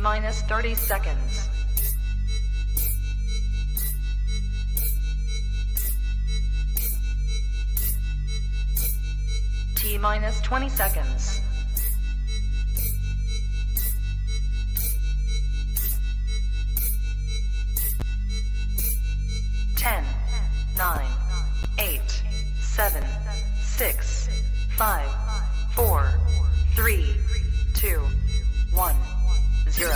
minus 30 seconds. T minus 20 seconds. 10, 9, 8, 7, 6, 5, 4, 3, 2, 1, 0.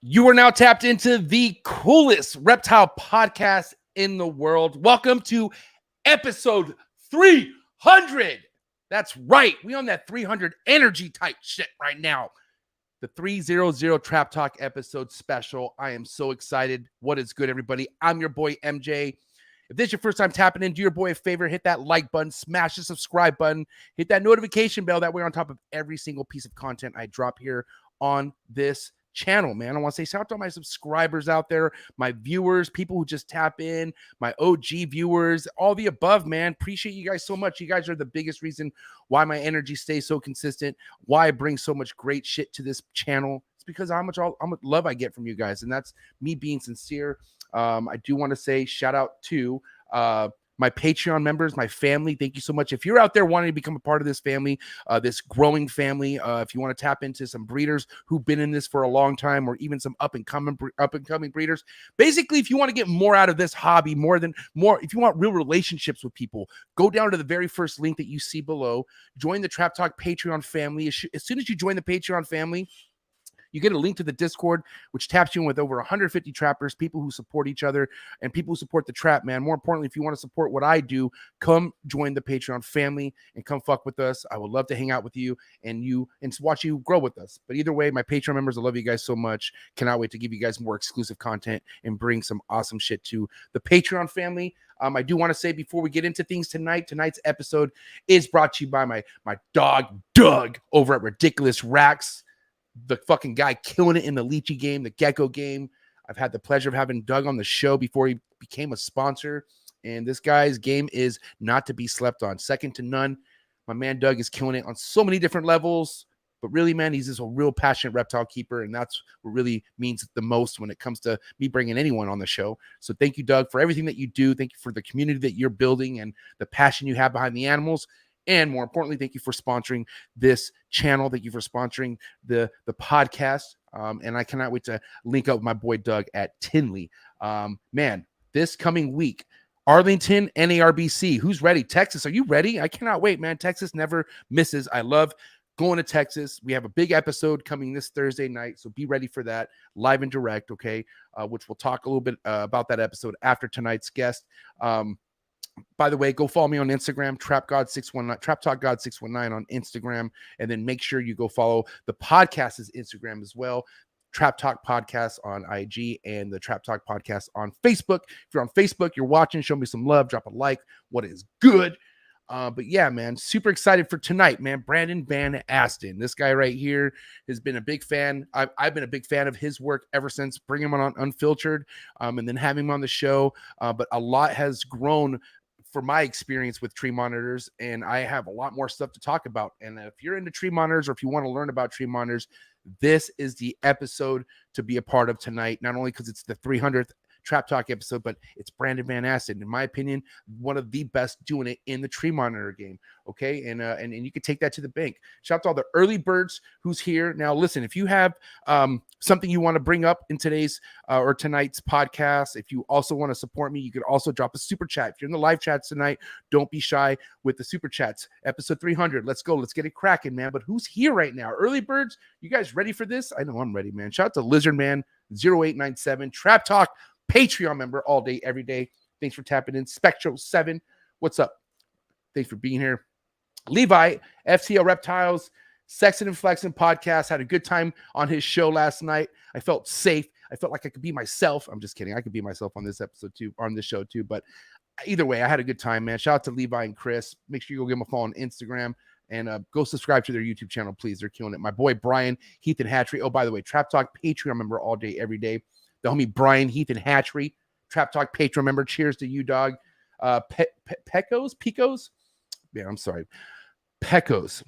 You are now tapped into the coolest reptile podcast in the world. Welcome to episode 300. That's right. We on that 300 energy type shit right now. The 300 Trap Talk episode special. I am so excited. What is good, everybody? I'm your boy, MJ. If this is your first time tapping in, do your boy a favor, hit that like button, smash the subscribe button, hit that notification bell. That way, on top of every single piece of content I drop here on this channel, man. I want to say shout out to all my subscribers out there, my viewers, people who just tap in, my OG viewers, all the above, man. Appreciate you guys so much. You guys are the biggest reason why my energy stays so consistent, why I bring so much great shit to this channel. It's because how much love I get from you guys, and that's me being sincere. I do want to say shout out to my Patreon members, my family. Thank you so much. If you're out there wanting to become a part of this family, this growing family, if you want to tap into some breeders who've been in this for a long time, or even some up and coming breeders, basically, if you want to get more out of this hobby, if you want real relationships with people, go down to the very first link that you see below. Join the Trap Talk Patreon family. As soon as you join the Patreon family, you get a link to the Discord, which taps you in with over 150 trappers, people who support each other and people who support the trap, man. More importantly, if you want to support what I do, come join the Patreon family and come fuck with us. I would love to hang out with you and watch you grow with us. But either way, my Patreon members, I love you guys so much. Cannot wait to give you guys more exclusive content and bring some awesome shit to the Patreon family. I do want to say before we get into things tonight's episode is brought to you by my dog, Doug, over at Ridiculous RHACS. The fucking guy killing it in the lychee game, the gecko game. I've had the pleasure of having Doug on the show before he became a sponsor, and this guy's game is not to be slept on. Second to none. My man Doug is killing it on so many different levels, but really, man, he's just a real passionate reptile keeper, and that's what really means the most when it comes to me bringing anyone on the show. So thank you, Doug, for everything that you do. Thank you for the community that you're building and the passion you have behind the animals. And more importantly, thank you for sponsoring this channel. Thank you for sponsoring the podcast. And I cannot wait to link up with my boy Doug at Tinley. Man, this coming week, Arlington, NARBC. Who's ready? Texas, are you ready? I cannot wait, man. Texas never misses. I love going to Texas. We have a big episode coming this Thursday night, so be ready for that, live and direct, okay? Which we'll talk a little bit about that episode after tonight's guest. By the way, go follow me on Instagram, TrapGod619, TrapTalkGod619 on Instagram, and then make sure you go follow the podcast's Instagram as well, Trap Talk Podcast on IG and the Trap Talk Podcast on Facebook. If you're on Facebook, you're watching, show me some love, drop a like. What is good? But yeah, man, super excited for tonight, man. Brandon Van Asten, this guy right here has been a big fan. I've been a big fan of his work ever since bringing him on Unfiltered, and then having him on the show. But a lot has grown for my experience with tree monitors, and I have a lot more stuff to talk about. And if you're into tree monitors, or if you want to learn about tree monitors, this is the episode to be a part of tonight. Not only because it's the 300th Trap Talk episode, but it's Brandon Van Asten, in my opinion, one of the best doing it in the tree monitor game. Okay, and you can take that to the bank. Shout out to all the early birds who's here. Now, listen, if you have something you want to bring up in today's or tonight's podcast, if you also want to support me, you could also drop a super chat. If you're in the live chats tonight, don't be shy with the super chats. Episode 300, let's go. Let's get it cracking, man. But who's here right now? Early birds, you guys ready for this? I know I'm ready, man. Shout out to Lizardman 0897, Trap Talk Patreon member all day, every day. Thanks for tapping in. Spectro7, what's up? Thanks for being here. Levi, FTL Reptiles, Sexing and Flexing podcast. Had a good time on his show last night. I felt safe. I felt like I could be myself. I'm just kidding. I could be myself on this episode too, on this show too. But either way, I had a good time, man. Shout out to Levi and Chris. Make sure you go give them a follow on Instagram. And go subscribe to their YouTube channel, please. They're killing it. My boy Brian Heath and Hatchery. Oh, by the way, Trap Talk Patreon member all day, every day. The homie Brian Heath and Hatchery, Trap Talk Patreon member. Cheers to you, dog. Picos? Yeah, I'm sorry. Picos,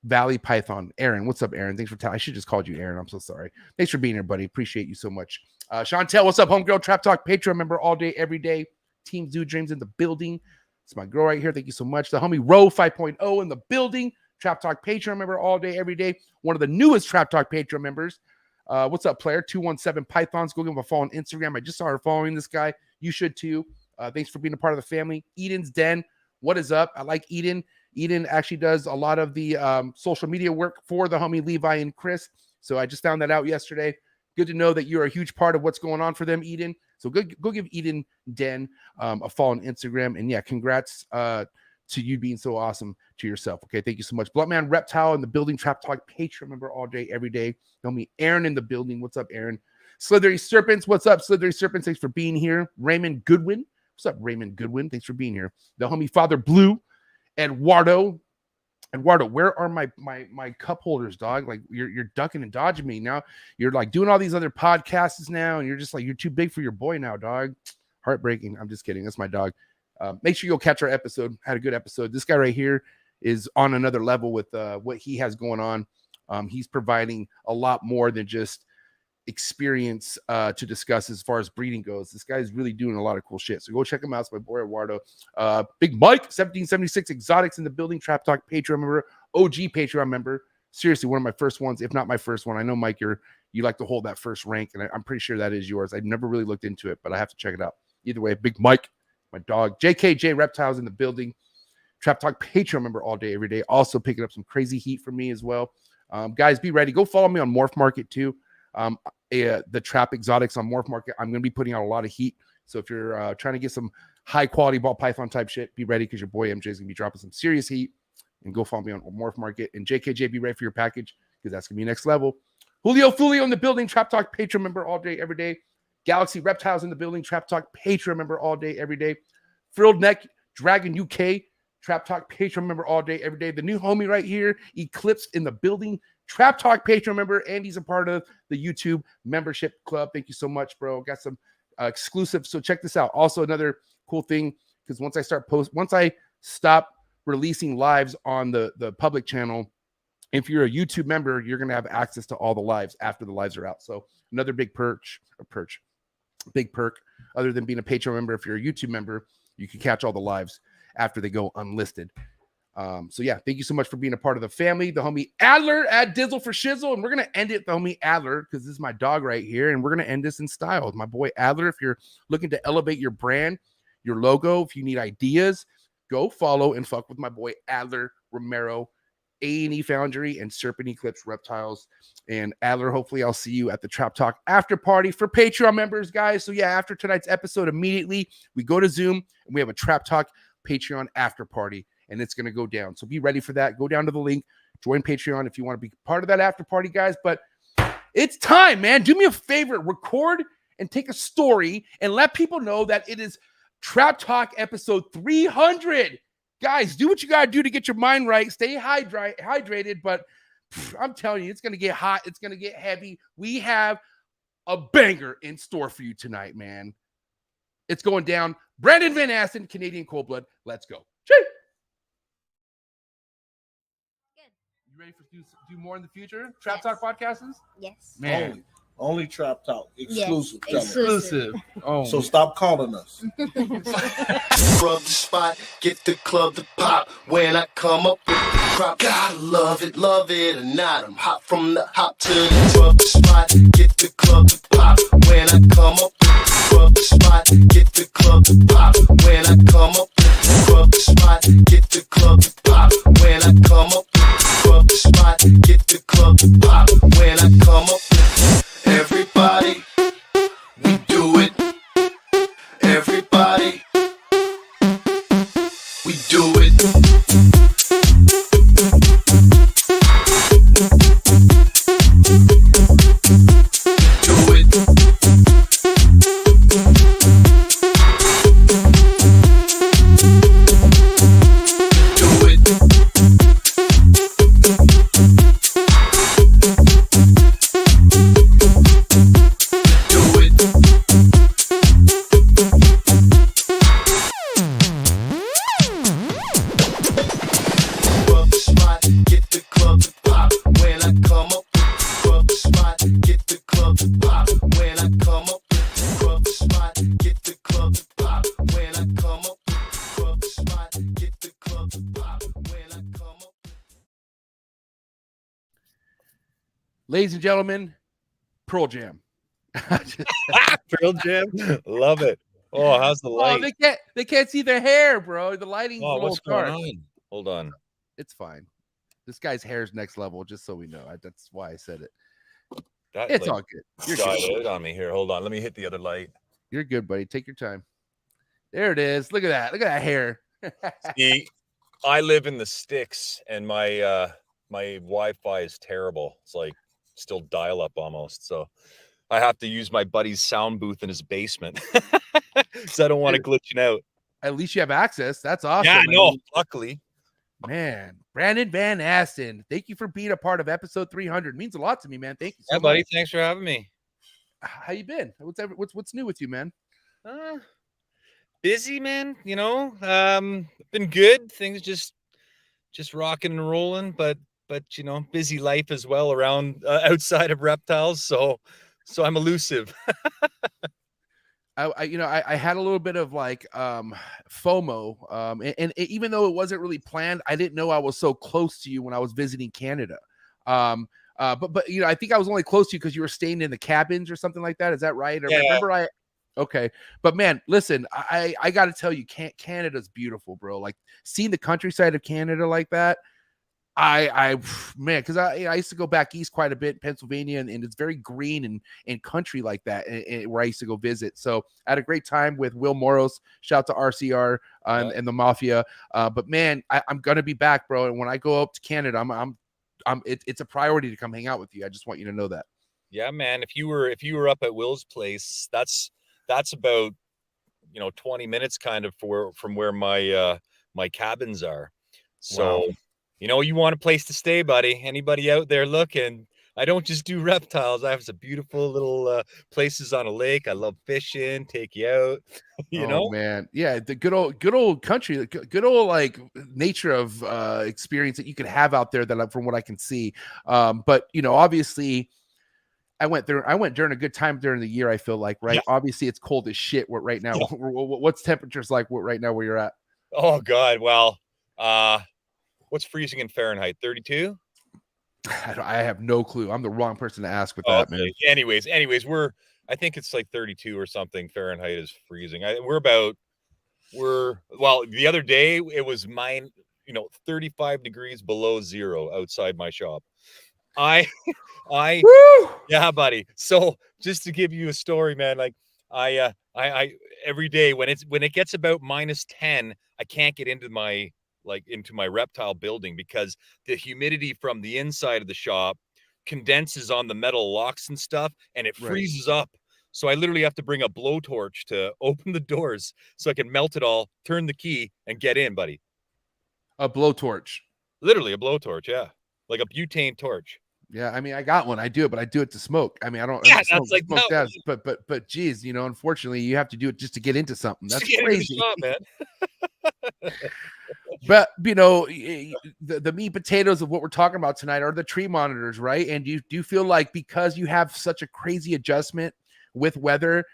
Valley Python. Aaron, what's up, Aaron? Thanks for I should just called you Aaron. I'm so sorry. Thanks for being here, buddy. Appreciate you so much. Chantel, what's up, homegirl? Trap Talk Patreon member all day, every day. Team Zoo Dreams in the building. It's my girl right here. Thank you so much. The homie Row 5.0 in the building. Trap Talk Patreon member all day, every day. One of the newest Trap Talk Patreon members. What's up, player? 217 Pythons. Go give him a follow on Instagram. I just saw her following this guy. You should too. Thanks for being a part of the family. Eden's Den. What is up? I like Eden. Eden actually does a lot of the social media work for the homie Levi and Chris. So I just found that out yesterday. Good to know that you're a huge part of what's going on for them, Eden. So go give Eden Den a follow on Instagram. And yeah, congrats to you being so awesome to yourself. Okay, thank you so much. Bloodman Reptile in the building. Trap Talk Patreon member all day, every day. Homie Aaron in the building. What's up, Aaron? Slithery Serpents. What's up, Slithery Serpents? Thanks for being here. Raymond Goodwin. What's up, Raymond Goodwin? Thanks for being here. The homie Father Blue. Eduardo, where are my cup holders, dog? Like you're ducking and dodging me now. You're like doing all these other podcasts now, and you're just like you're too big for your boy now, dog. Heartbreaking. I'm just kidding. That's my dog. Make sure you'll catch our episode. Had a good episode. This guy right here is on another level with what he has going on. He's providing a lot more than just experience to discuss as far as breeding goes. This guy's really doing a lot of cool shit. So go check him out. It's my boy Eduardo. Big Mike, 1776 Exotics in the building. Trap Talk Patreon member, OG Patreon member. Seriously, one of my first ones, if not my first one. I know, Mike, you like to hold that first rank, and I'm pretty sure that is yours. I've never really looked into it, but I have to check it out. Either way, Big Mike, my dog. JKJ Reptiles in the building. Trap Talk Patreon member all day, every day. Also picking up some crazy heat from me as well. Guys, be ready. Go follow me on MORPH Market too. The Trap Exotics on MORPH Market. I'm going to be putting out a lot of heat. So if you're trying to get some high quality ball python type shit, be ready because your boy MJ is going to be dropping some serious heat. And go follow me on MORPH Market. And JKJ, be ready for your package because that's going to be next level. Julio Fulio in the building. Trap Talk Patreon member all day, every day. Galaxy Reptiles in the building. Trap Talk Patreon member all day, every day. Frilled Neck Dragon UK. Trap Talk Patreon member all day, every day. The new homie right here, Eclipse in the building. Trap Talk Patreon member, and he's a part of the YouTube membership club. Thank you so much, bro. Got some exclusive. So check this out. Also, another cool thing, because once I stop releasing lives on the public channel, if you're a YouTube member, you're gonna have access to all the lives after the lives are out. So another big big perk, other than being a Patreon member. If you're a YouTube member, you can catch all the lives after they go unlisted. So yeah, thank you so much for being a part of the family. The homie Adler at Dizzle for Shizzle. And we're going to end it, the homie Adler, because this is my dog right here. And we're going to end this in style with my boy Adler. If you're looking to elevate your brand, your logo, if you need ideas, go follow and fuck with my boy Adler Romero, A&E Foundry, and Serpent Eclipse Reptiles. And Adler, hopefully I'll see you at the Trap Talk after party for Patreon members, guys. So yeah, after tonight's episode, immediately we go to Zoom and we have a Trap Talk Patreon after party, and it's going to go down. So be ready for that. Go down to the link, join Patreon if you want to be part of that after party, guys. But it's time, man. Do me a favor, record and take a story and let people know that it is Trap Talk episode 300. Guys, do what you got to do to get your mind right. Stay hydrated, but I'm telling you, it's going to get hot. It's going to get heavy. We have a banger in store for you tonight, man. It's going down. Brandon Van Asten, Canadian Cold Blood. Let's go. Chee! Good. You ready for do more in the future? Trap Talk podcasts? Yes. Man. Only Trap Talk. Exclusive. Yes, Exclusive. Oh. So stop calling us. Rub the spot, get the club to pop. When I come up with the crop, gotta love it or not. I'm hot from the hop to the rub the spot, get the club to pop. When I come up with the rub the spot, get the club to pop. When I come up with the rub the spot, get the club to pop. When I come up with the rub the spot, get the club to pop. When I come up with everybody, we do it. Everybody, we do it. Do it. Do it. Ladies and gentlemen, Pearl Jam. Pearl Jam, love it. Oh, how's the light? Oh, they can't see their hair, bro. The lighting's a little what's dark. going on? Hold on. It's fine. This guy's hair is next level, just so we know. That's why I said it. That, it's all good. You're good on me here. Hold on. Let me hit the other light. You're good, buddy. Take your time. There it is. Look at that. Look at that hair. See, I live in the sticks, and my my Wi-Fi is terrible. It's like still dial-up almost. So I have to use my buddy's sound booth in his basement. So I don't want to glitching out. At least you have access. That's awesome. Yeah, no, luckily. Man, Brandon Van Asten, thank you for being a part of episode 300. It means a lot to me, man. Thank you so much. Buddy. Thanks for having me. How you been? What's new with you, man? Busy, man. You know, been good. Things just rocking and rolling, but you know, busy life as well around outside of reptiles. So I'm elusive. I had a little bit of like FOMO, and even though it wasn't really planned, I didn't know I was so close to you when I was visiting Canada. But you know, I think I was only close to you because you were staying in the cabins or something like that. Is that right? Or yeah. Okay. But man, listen, I got to tell you, Canada's beautiful, bro. Like seeing the countryside of Canada like that. Man, because I used to go back east quite a bit, Pennsylvania, and it's very green and country like that, and where I used to go visit. So I had a great time with Will Moros. Shout out to RCR and the Mafia. But man, I'm gonna be back, bro. And when I go up to Canada, it's a priority to come hang out with you. I just want you to know that. Yeah, man. If you were up at Will's place, that's about 20 minutes kind of from where my my cabins are. So. Wow. You want a place to stay, buddy. Anybody out there looking? I don't just do reptiles. I have some beautiful little places on a lake. I love fishing, take you out, you know? Man. Yeah. The good old country, good old like nature of experience that you could have out there that from what I can see. But obviously I went during a good time during the year, I feel like, right? Yeah. Obviously it's cold as shit right now. Yeah. What's temperatures like right now where you're at? Oh God. Well, what's freezing in Fahrenheit? 32? I have no clue. I'm the wrong person to ask with that, man. Anyways, I think it's like 32 or something. Fahrenheit is freezing. The other day it was 35 degrees below zero outside my shop. Yeah, buddy. So just to give you a story, man, like I every day when it gets about -10, I can't get into my reptile building because the humidity from the inside of the shop condenses on the metal locks and stuff, and it freezes up. So I literally have to bring a blowtorch to open the doors so I can melt it all, turn the key, and get in, buddy. A blowtorch. Literally a blowtorch, yeah. Like a butane torch. Yeah, I mean, I got one. I do it, but I do it to smoke. I mean, I don't smoke gas, but geez, unfortunately, you have to do it just to get into something. That's crazy, shop, man. But the meat potatoes of what we're talking about tonight are the tree monitors, right? And do you feel like because you have such a crazy adjustment with weather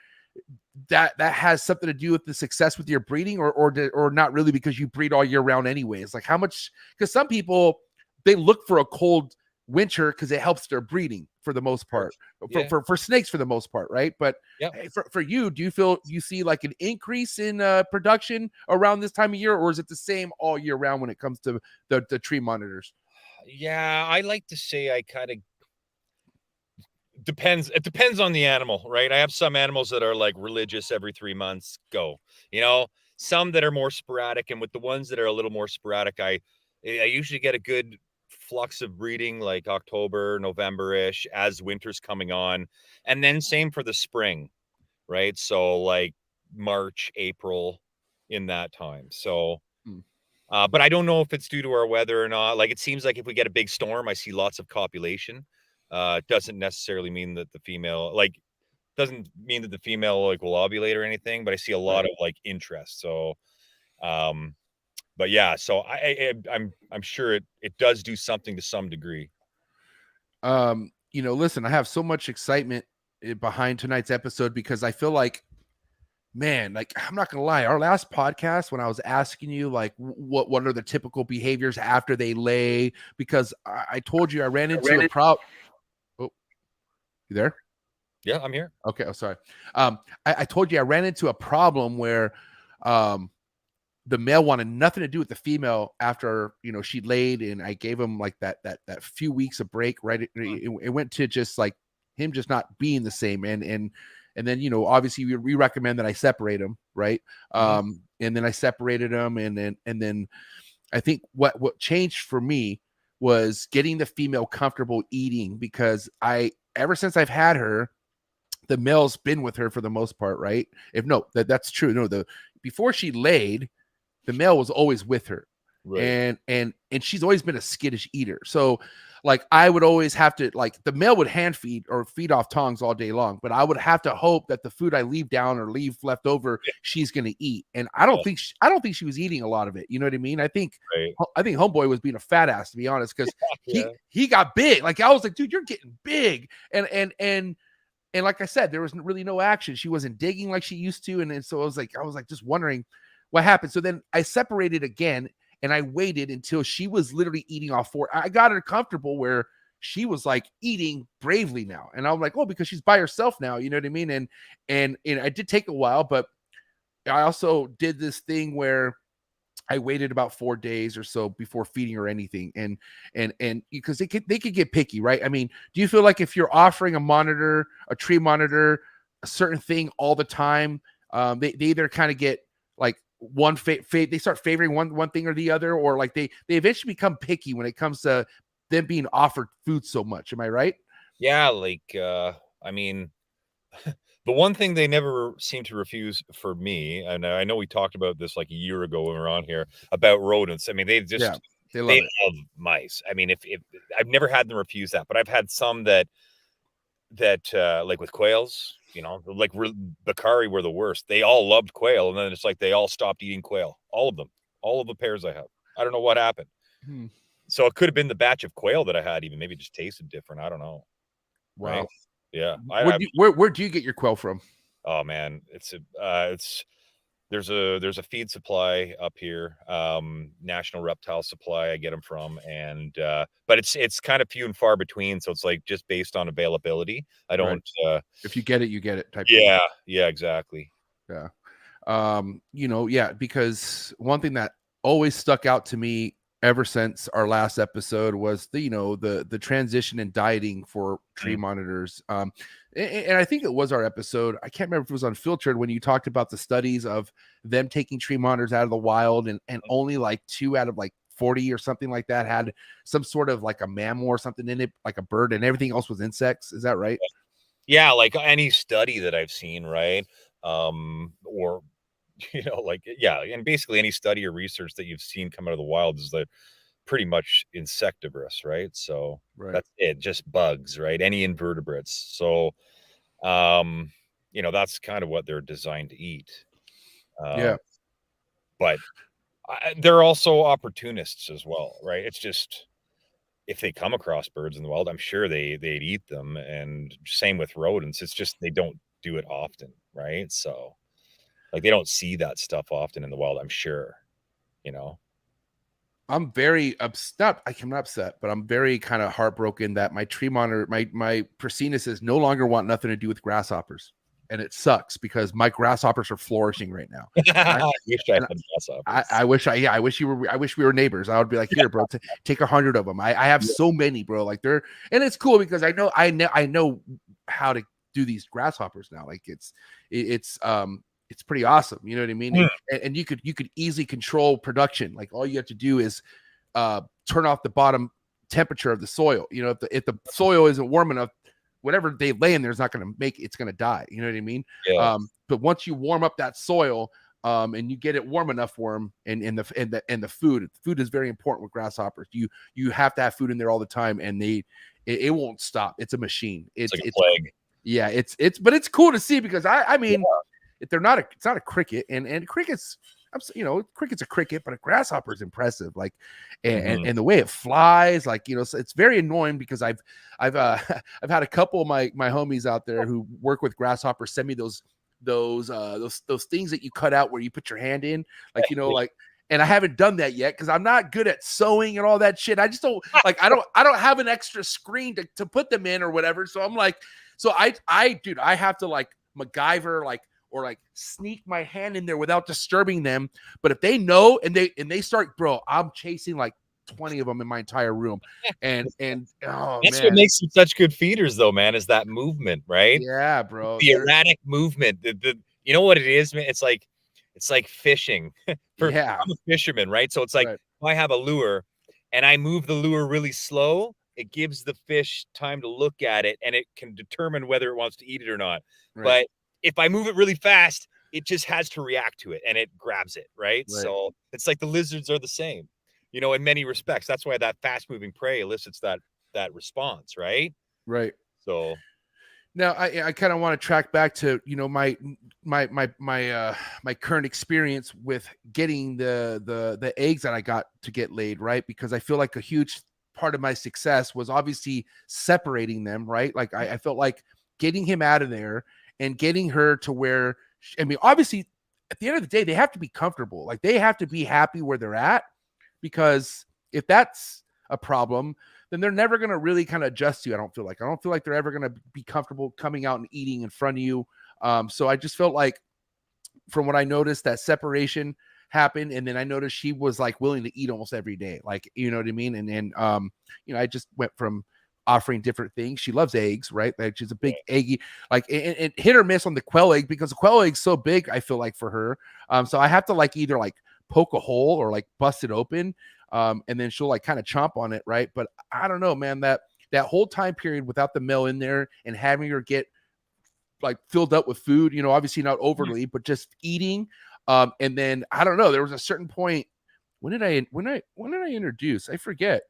that has something to do with the success with your breeding, or not really, because you breed all year round anyways? Like how much? Because some people, they look for a cold winter because it helps their breeding for the most part, for snakes for the most part, right? But for you, do you feel you see like an increase in production around this time of year, or is it the same all year round when it comes to the tree monitors? Yeah, I like to say I kind of depends. It depends on the animal, right? I have some animals that are like religious, every 3 months go, some that are more sporadic, and with the ones that are a little more sporadic, I usually get a good flux of breeding like October, November-ish as winter's coming on. And then same for the spring, right? So like March, April, in that time. So but I don't know if it's due to our weather or not. Like it seems like if we get a big storm, I see lots of copulation. It doesn't necessarily mean that the female will ovulate or anything, but I see a lot of like interest. So but yeah, so I'm sure it does do something to some degree. Listen, I have so much excitement behind tonight's episode because I feel like, man, like I'm not gonna lie, our last podcast when I was asking you like what are the typical behaviors after they lay, because I told you I ran into a problem. Oh, You there? Yeah, I'm here. Okay. Oh, sorry. I told you I ran into a problem where the male wanted nothing to do with the female after, she laid, and I gave him like that few weeks of break, right? It went to just like him just not being the same. And then, obviously we recommend that I separate him. Right. And then I separated him. And then I think what changed for me was getting the female comfortable eating, because ever since I've had her, the male's been with her for the most part. Right. That's true. No, before she laid, the male was always with her. Right. And she's always been a skittish eater. So like I would always have to, like, the male would hand feed or feed off tongs all day long, but I would have to hope that the food I leave down or leave left over, she's going to eat. And I don't think she was eating a lot of it. You know what I mean? I think homeboy was being a fat ass, to be honest, because he got big. Like I was like, dude, you're getting big. And like I said, there was really no action. She wasn't digging like she used to. And so I was like just wondering what happened. So then I separated again, and I waited until she was literally eating off 4. I got her comfortable where she was like eating bravely now. And I'm like, oh, because she's by herself now. You know what I mean? And it did take a while, but I also did this thing where I waited about 4 days or so before feeding her anything. And because they could get picky, right? I mean, do you feel like if you're offering a tree monitor, a certain thing all the time, they either kind of get like they start favoring one thing or the other, or like they eventually become picky when it comes to them being offered food so much? Am I right? Yeah. Like, I mean, the one thing they never seem to refuse for me, and I know we talked about this like a year ago when we were on here about rodents. I mean, they love mice. I mean, if I've never had them refuse that, but I've had some that like with quails, like Bakari were the worst. They all loved quail, and then it's like they all stopped eating quail. All of them, all of the pairs I have. I don't know what happened. So it could have been the batch of quail that I had. Even maybe it just tasted different. I don't know. Wow. Right? Yeah. Where do you get your quail from? Oh man, there's a feed supply up here, National Reptile Supply. I get them from, and but it's kind of few and far between. So it's like just based on availability. I don't. Right. If you get it, you get it. Type yeah, thing. Yeah, exactly. Yeah. Because one thing that always stuck out to me ever since our last episode was the transition in dieting for tree monitors. And I think it was our episode. I can't remember if it was Unfiltered when you talked about the studies of them taking tree monitors out of the wild, and only like 2 out of like 40 or something like that had some sort of like a mammal or something in it, like a bird, and everything else was insects. Is that right? Yeah. Like any study that I've seen, right. Or, and basically any study or research that you've seen come out of the wild is like pretty much insectivorous, right? So that's it, just bugs, right? Any invertebrates. So, that's kind of what they're designed to eat. But they're also opportunists as well, right? It's just, if they come across birds in the wild, I'm sure they'd eat them. And same with rodents. It's just, they don't do it often, right? So like they don't see that stuff often in the wild, I'm sure, I'm very upset. I'm not upset, but I'm very kind of heartbroken that my tree monitor, my Prasinuses no longer want nothing to do with grasshoppers. And it sucks because my grasshoppers are flourishing right now. I wish we were neighbors. I would be like, here, bro, take 100 of them. I have so many, bro. Like and it's cool because I know how to do these grasshoppers now. Like it's pretty awesome. You know what I mean? And you could easily control production. Like all you have to do is turn off the bottom temperature of the soil. If the soil isn't warm enough, whatever they lay in there is not going to make it's going to die. You know what I mean? Yeah. But once you warm up that soil, and you get it warm enough for them, and the food is very important with grasshoppers. You have to have food in there all the time, and it won't stop. It's a machine. It's like a plague. Yeah, but it's cool to see because I mean. Yeah. If it's not a cricket, and cricket's, cricket's a cricket, but a grasshopper is impressive. Like, and the way it flies, like, so it's very annoying because I've had a couple of my homies out there who work with grasshoppers send me those things that you cut out where you put your hand in, like, and I haven't done that yet because I'm not good at sewing and all that shit. I just don't like, I don't have an extra screen to put them in or whatever. So I'm like, So dude, I have to like MacGyver, like, or like sneak my hand in there without disturbing them. But if they know and they start, bro, I'm chasing like 20 of them in my entire room. And oh That's man, what makes them such good feeders though, man, is that movement, right? yeah, bro. The erratic movement. The you know what it is, man? It's like fishing. Yeah. I'm a fisherman, right? So it's like Right. if I have a lure and I move the lure really slow, it gives the fish time to look at it and it can determine whether it wants to eat it or not. Right. But if I move it really fast, it just has to react to it and it grabs it, right? So it's like the lizards are the same, you know, in many respects. That's why that fast moving prey elicits that response, right? Right. So now I kind of want to track back to, you know, my current experience with getting the eggs that I got to get laid, right? Because I feel like a huge part of my success was obviously separating them, right? Like I felt like getting him out of there and getting her to where, I mean, obviously at the end of the day, they have to be comfortable. Like they have to be happy where they're at, because if that's a problem, then they're never going to really kind of adjust to you. I don't feel like they're ever going to be comfortable coming out and eating in front of you. So I just felt like, from what I noticed, that separation happened. And then I noticed she was like willing to eat almost every day. Like, you know what I mean? And you know, I just went from offering different things. She loves eggs, right? Like she's a big eggy, like, and hit or miss on the quail egg, because the quail egg's so big, I feel like, for her. So I have to like either like poke a hole or like bust it open. And then she'll like kind of chomp on it, right? But I don't know, man, that whole time period without the male in there and having her get like filled up with food, you know, obviously not overly, but just eating. And then I don't know, there was a certain point. When did I introduce? I forget.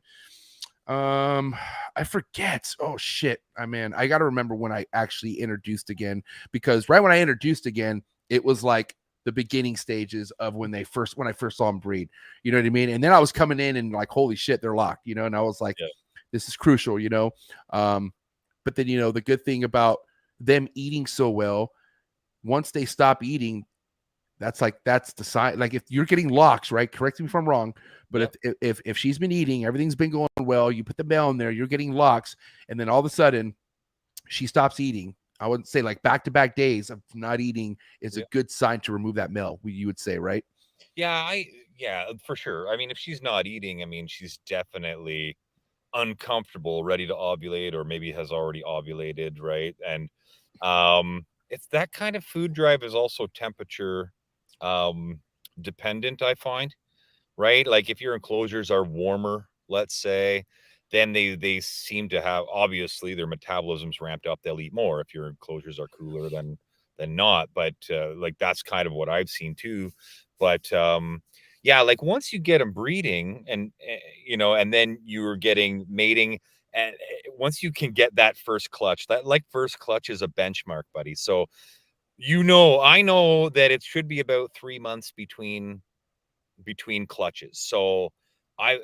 I forget. Oh shit. I got to remember when I actually introduced again, because right when I introduced again, it was like the beginning stages of when I first saw them breed, you know what I mean? And then I was coming in and like, holy shit, they're locked, you know? And I was like, this is crucial, you know? But then, you know, the good thing about them eating so well, once they stop eating, that's the sign. Like if you're getting locks, right? Correct me if I'm wrong, but if she's been eating, everything's been going well, you put the male in there, you're getting locks, and then all of a sudden she stops eating. I wouldn't say like back-to-back days of not eating is a good sign to remove that male, you would say, right? Yeah, for sure. I mean, if she's not eating, I mean, she's definitely uncomfortable, ready to ovulate, or maybe has already ovulated, right? And it's that kind of food drive is also temperature dependent, I find, right? Like if your enclosures are warmer, let's say, then they seem to have, obviously their metabolism's ramped up, they'll eat more. If your enclosures are cooler than not, but like that's kind of what I've seen too. But yeah, like once you get them breeding and you know, and then you're getting mating, and once you can get that first clutch, that like first clutch is a benchmark, buddy. So you know, I know that it should be about 3 months between clutches. So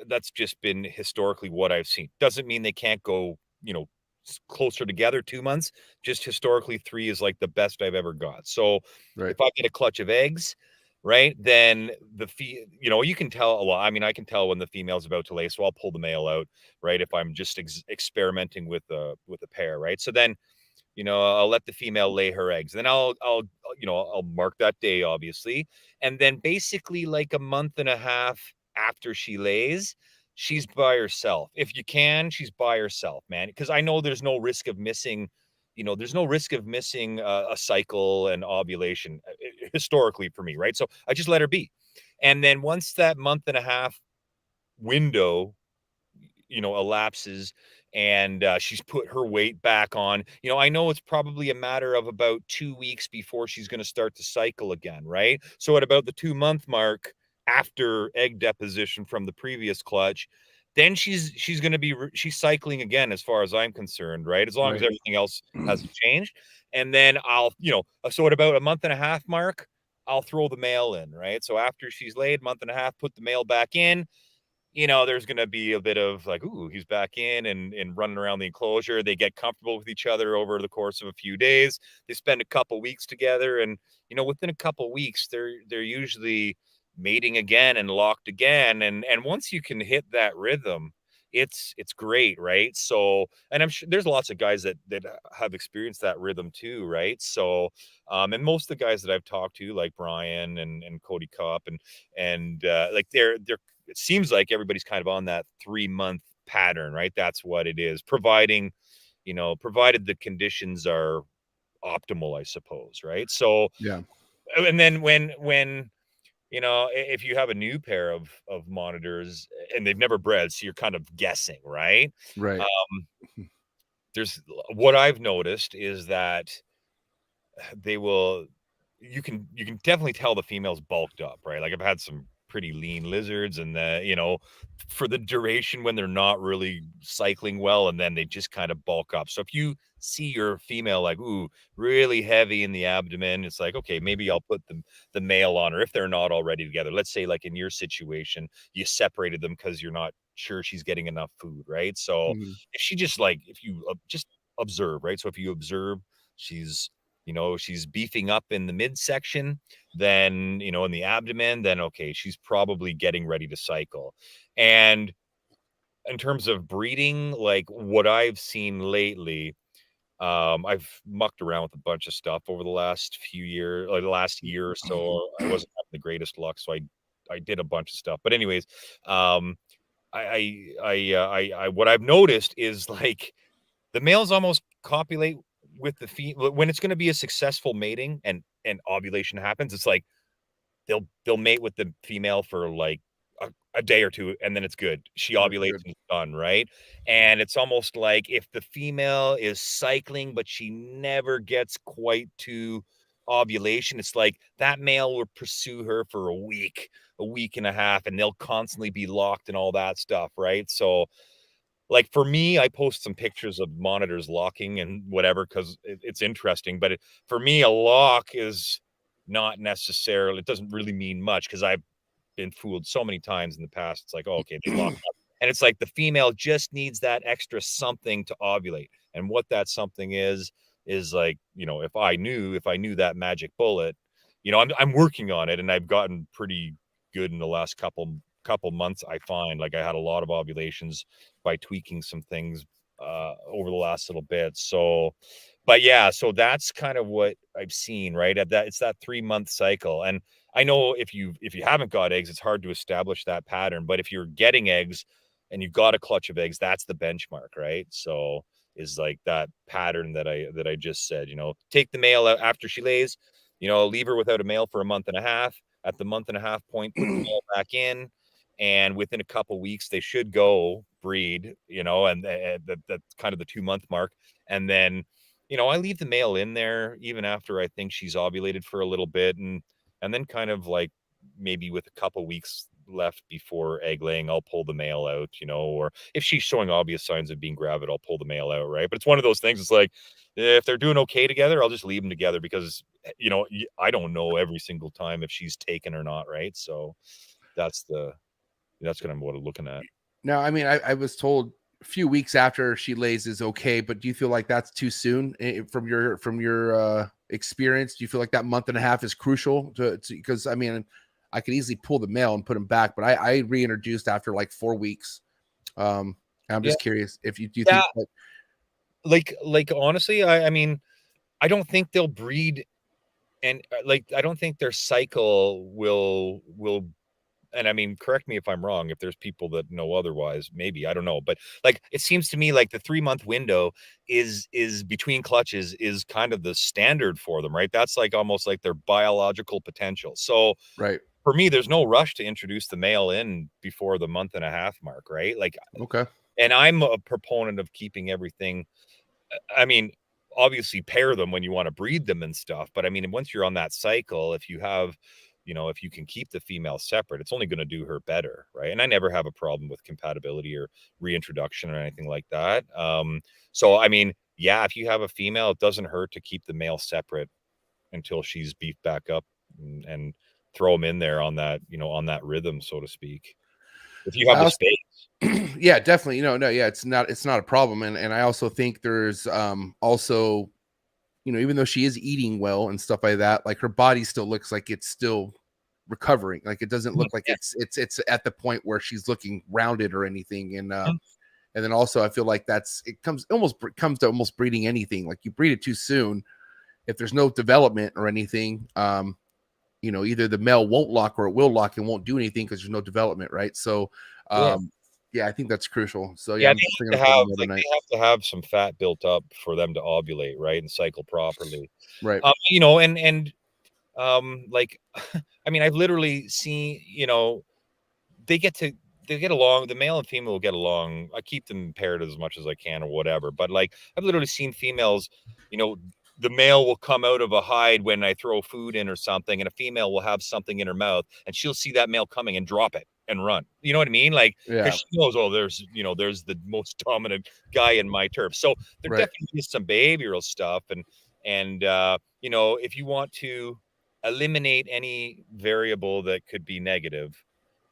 that's just been historically what I've seen. Doesn't mean they can't go, you know, closer together 2 months. Just historically 3 is like the best I've ever got. So if I get a clutch of eggs, right, then you know, you can tell. Well, I mean, I can tell when the female's about to lay, so I'll pull the male out, right, if I'm just experimenting with a pair, right? So then, you know, I'll let the female lay her eggs. Then I'll you know, I'll mark that day, obviously. And then basically like a month and a half after she lays, she's by herself. If you can, she's by herself, man. Because I know there's no risk of missing, you know, there's no risk of missing a cycle and ovulation historically for me, right? So I just let her be. And then once that month and a half window, you know, elapses, and she's put her weight back on, you know, I know it's probably a matter of about 2 weeks before she's going to start to cycle again, right? So at about the 2-month mark after egg deposition from the previous clutch, then she's going to be she's cycling again, as far as I'm concerned, right? As long as everything else hasn't changed. And then I'll, you know, so at about a month and a half mark, I'll throw the male in, right? So after she's laid, month and a half, put the male back in. You know, there's going to be a bit of like, ooh, he's back in and running around the enclosure. They get comfortable with each other over the course of a few days. They spend a couple weeks together, and, you know, within a couple weeks, they're usually mating again and locked again. And once you can hit that rhythm, it's great, right? So, and I'm sure there's lots of guys that have experienced that rhythm too, right? So, and most of the guys that I've talked to, like Brian and Cody Kopp, and like they're it seems like everybody's kind of on that 3-month pattern, right? That's what it is, provided the conditions are optimal, I suppose, right? So, Yeah. and then when if you have a new pair of monitors and they've never bred, so you're kind of guessing, right? Right. There's what I've noticed is that you can definitely tell the female's bulked up, right? Like I've had some pretty lean lizards, and for the duration when they're not really cycling well, and then they just kind of bulk up. So if you see your female like, ooh, really heavy in the abdomen, it's like, okay, maybe I'll put the male on her if they're not already together. Let's say like in your situation, you separated them because you're not sure she's getting enough food, right? So if she just if you just observe, right? So if you observe she's beefing up in the midsection, then, in the abdomen, then okay, she's probably getting ready to cycle. And in terms of breeding, like what I've seen lately, I've mucked around with a bunch of stuff over the last few years, like the last year or so. I wasn't having the greatest luck, so I did a bunch of stuff. But anyways, I what I've noticed is like the males almost copulate with the female when it's going to be a successful mating and ovulation happens. It's like they'll mate with the female for like a day or two, and then it's good. She ovulates and it's done, right? And it's almost like if the female is cycling, but she never gets quite to ovulation, it's like that male will pursue her for a week and a half, and they'll constantly be locked and all that stuff, right? So like for me, I post some pictures of monitors locking and whatever because it's interesting. But for me, a lock is not necessarily, it doesn't really mean much because I've been fooled so many times in the past. It's like, oh, okay, they lock up. And it's like the female just needs that extra something to ovulate. And what that something is like, if I knew that magic bullet, I'm working on it, and I've gotten pretty good in the last couple months. I find like I had a lot of ovulations by tweaking some things over the last little bit. So, but yeah, so that's kind of what I've seen, right? It's that 3-month cycle. And I know if you haven't got eggs, it's hard to establish that pattern. But if you're getting eggs and you've got a clutch of eggs, that's the benchmark, right? So is like that pattern that I just said, take the male out after she lays, leave her without a male for a month and a half. At the month and a half point, put the male back in. And within a couple weeks, they should go breed, and that's kind of the 2-month mark. And then, I leave the male in there even after I think she's ovulated for a little bit. And then kind of like maybe with a couple weeks left before egg laying, I'll pull the male out, or if she's showing obvious signs of being gravid, I'll pull the male out, right? But it's one of those things. It's like, if they're doing okay together, I'll just leave them together because, I don't know every single time if she's taken or not, right? So that's kind of what I'm looking at. Now, I mean, I was told a few weeks after she lays is okay, but do you feel like that's too soon from your experience? Do you feel like that month and a half is crucial because I mean, I could easily pull the male and put him back, but I reintroduced after like 4 weeks. I'm just curious if you think that, like honestly, I mean, I don't think they'll breed, and I don't think their cycle will. And I mean, correct me if I'm wrong, if there's people that know otherwise, maybe, I don't know. But like, it seems to me like the 3-month window is between clutches is kind of the standard for them, right? That's like almost like their biological potential. So right. For me, there's no rush to introduce the male in before the month and a half mark, right? Like, okay. And I'm a proponent of keeping everything. I mean, obviously pair them when you want to breed them and stuff. But I mean, once you're on that cycle, if you have, if you can keep the female separate, it's only going to do her better, right? And I never have a problem with compatibility or reintroduction or anything like that. So, I mean, yeah, if you have a female, it doesn't hurt to keep the male separate until she's beefed back up and throw them in there on that, on that rhythm, so to speak. If you have the space. Yeah, definitely. Yeah, it's not a problem. And I also think there's also, even though she is eating well and stuff like that, like her body still looks like it's still recovering. Like it doesn't look like it's at the point where she's looking rounded or anything. And And then also I feel like it comes to almost breeding anything. Like you breed it too soon, if there's no development or anything, either the male won't lock or it will lock and won't do anything because there's no development, right? So yeah, I think that's crucial. So yeah, they have to have some fat built up for them to ovulate, right, and cycle properly, right? Like, I mean, I've literally seen, they get along. The male and female will get along. I keep them paired as much as I can or whatever. But like, I've literally seen females, the male will come out of a hide when I throw food in or something, and a female will have something in her mouth, and she'll see that male coming and drop it and run. You know what I mean? Like, because she knows, there's the most dominant guy in my turf. So there definitely is some behavioral stuff, and if you want to eliminate any variable that could be negative,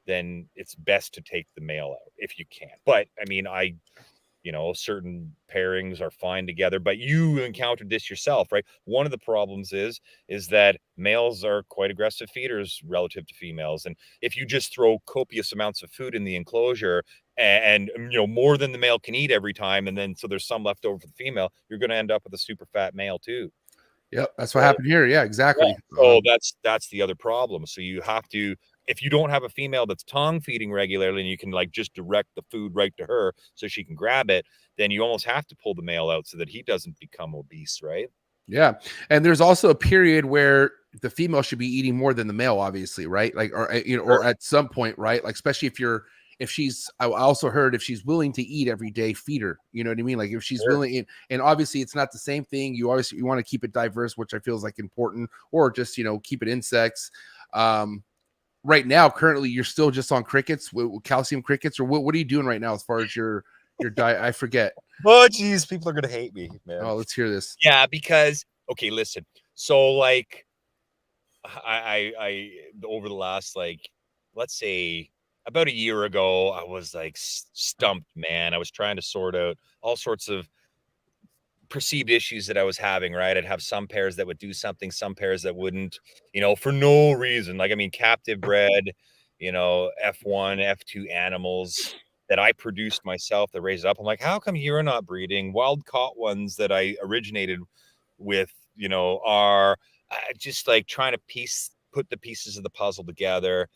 then it's best to take the male out if you can. But I mean, certain pairings are fine together, but you encountered this yourself, right? One of the problems is that males are quite aggressive feeders relative to females. And if you just throw copious amounts of food in the enclosure and more than the male can eat every time, and then so there's some left over for the female, you're going to end up with a super fat male too. Yep, that's what happened here. Yeah, exactly. So that's the other problem. So you have to, if you don't have a female that's tongue feeding regularly and you can like just direct the food right to her so she can grab it, then you almost have to pull the male out so that he doesn't become obese, right? Yeah. And there's also a period where the female should be eating more than the male, obviously, right? Like, or at some point, right? Like, especially I also heard if she's willing to eat every day, feed her. You know what I mean? Like if she's willing, and obviously it's not the same thing. You want to keep it diverse, which I feel is like important, or just, keep it insects. Right now, currently you're still just on crickets with calcium crickets, or what are you doing right now as far as your diet? I forget. Oh, geez. People are going to hate me, man. Oh, let's hear this. Yeah, because, okay, listen. So like I over the last, like, let's say, about a year ago, I was like stumped, man. I was trying to sort out all sorts of perceived issues that I was having, right? I'd have some pairs that would do something, some pairs that wouldn't, for no reason. Like, I mean, captive bred, F1, F2 animals that I produced myself that raised up. I'm like, how come you're not breeding? Wild caught ones that I originated with, are just like trying to put the pieces of the puzzle together.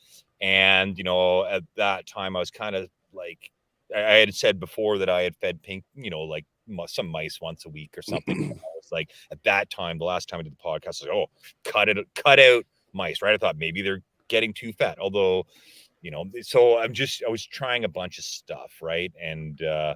And, at that time I was kind of like, I had said before that I had fed pink, like some mice once a week or something. I was like, at that time, the last time I did the podcast, I was like, cut out mice, right? I thought maybe they're getting too fat. Although, so I was trying a bunch of stuff, right? And I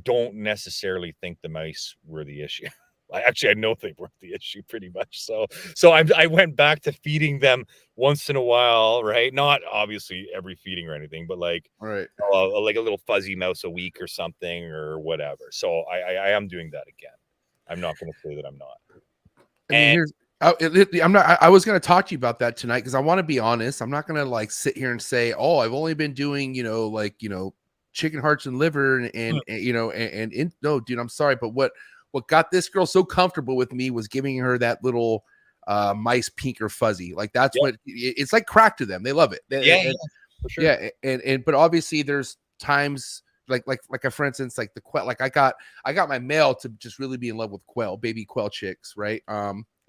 don't necessarily think the mice were the issue. I know they weren't the issue pretty much. So I went back to feeding them once in a while, right? Not obviously every feeding or anything, but like, right, like a little fuzzy mouse a week or something or whatever. So I am doing that again. I'm not going to say that I'm not. I was going to talk to you about that tonight because I want to be honest. I'm not going to like sit here and say, oh, I've only been doing, chicken hearts and liver no, dude, I'm sorry, but what got this girl so comfortable with me was giving her that little mice pink or fuzzy. Like that's what it's like crack to them. They love it. For sure. Yeah. But obviously there's times like for instance, like the quail, like I got my male to just really be in love with baby quail chicks. Right.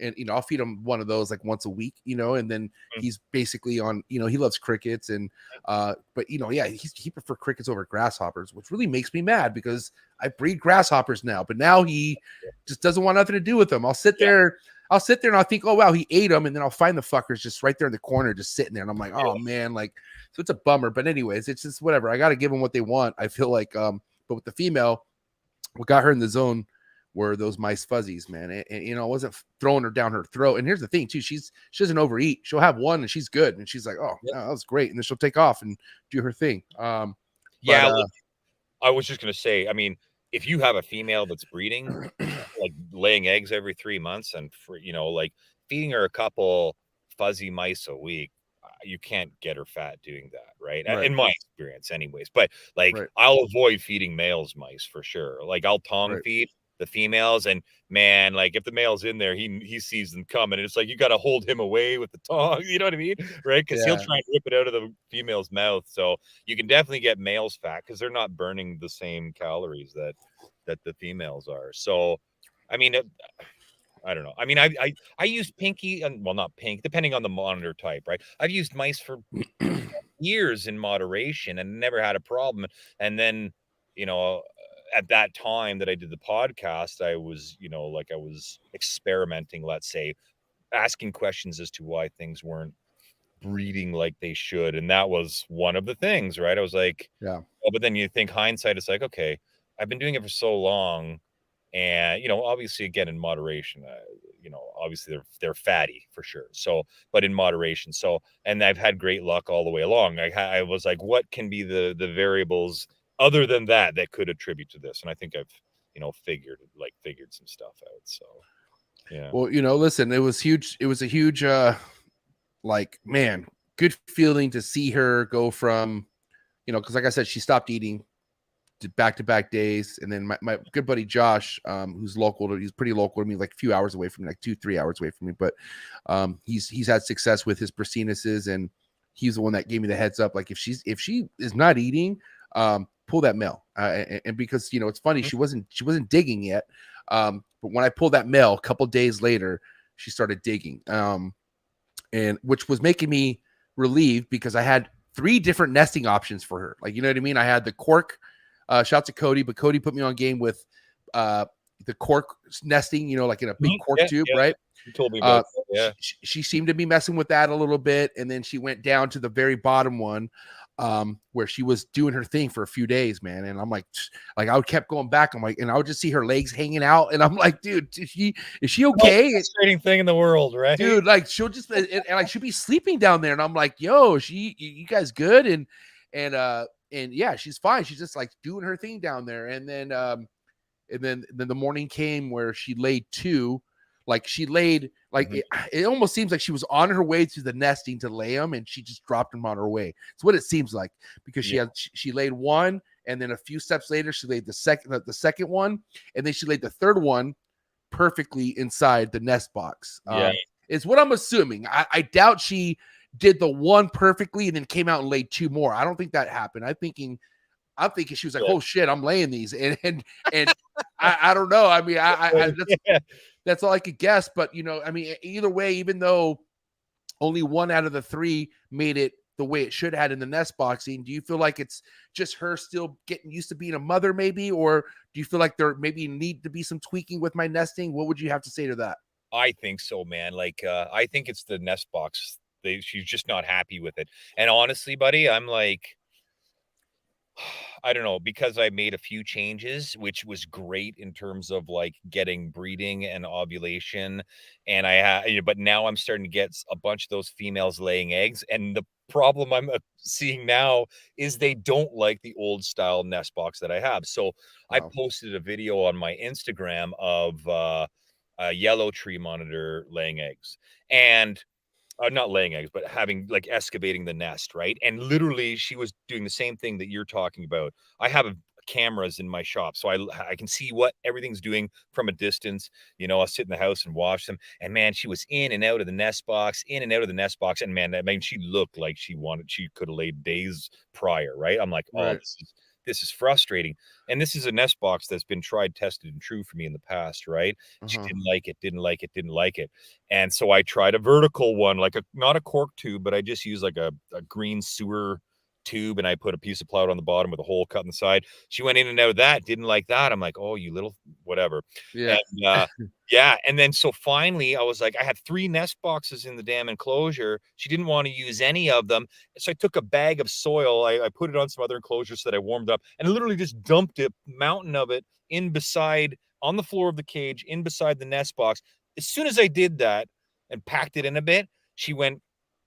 And, I'll feed him one of those like once a week, and then he's basically on, he loves crickets and, but he prefer crickets over grasshoppers, which really makes me mad because I breed grasshoppers now, but now he just doesn't want nothing to do with them. I'll sit there and I'll think, oh, wow, he ate them. And then I'll find the fuckers just right there in the corner, just sitting there. And I'm like, oh man, like, so it's a bummer, but anyways, it's just whatever. I got to give them what they want. I feel like, but with the female, what got her in the zone were those mice fuzzies, man. And I wasn't throwing her down her throat. And here's the thing too. She doesn't overeat. She'll have one and she's good. And she's like, oh, that was great. And then she'll take off and do her thing. I was just going to say, I mean, if you have a female that's breeding, like laying eggs every 3 months and like feeding her a couple fuzzy mice a week, you can't get her fat doing that, right? In my experience anyways. But like, I'll avoid feeding males mice for sure. Like I'll tongue feed, the females. And man, like if the male's in there, he sees them coming, and it's like you got to hold him away with the tongs. You know what I mean, right? Because he'll try and rip it out of the female's mouth. So you can definitely get males fat because they're not burning the same calories that the females are. So, I mean, I don't know. I mean, I used Pinky, and well, not pink, depending on the monitor type, right? I've used mice for years in moderation and never had a problem. And then, you know, at that time that I did the podcast, I was, you know, like I was experimenting, let's say, asking questions as to why things weren't breeding like they should. And that was one of the things, right? I was like, yeah. Oh, but then you think hindsight, it's like, okay, I've been doing it for so long. And, you know, obviously, again, in moderation, you know, obviously they're fatty for sure. So, but in moderation. So, and I've had great luck all the way along. I was like, what can be the variables other than that could attribute to this? And I think I've, you know, figured some stuff out. So, yeah. Well, you know, listen, it was huge. It was a huge, like, man, good feeling to see her go from, you know, because like I said, she stopped eating back-to-back days, and then my good buddy Josh, who's he's pretty local to me, like a few hours away from me, like 2-3 hours away from me, but he's had success with his brassinuses, and he's the one that gave me the heads up, like if she is not eating, pull that male, and because, you know, it's funny, she wasn't digging yet, but when I pulled that male a couple days later, she started digging, and which was making me relieved because I had 3 different nesting options for her, like, you know what I mean? I had the cork. Shout out to Cody, but Cody put me on game with the cork nesting, you know, like in a big cork tube, right? You told me about that, yeah. She seemed to be messing with that a little bit, and then she went down to the very bottom one, where she was doing her thing for a few days, man. And I'm like I kept going back. I'm like, and I would just see her legs hanging out, and I'm like, dude, is she okay? Most frustrating thing in the world, right? Dude, like she'll just and like she'll be sleeping down there, and I'm like, yo, you guys good? And yeah, she's fine. She's just like doing her thing down there. And then the morning came where she laid 2. Like she laid, like it almost seems like she was on her way to the nesting to lay them, and she just dropped them on her way. It's what it seems like, because she laid 1, and then a few steps later she laid the second one, and then she laid the third one perfectly inside the nest box. Is what I'm assuming. I doubt she did the one perfectly and then came out and laid 2 more. I don't think that happened. I'm thinking she was like, oh shit, I'm laying these. And I don't know. I mean, that's all I could guess. But, you know, I mean, either way, even though only 1 out of the 3 made it the way it should have in the nest boxing, do you feel like it's just her still getting used to being a mother maybe? Or do you feel like there maybe need to be some tweaking with my nesting? What would you have to say to that? I think so, man. Like, I think it's the nest box. She's just not happy with it. And honestly, buddy, I'm like, I don't know, because I made a few changes, which was great in terms of like getting breeding and ovulation. And but now I'm starting to get a bunch of those females laying eggs. And the problem I'm seeing now is they don't like the old style nest box that I have. So I posted a video on my Instagram of a yellow tree monitor laying eggs, and not laying eggs, but having like excavating the nest, right? And literally she was doing the same thing that you're talking about. I have cameras in my shop, so I can see what everything's doing from a distance. You know, I'll sit in the house and watch them, and man, she was in and out of the nest box, and man, I mean, she looked like she could have laid days prior, right? I'm like, oh, this is frustrating. And this is a nest box that's been tried, tested, and true for me in the past, right? She didn't like it. And so I tried a vertical one, like not a cork tube, but I just used like a green sewer tube, and I put a piece of plywood on the bottom with a hole cut in the side. She went in and out of that, didn't like that. I'm like, oh, you little whatever. Yeah. And, yeah. And then so finally I was like, I had 3 nest boxes in the damn enclosure. She didn't want to use any of them. So I took a bag of soil. I put it on some other enclosures so that I warmed up, and literally just dumped a mountain of it on the floor of the cage, in beside the nest box. As soon as I did that and packed it in a bit, she went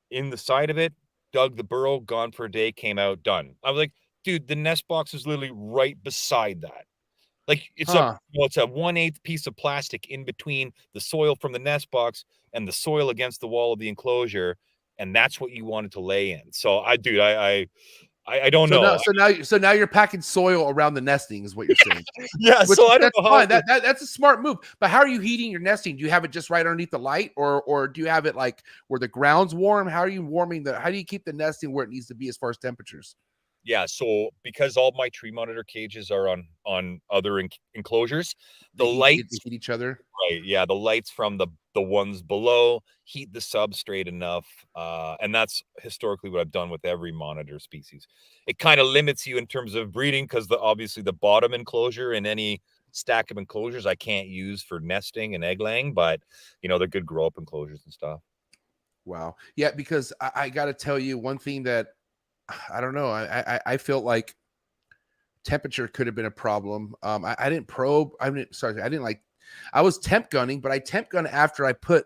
in the side of it, dug the burrow, gone for a day, came out, done. I was like, dude, the nest box is literally right beside that. Like it's a 1/8 piece of plastic in between the soil from the nest box and the soil against the wall of the enclosure. And that's what you wanted to lay in. So I I don't So know. so now you're packing soil around the nesting, is what you're saying. Yeah, Which, so I don't that's know how fine. That's a smart move. But how are you heating your nesting? Do you have it just right underneath the light, or do you have it like where the ground's warm? How are you warming how do you keep the nesting where it needs to be as far as temperatures? Yeah, so because all my tree monitor cages are on other enclosures, the lights heat each other. right, yeah, the lights from the ones below heat the substrate enough, and that's historically what I've done with every monitor species. It kind of limits you in terms of breeding because obviously the bottom enclosure in any stack of enclosures I can't use for nesting and egg laying, but they're good grow up enclosures and stuff. Wow, yeah, because I got to tell you one thing that I don't know. I felt like temperature could have been a problem. I didn't probe. I didn't like. I was temp gunning, but I temp gun after I put,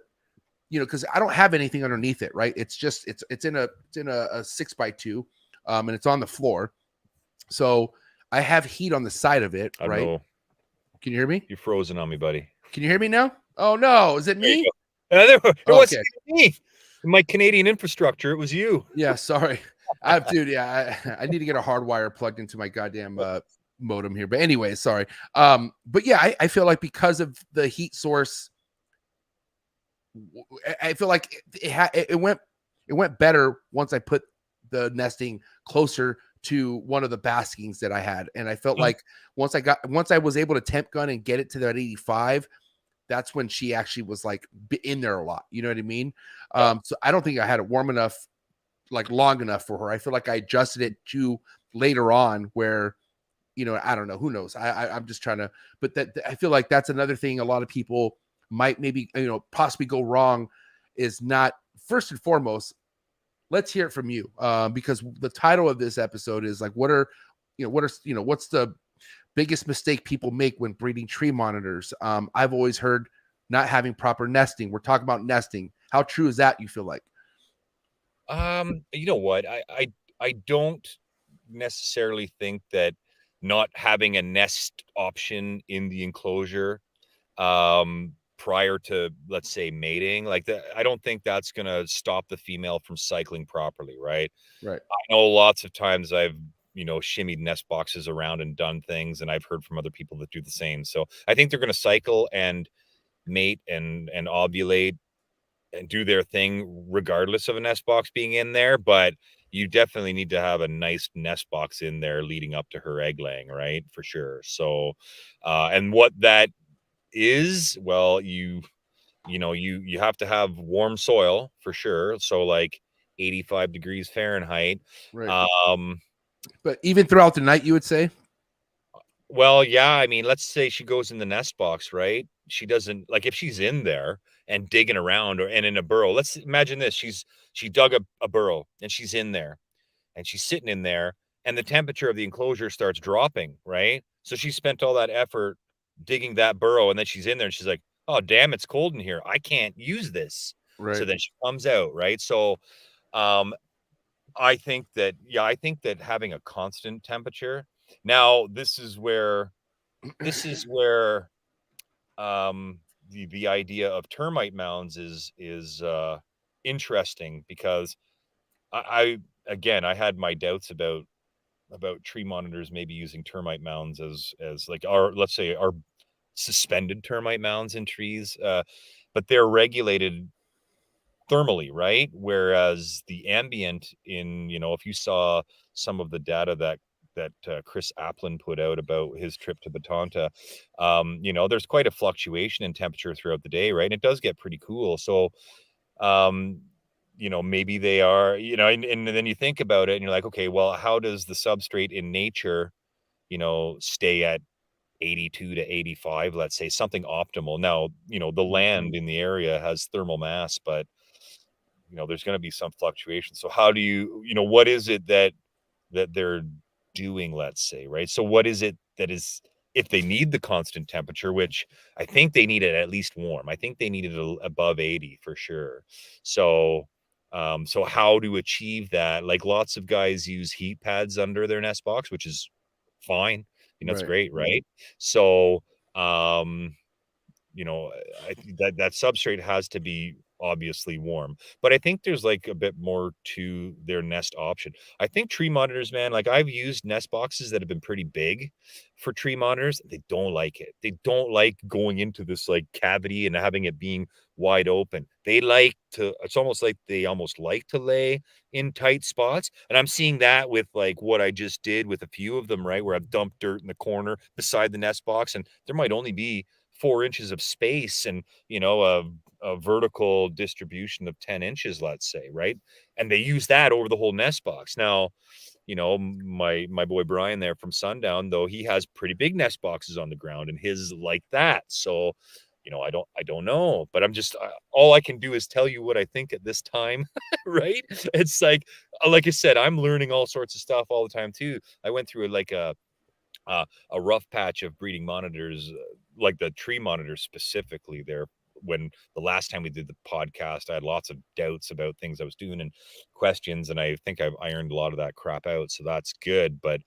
because I don't have anything underneath it, right? It's just it's in a 6x2, and it's on the floor, so I have heat on the side of it, right? Know. Can you hear me? You're frozen on me, buddy. Can you hear me now? Oh no, is it me? It wasn't Okay. me. My Canadian infrastructure, it was you. Yeah, sorry. I need to get a hard wire plugged into my goddamn modem here. But anyway, sorry. But yeah, I feel like because of the heat source, I feel like it went better once I put the nesting closer to one of the baskings that I had. And I felt like once I was able to temp gun and get it to that 85, that's when she actually was like in there a lot. You know what I mean? So I don't think I had it warm enough, like long enough for her. I feel like I adjusted it to later on where, I don't know, who knows? I'm just trying to, but I feel like that's another thing a lot of people might maybe, possibly go wrong is not first and foremost. Let's hear it from you, because the title of this episode is like, what's the biggest mistake people make when breeding tree monitors? I've always heard not having proper nesting. We're talking about nesting. How true is that, you feel like? You know what? I don't necessarily think that not having a nest option in the enclosure prior to, let's say, mating, like that, I don't think that's gonna stop the female from cycling properly, right? Right. I know lots of times I've shimmied nest boxes around and done things, and I've heard from other people that do the same. So I think they're gonna cycle and mate and ovulate and do their thing regardless of a nest box being in there, but you definitely need to have a nice nest box in there leading up to her egg laying, right? For sure. So and what that is, well, you have to have warm soil for sure, so like 85 degrees Fahrenheit, right. But even throughout the night, you would say? Well, yeah, I mean, let's say she goes in the nest box, right? She doesn't, like, if she's in there and digging around and in a burrow, let's imagine this. She dug a burrow and she's in there and she's sitting in there and the temperature of the enclosure starts dropping, right? So she spent all that effort digging that burrow and then she's in there and she's like, oh, damn, it's cold in here. I can't use this. Right. So then she comes out, right? So I think that having a constant temperature. Now, this is where the idea of termite mounds is interesting, because I had my doubts about tree monitors maybe using termite mounds as like our suspended termite mounds in trees, but they're regulated thermally, right? Whereas the ambient if you saw some of the data that Chris Applin put out about his trip to Batanta, there's quite a fluctuation in temperature throughout the day, right? And it does get pretty cool. So, maybe they are, and then you think about it and you're like, okay, well, how does the substrate in nature, stay at 82 to 85, let's say, something optimal? Now, the land in the area has thermal mass, but there's going to be some fluctuation. So how do you, what is it that they're doing, let's say, right? So what is it that is, if they need the constant temperature, which I think they need it at least warm, I think they need it above 80 for sure. So so how to achieve that? Like, lots of guys use heat pads under their nest box, which is fine. That's great, right? So I think that substrate has to be obviously warm, but I think there's like a bit more to their nest option. I think tree monitors, man, like I've used nest boxes that have been pretty big for tree monitors. They don't like it. They don't like going into this like cavity and having it being wide open. They like to, it's almost like they almost like to lay in tight spots. And I'm seeing that with like what I just did with a few of them, right? Where I've dumped dirt in the corner beside the nest box, and there might only be 4 inches of space and, you know, a vertical distribution of 10 inches, let's say, right? And they use that over the whole nest box. Now, you know, my boy Brian there from Sundown, though, he has pretty big nest boxes on the ground, and his like that. So, you know, I don't know, but I'm just, all I can do is tell you what I think at this time, right? It's like I said, I'm learning all sorts of stuff all the time too. I went through like a rough patch of breeding monitors, like the tree monitor specifically there. When the last time we did the podcast, I had lots of doubts about things I was doing and questions, and I think I've ironed a lot of that crap out. So that's good. But,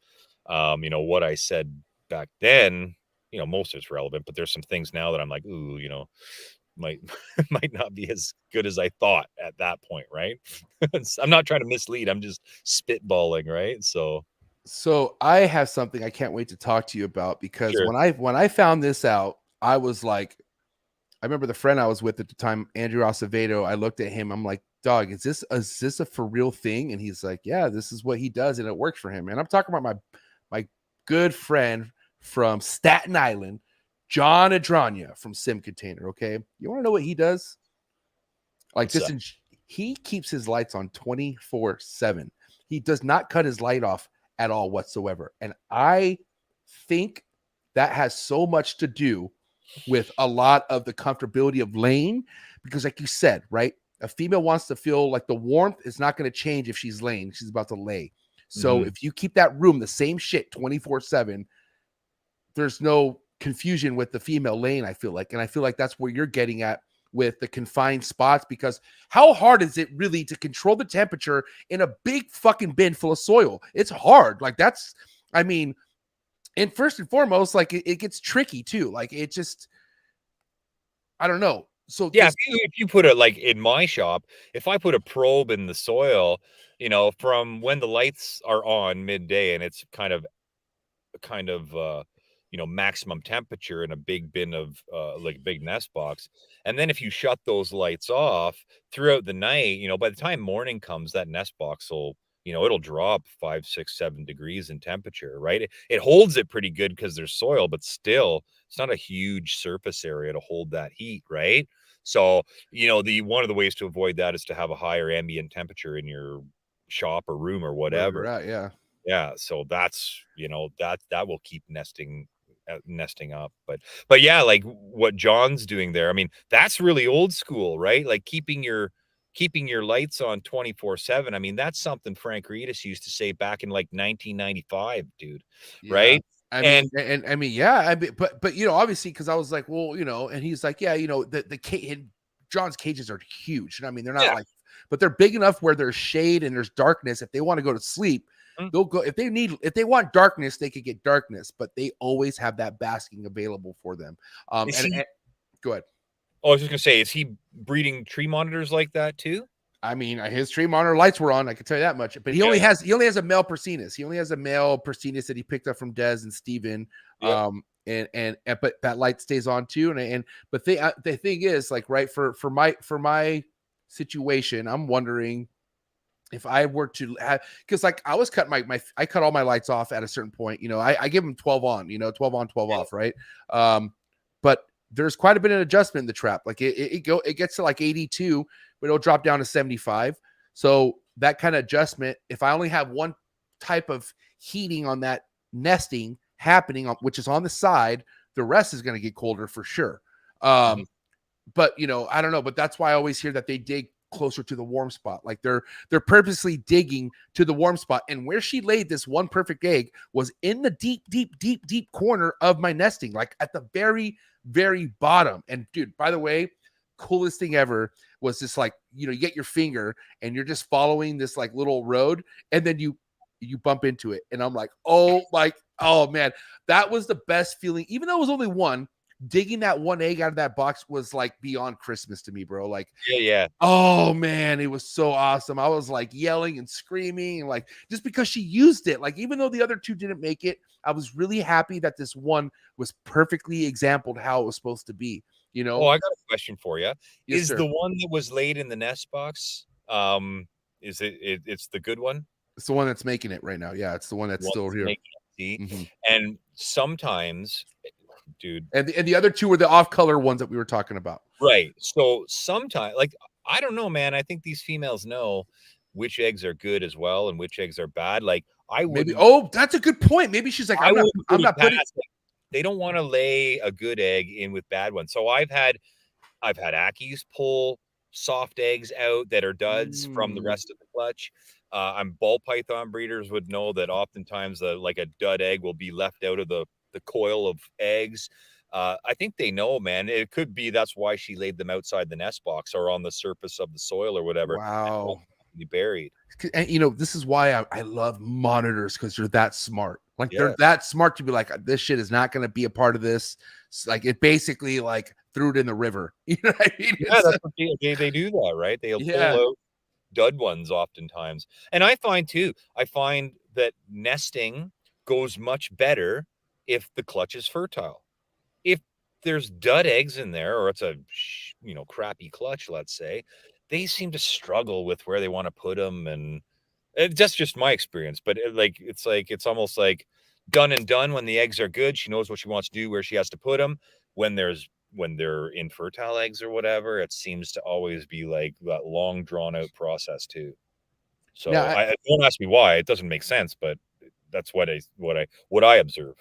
you know, what I said back then, you know, most of it's relevant, but there's some things now that I'm like, ooh, you know, might not be as good as I thought at that point, right? I'm not trying to mislead. I'm just spitballing, right? So I have something I can't wait to talk to you about, because Sure. when I found this out, I was like, I remember the friend I was with at the time, Andrew Acevedo. I looked at him. I'm like, dog, is this a for real thing? And he's like, yeah, this is what he does, and it works for him. And I'm talking about my good friend from Staten Island, John Adranya from Sim Container. Okay, you want to know what he does? Like What's this, he keeps his lights on 24/7. He does not cut his light off at all whatsoever. And I think that has so much to do with a lot of the comfortability of laying, because like you said, right, a female wants to feel like the warmth is not going to change if she's laying. She's about to lay. So if you keep that room the same shit 24/7, there's no confusion with the female laying, I feel like. And I feel like that's where you're getting at with the confined spots, because how hard is it really to control the temperature in a big fucking bin full of soil? It's hard. Like that's, I mean, and first and foremost, like it gets tricky too. Like it just, I don't know. So yeah, if you put it like in my shop, if I put a probe in the soil, you know, from when the lights are on midday and it's kind of you know, maximum temperature in a big bin of like a big nest box, and then if you shut those lights off throughout the night, you know, by the time morning comes, that nest box will, you know, it'll drop 5, 6, 7 degrees in temperature, right? It holds it pretty good because there's soil, but still it's not a huge surface area to hold that heat, right? So, you know, one of the ways to avoid that is to have a higher ambient temperature in your shop or room or whatever. Right, yeah. Yeah, so that's, you know, that will keep nesting up. But yeah, like what John's doing there, I mean, that's really old school, right? Like keeping your lights on 24/7. I mean, that's something Frank Reedus used to say back in like 1995, dude. Yeah. Right? I mean, and I mean, yeah, I mean, but you know, obviously, because I was like, well, you know, and he's like, yeah, you know, the cage, John's cages are huge. I mean, they're not like, but they're big enough where there's shade and there's darkness. If they want to go to sleep, they'll go. If they want darkness, they could get darkness, but they always have that basking available for them. And go ahead. Oh, I was just gonna say, is he breeding tree monitors like that too? I mean, his tree monitor lights were on. I can tell you that much. But he only has a male Persinus. He only has a male Persinus that he picked up from Des and Steven. But that light stays on too. But the thing is, like, right, for my situation, I'm wondering if I were to have, because like I was cut I cut all my lights off at a certain point. You know, I give them 12 on. You know, 12 on, 12 off, right? But there's quite a bit of adjustment in the trap. Like it gets to like 82, but it'll drop down to 75. So that kind of adjustment, if I only have one type of heating on that nesting happening, which is on the side, the rest is going to get colder for sure. But you know, I don't know, but that's why I always hear that they dig closer to the warm spot. Like they're purposely digging to the warm spot. And where she laid this one perfect egg was in the deep corner of my nesting, like at the very, very bottom. And dude, by the way, coolest thing ever was this, like, you know, you get your finger and you're just following this like little road, and then you bump into it. And I'm like, oh man, that was the best feeling. Even though it was only one, digging that one egg out of that box was like beyond Christmas to me, bro. Like, Yeah. oh man, it was so awesome. I was like yelling and screaming, and like just because she used it. Like, even though the other two didn't make it, I was really happy that this one was perfectly exampled how it was supposed to be. You know? Oh, I got a question for you. Yes, Is sir. the one that was laid in the nest box? Is it's the good one? It's the one that's making it right now. Yeah, it's the one that's still here. Mhm. And sometimes, dude, And the other two were the off-color ones that we were talking about. right? So sometimes, like, I don't know, man. I think these females know which eggs are good as well and which eggs are bad. Like, I would. Maybe. Oh, that's a good point. Maybe she's like, I'm not putting. They don't want to lay a good egg in with bad ones. So I've had Ackies pull soft eggs out that are duds from the rest of the clutch. I'm ball python breeders would know that oftentimes like a dud egg will be left out of the coil of eggs. I think they know, man. It could be that's why she laid them outside the nest box or on the surface of the soil or whatever. Wow. Buried. And this is why I love monitors, because they're that smart. Like, they're that smart to be like, this shit is not going to be a part of this. It's like, it basically like threw it in the river. You know what I mean? Yeah, that's what they do that, right? They'll pull out dud ones oftentimes. And I find that nesting goes much better if the clutch is fertile. If there's dud eggs in there, or it's a crappy clutch, let's say, they seem to struggle with where they want to put them, and that's just my experience. But it's almost like done and done. When the eggs are good, she knows what she wants to do, where she has to put them. When they're infertile eggs or whatever, it seems to always be like that long drawn out process too. So I don't ask me why. It doesn't make sense, but that's what I observe.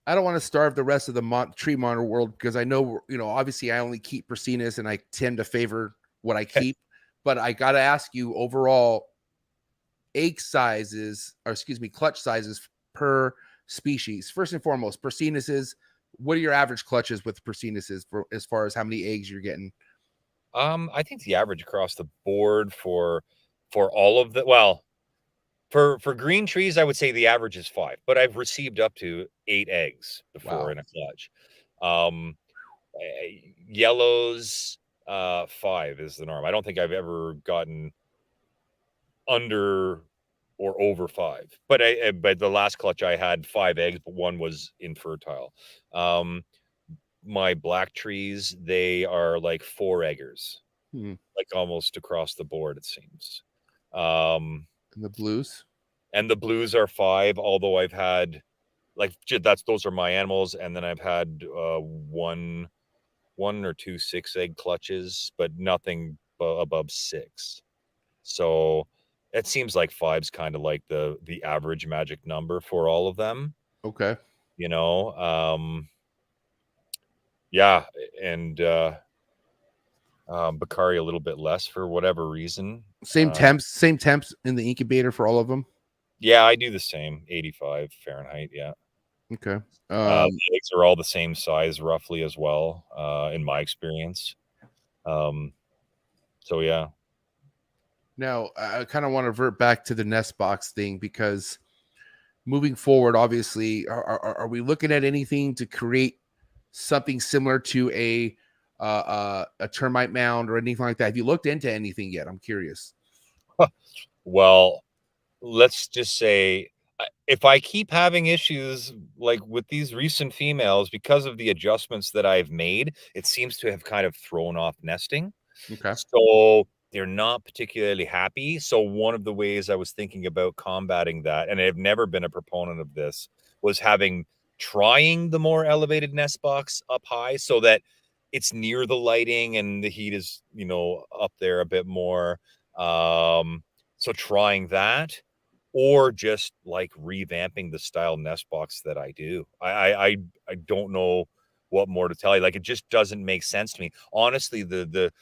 I don't want to starve the rest of the tree monitor world, because I know, obviously I only keep Prasinus and I tend to favor what I keep. But I got to ask you, overall egg sizes, clutch sizes per species. First and foremost, Prasinuses. What are your average clutches with Prasinuses as far as how many eggs you're getting? I think the average across the board for all of the, well, for green trees, I would say the average is 5, but I've received up to 8 eggs before in a clutch. Yellows, 5 is the norm. I don't think I've ever gotten under or over 5, but the last clutch I had 5 eggs, but one was infertile. My black trees, they are like 4 eggers, like almost across the board, it seems. And the blues? And the blues are 5, although I've had those are my animals, and then I've had one or two 6-egg clutches, but nothing above 6. So it seems like 5's kind of like the average magic number for all of them. Okay. Yeah, and Bakari a little bit less for whatever reason. Same temps in the incubator for all of them? Yeah, I do the same, 85 Fahrenheit, yeah. Okay. The eggs are all the same size roughly as well, in my experience. So yeah. Now, I kind of want to revert back to the nest box thing, because moving forward, obviously, are we looking at anything to create something similar to a termite mound or anything like that? Have you looked into anything yet? I'm curious. Well, let's just say, if I keep having issues like with these recent females because of the adjustments that I've made, it seems to have kind of thrown off nesting. Okay. So they're not particularly happy. So one of the ways I was thinking about combating that, and I've never been a proponent of this, was trying the more elevated nest box up high so that it's near the lighting and the heat is, up there a bit more. So trying that, or just like revamping the style nest box that I do. I don't know what more to tell you. Like, it just doesn't make sense to me. Honestly, the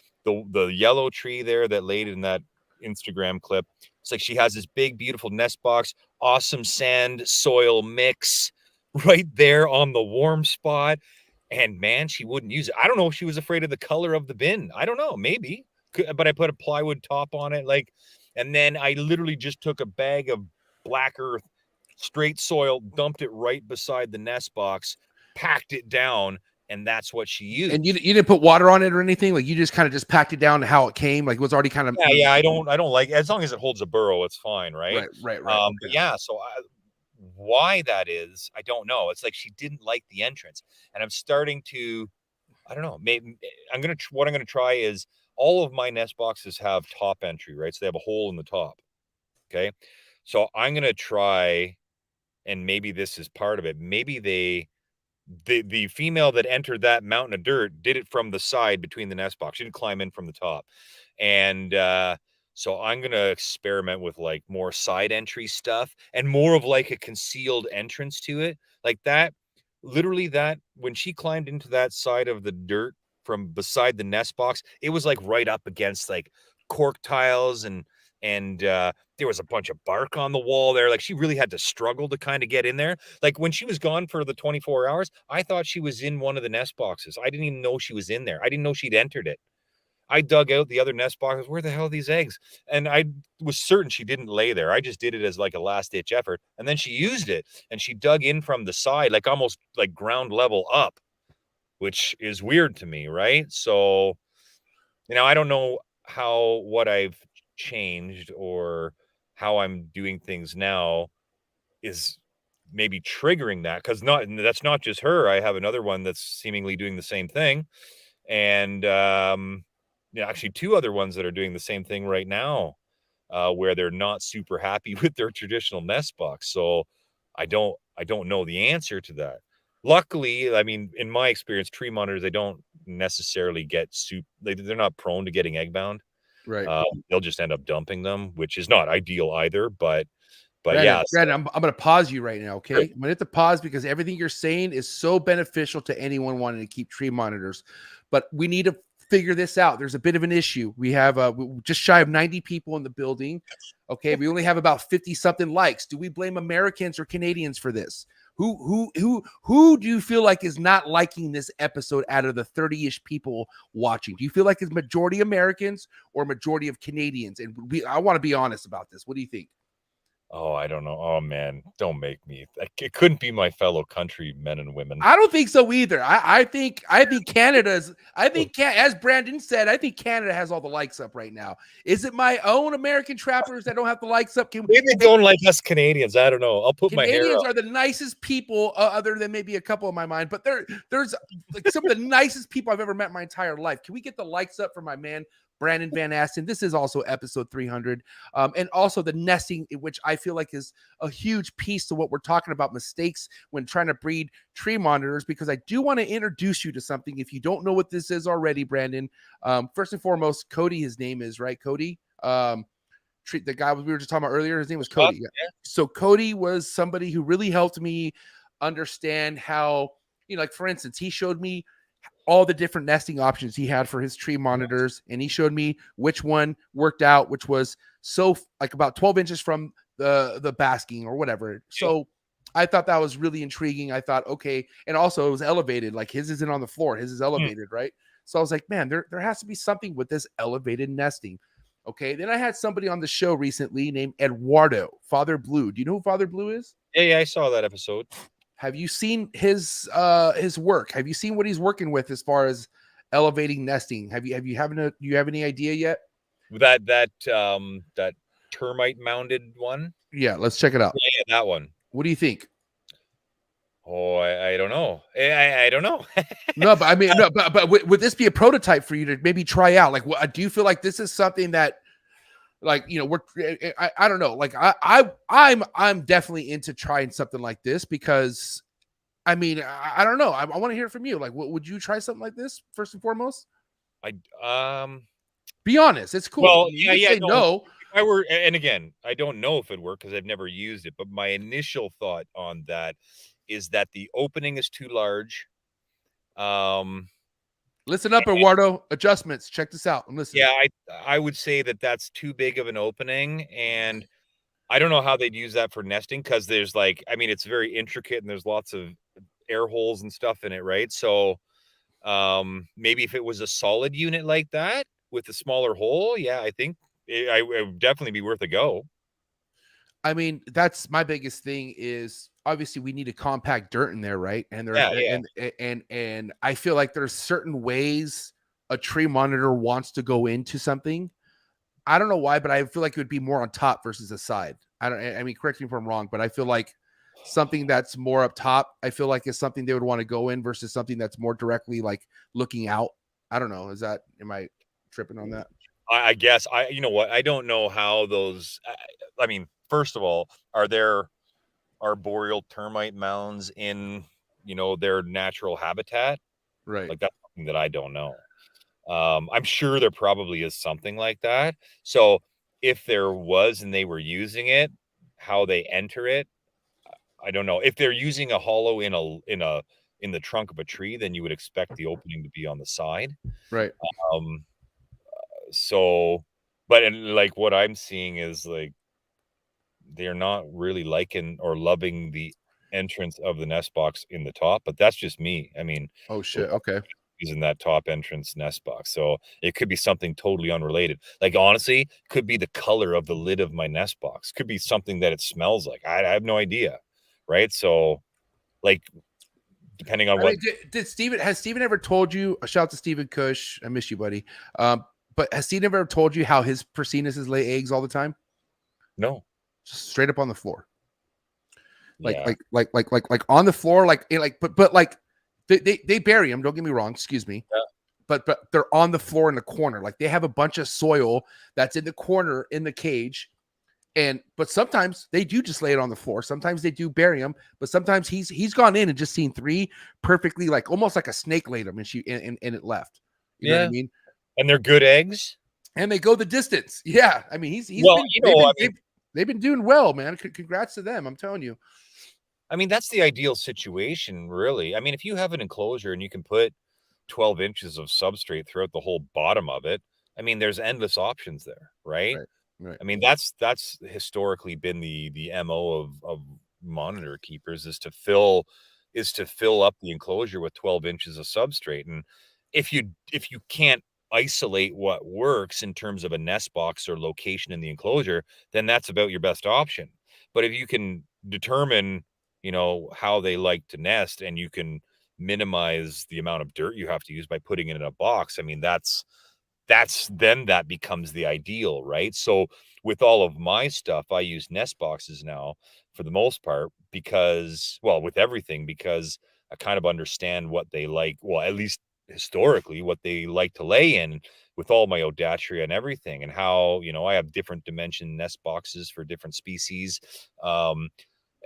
yellow tree there that laid in that Instagram clip, it's like she has this big, beautiful nest box, awesome sand soil mix right there on the warm spot. And man, she wouldn't use it. I don't know if she was afraid of the color of the bin. I don't know, maybe. But I put a plywood top on it. And then I literally just took a bag of black earth, straight soil, dumped it right beside the nest box, packed it down, and that's what she used. And you didn't put water on it or anything? Like you just kind of just packed it down to how it came? Like it was already kind of... Yeah, I don't like, as long as it holds a burrow, it's fine, right? Right. But Okay. yeah, so why that is, I don't know. It's like she didn't like the entrance, and I'm starting to, I don't know. Maybe what I'm gonna try is, all of my nest boxes have top entry, right? So they have a hole in the top. Okay, so I'm gonna try, and maybe this is part of it. Maybe the female that entered that mountain of dirt did it from the side between the nest box. She didn't climb in from the top. And so I'm going to experiment with like more side entry stuff and more of like a concealed entrance to it. Like that, literally that, when she climbed into that side of the dirt from beside the nest box, it was like right up against like cork tiles, and there was a bunch of bark on the wall there. Like she really had to struggle to kind of get in there. Like when she was gone for the 24 hours, I thought she was in one of the nest boxes. I didn't even know she was in there. I didn't know she'd entered it. I dug out the other nest boxes. Where the hell are these eggs? And I was certain she didn't lay there. I just did it as like a last ditch effort. And then she used it, and she dug in from the side, like almost like ground level up, which is weird to me. Right. So, I don't know what I've changed or how I'm doing things now is maybe triggering that, because that's not just her. I have another one that's seemingly doing the same thing, and actually two other ones that are doing the same thing right now, where they're not super happy with their traditional nest box. So I don't know the answer to that. Luckily, I mean, in my experience, tree monitors, they don't necessarily get they're not prone to getting egg bound. Right. They'll just end up dumping them, which is not ideal either. But Brandon, yeah, Brandon, I'm going to pause you right now. Okay. I'm going to hit the pause because everything you're saying is so beneficial to anyone wanting to keep tree monitors, but we need to figure this out. There's a bit of an issue. We have just shy of 90 people in the building. Okay. We only have about 50 something likes. Do we blame Americans or Canadians for this? Who do you feel like is not liking this episode out of the 30-ish people watching? Do you feel like it's majority Americans or majority of Canadians? And I want to be honest about this. What do you think? Oh, I don't know. Oh man, don't make me. It couldn't be my fellow countrymen and women. I don't think so either. I think Canada's. As Brandon said, I think Canada has all the likes up right now. Is it my own American trappers that don't have the likes up? Maybe they don't like us Canadians. I don't know. I'll put my hair up. Canadians are the nicest people, other than maybe a couple in my mind. But there's like some of the nicest people I've ever met in my entire life. Can we get the likes up for my man Brandon Van Asten? This is also episode 300. And also the nesting, which I feel like is a huge piece to what we're talking about, mistakes when trying to breed tree monitors, because I do want to introduce you to something. If you don't know what this is already, Brandon, first and foremost, Cody, his name is, right? Cody, the guy we were just talking about earlier, his name was Cody. Yeah. So Cody was somebody who really helped me understand how, like for instance, he showed me all the different nesting options he had for his tree monitors. And he showed me which one worked out, which was like about 12 inches from the basking or whatever. So I thought that was really intriguing. I thought, okay. And also it was elevated. Like his isn't on the floor. His is elevated, right? So I was like, man, there has to be something with this elevated nesting. Okay. Then I had somebody on the show recently named Eduardo, Father Blue. Do you know who Father Blue is? Yeah, I saw that episode. Have you seen his work? Have you seen what he's working with as far as elevating nesting? Do you have any idea yet? That termite mounded one? Yeah, let's check it out. Yeah, that one. What do you think? Oh, I don't know. I don't know. No, but I mean, but would this be a prototype for you to maybe try out? Like, do you feel like this is something that, like, I don't know. Like I'm definitely into trying something like this because, I mean, I don't know. I want to hear from you. Like, would you try something like this first and foremost? Be honest. It's cool. Well, you say no. If I were, and again, I don't know if it worked because I've never used it. But my initial thought on that is that the opening is too large. Listen up, Eduardo. Adjustments. Check this out. I'm listening. Yeah, I would say that that's too big of an opening, and I don't know how they'd use that for nesting because there's like, I mean, it's very intricate and there's lots of air holes and stuff in it, right? So maybe if it was a solid unit like that with a smaller hole, yeah, I think it would definitely be worth a go. I mean, that's my biggest thing is obviously we need to compact dirt in there, right? And there, Yeah. and I feel like there's certain ways a tree monitor wants to go into something. I don't know why, but I feel like it would be more on top versus the side. I mean, correct me if I'm wrong, but I feel like something that's more up top, I feel like is something they would want to go in versus something that's more directly like looking out. I don't know. Am I tripping on that? I guess you know what? I don't know how those, I mean, first of all, are there arboreal termite mounds in, their natural habitat? Right. Like, that's something that I don't know. I'm sure there probably is something like that. So if there was and they were using it, how they enter it, I don't know. If they're using a hollow in the trunk of a tree, then you would expect the opening to be on the side. Right. So, like what I'm seeing is like they're not really liking or loving the entrance of the nest box in the top, but that's just me. I mean, oh shit, okay. Using that top entrance nest box, so it could be something totally unrelated. Like, honestly, could be the color of the lid of my nest box, could be something that it smells like. I have no idea, right? So, like, depending on what. Mean, has Steven ever told you? A shout out to Steven Cush. I miss you, buddy. But has Steven ever told you how his Persinuses lay eggs all the time? No. Just straight up on the floor. Like on the floor, but like they bury them. Don't get me wrong. Excuse me. Yeah. But they're on the floor in the corner. Like they have a bunch of soil that's in the corner in the cage. But sometimes they do just lay it on the floor. Sometimes they do bury them, but sometimes he's gone in and just seen 3 perfectly, like almost like a snake laid them and it left. You know what I mean? And they're good eggs. And they go the distance. Yeah. I mean, they've been doing well, man. Congrats to them. I'm telling you. I mean, that's the ideal situation, really. I mean, if you have an enclosure and you can put 12 inches of substrate throughout the whole bottom of it, I mean, there's endless options there, right? Right. I mean, that's historically been the MO of monitor keepers is to fill up the enclosure with 12 inches of substrate. And if you can't isolate what works in terms of a nest box or location in the enclosure, then that's about your best option. But if you can determine, how they like to nest and you can minimize the amount of dirt you have to use by putting it in a box, I mean, then that becomes the ideal, right? So with all of my stuff, I use nest boxes now for the most part with everything, because I kind of understand what they like. Well, at least historically, what they like to lay in with all my Odatria and everything, and how, I have different dimension nest boxes for different species.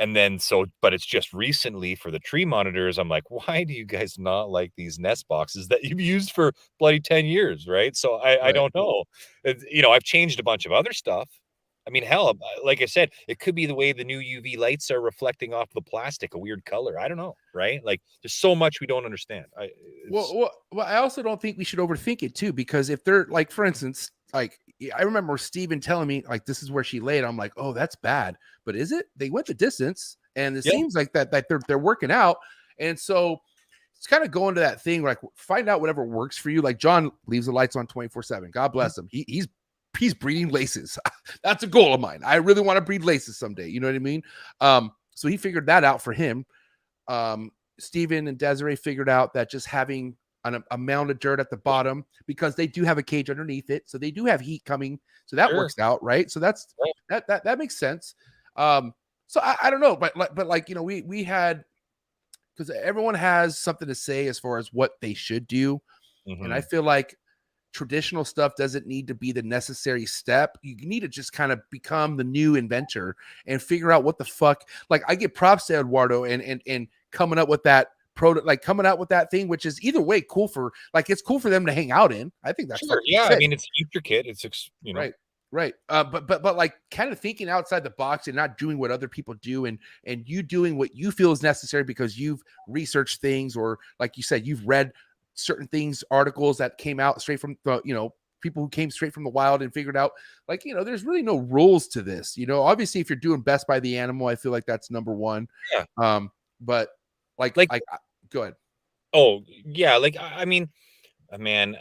And then but it's just recently for the tree monitors, I'm like, why do you guys not like these nest boxes that you've used for bloody 10 years, right? So I don't know. I've changed a bunch of other stuff. I mean, hell, like I said, it could be the way the new UV lights are reflecting off the plastic, a weird color. I don't know, right? Like, there's so much we don't understand. Well, I also don't think we should overthink it too, because if they're like, for instance, like I remember Steven telling me like this is where she laid. I'm like, oh, that's bad. But is it? They went the distance, and it seems like that they're working out. And so it's kind of going to that thing, like find out whatever works for you. Like John leaves the lights on 24/7. God bless him. He's breeding laces. That's a goal of mine. I really want to breed laces someday. You know what I mean? So he figured that out for him. Steven and Desiree figured out that just having a mound of dirt at the bottom, because they do have a cage underneath it, so they do have heat coming, so that works out, right? So that's that makes sense. So I don't know, but like we had, because everyone has something to say as far as what they should do, and I feel like traditional stuff doesn't need to be the necessary step. You need to just kind of become the new inventor and figure out what the fuck. Like, I give props to Eduardo and coming up with that coming out with that thing, which is either way cool for, like, it's cool for them to hang out in. I think that's sure. Yeah, sick. I mean, it's intricate. It's right. But like kind of thinking outside the box and not doing what other people do, and you doing what you feel is necessary because you've researched things, or like you said, you've read certain things, articles that came out straight from the, people who came straight from the wild and figured out, like, there's really no rules to this. Obviously, if you're doing best by the animal, I feel like that's number one. Yeah. But like go ahead. Oh yeah. Like, I mean, man,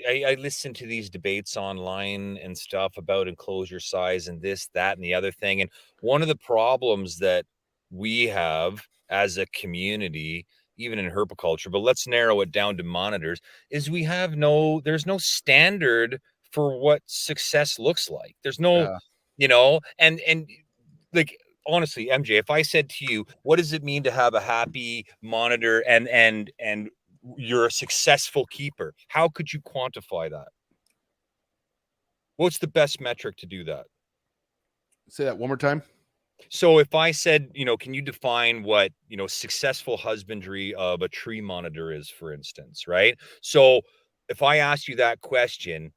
I listen to these debates online and stuff about enclosure size and this, that, and the other thing. And one of the problems that we have as a community, even in herpiculture, but let's narrow it down to monitors, is there's no standard for what success looks like. There's no, and like, honestly, MJ, if I said to you, what does it mean to have a happy monitor and you're a successful keeper? How could you quantify that? What's the best metric to do that? Say that one more time. So if I said, can you define what, successful husbandry of a tree monitor is, for instance, right? So if I asked you that question,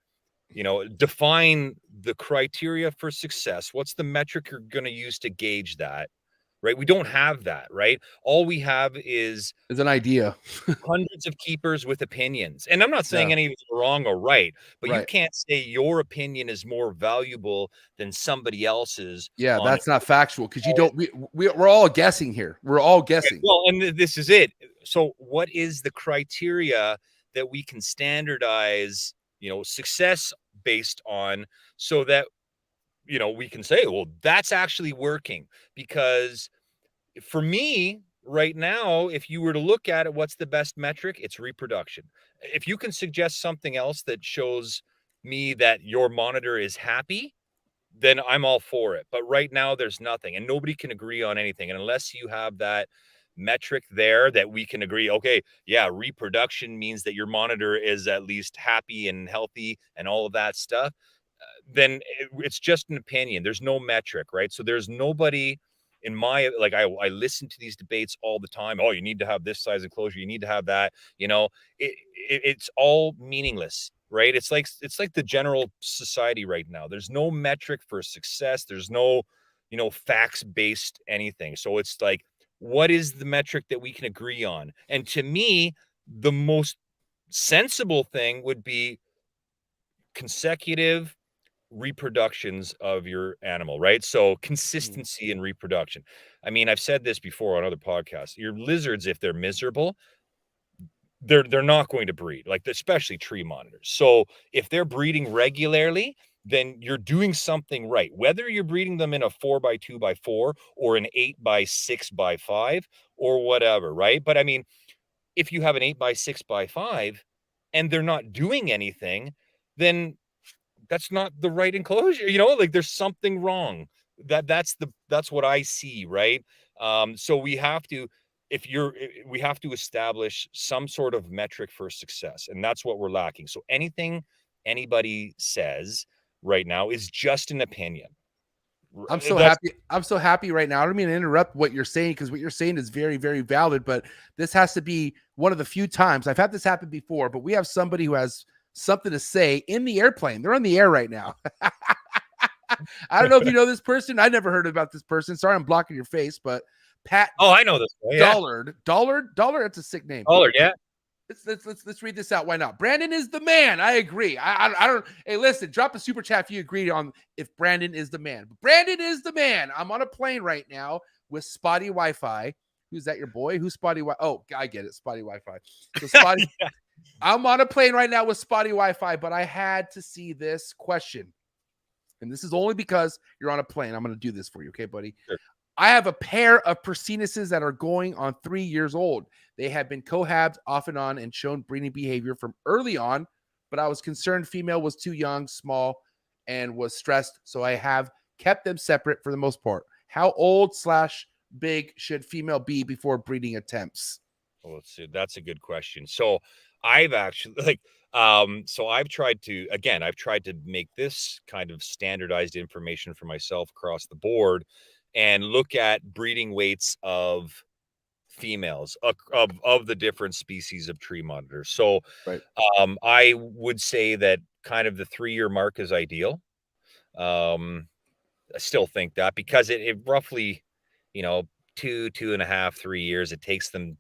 define the criteria for success. What's the metric you're going to use to gauge that? Right? We don't have that, right? All we have is an idea. Hundreds of keepers with opinions. And I'm not saying any of it's wrong or right, but you can't say your opinion is more valuable than somebody else's. Yeah, that's not factual, because we're all guessing here. We're all guessing. Well, and this is it. So what is the criteria that we can standardize, success based on, so that, we can say, well, that's actually working? Because for me right now, if you were to look at it, what's the best metric? It's reproduction. If you can suggest something else that shows me that your monitor is happy, then I'm all for it. But right now there's nothing, and nobody can agree on anything. And unless you have that metric there that we can agree, okay, yeah, reproduction means that your monitor is at least happy and healthy and all of that stuff, then it's just an opinion. There's no metric, right? So there's nobody in my, I listen to these debates all the time. Oh, you need to have this size enclosure, you need to have that, it's all meaningless, right? It's like the general society right now. There's no metric for success. There's no, facts-based anything. So it's like, what is the metric that we can agree on? And to me, the most sensible thing would be consecutive reproductions of your animal, right? So consistency in reproduction. I mean, I've said this before on other podcasts. Your lizards, if they're miserable, they're not going to breed, like especially tree monitors. So if they're breeding regularly, then you're doing something right. Whether you're breeding them in a 4x2x4 or an 8x6x5 or whatever, right? But I mean, if you have an 8x6x5 and they're not doing anything, then that's not the right enclosure, like there's something wrong. That's what I see, right? So we have to establish some sort of metric for success, and that's what we're lacking. So anything anybody says right now is just an opinion. I'm so happy right now. I don't mean to interrupt what you're saying, because what you're saying is very, very valid, but this has to be one of the few times I've had this happen before, but we have somebody who has something to say in the airplane. They're on the air right now. I don't know if you know this person. I never heard about this person. Sorry, I'm blocking your face, but Pat. Oh, I know this guy. Dollard. That's a sick name. Dollard, yeah. Let's read this out. Why not? Brandon is the man. I agree. I don't. Hey, listen. Drop a super chat if you agree on if Brandon is the man. Brandon is the man. I'm on a plane right now with spotty Wi-Fi. Who's that? Your boy? Who's spotty Wi? Oh, I get it. Spotty Wi-Fi. So spotty. Yeah. I'm on a plane right now with spotty Wi-Fi, but I had to see this question. And this is only because you're on a plane. I'm going to do this for you. Okay, buddy? Sure. I have a pair of Persinuses that are going on 3 years old. They have been cohabed off and on and shown breeding behavior from early on, but I was concerned female was too young, small, and was stressed. So I have kept them separate for the most part. How old/big should female be before breeding attempts? Well, let's see. That's a good question. So I've actually I've tried to make this kind of standardized information for myself across the board and look at breeding weights of females of the different species of tree monitors. So right. I would say that kind of the 3-year mark is ideal. I still think that, because it roughly, 2.5, 3 years, it takes them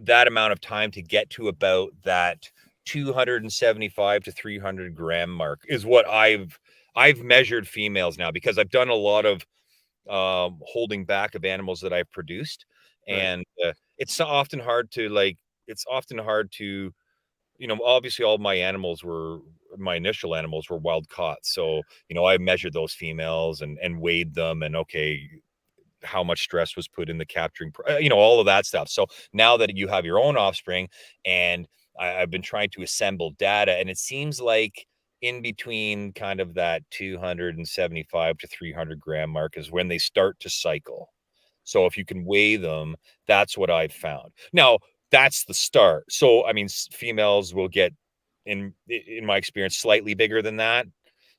that amount of time to get to about that 275 to 300 gram mark is what I've measured females now, because I've done a lot of holding back of animals that I've produced. Right. And it's often hard to obviously all my initial animals were wild caught. So, I measured those females and weighed them, and okay, how much stress was put in the capturing, all of that stuff. So now that you have your own offspring, and I've been trying to assemble data, and it seems like in between kind of that 275 to 300 gram mark is when they start to cycle. So if you can weigh them, that's what I've found. Now, that's the start. So, I mean, females will get, in my experience, slightly bigger than that.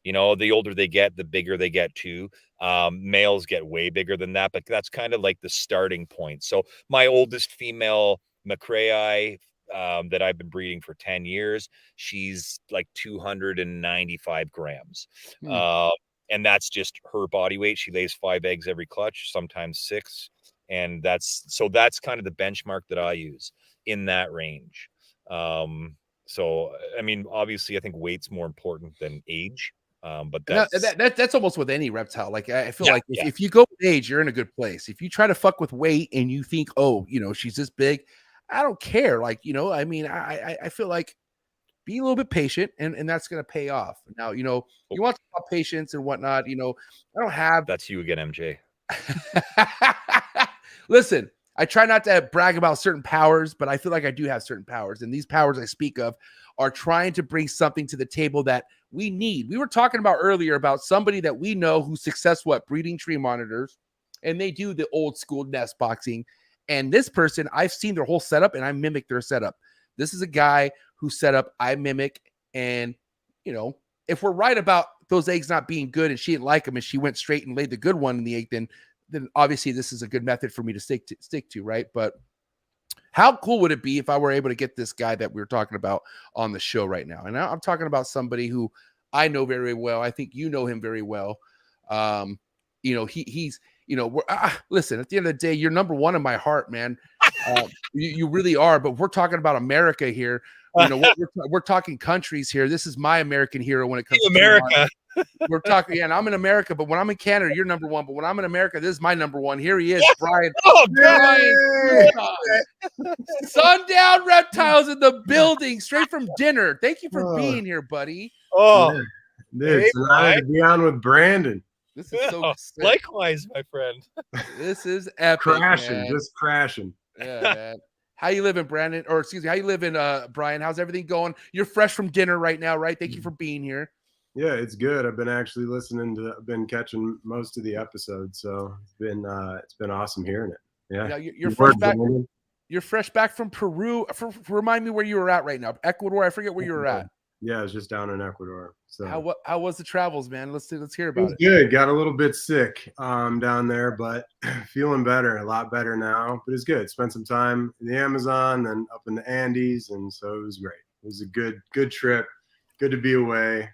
The older they get, the bigger they get too. Males get way bigger than that, but that's kind of like the starting point. So my oldest female Macraei, that I've been breeding for 10 years, she's like 295 grams. And that's just her body weight. She lays 5 eggs every clutch, sometimes 6. And that's kind of the benchmark that I use in that range. So, I mean, obviously I think weight's more important than age. But that's almost with any reptile. Like, I feel like if you go with age, you're in a good place. If you try to fuck with weight and you think, oh, she's this big, I don't care. Like, I mean, I feel like be a little bit patient, and that's going to pay off. Now, you want to talk about patience and whatnot. I don't have. That's you again, MJ. Listen, I try not to brag about certain powers, but I feel like I do have certain powers. And these powers I speak of are trying to bring something to the table that we need. We were talking about earlier about somebody that we know who's successful at breeding tree monitors, and they do the old school nest boxing. And this person, I've seen their whole setup, and I mimic their setup. This is a guy who set up, I mimic. And, if we're right about those eggs not being good and she didn't like them and she went straight and laid the good one in the egg, then obviously this is a good method for me to stick to, right? But how cool would it be if I were able to get this guy that we're talking about on the show right now? And I'm talking about somebody who I know very well. I think you know him very well. He's listen, at the end of the day, you're number one in my heart, man. You really are. But we're talking about America here. We're talking countries here. This is my American hero when it comes to America. We're talking, and I'm in America, but when I'm in Canada, you're number one. But when I'm in America, this is my number one. Here he is, Brian. Oh, Brian. Sundown Reptiles in the building, straight from dinner. Thank you for being here, buddy. Oh, it's an honor to be on with Brandon. This is so sick. Likewise, my friend. This is epic. Just crashing. Yeah, man. How you living, Brandon? Or excuse me, how you living, Brian? How's everything going? You're fresh from dinner right now, right? Thank you for being here. Yeah, it's good. I've been actually I've been catching most of the episodes, so it's been awesome hearing it. Yeah, you're fresh back. You're fresh back from Peru. Remind me where you were at right now. Ecuador. I forget where you were at. Yeah, I was just down in Ecuador. So how was the travels, man? Let's hear about it. Good. Got a little bit sick down there, but feeling better, a lot better now. But it's good. Spent some time in the Amazon, then up in the Andes, and so it was great. It was a good trip. Good to be away,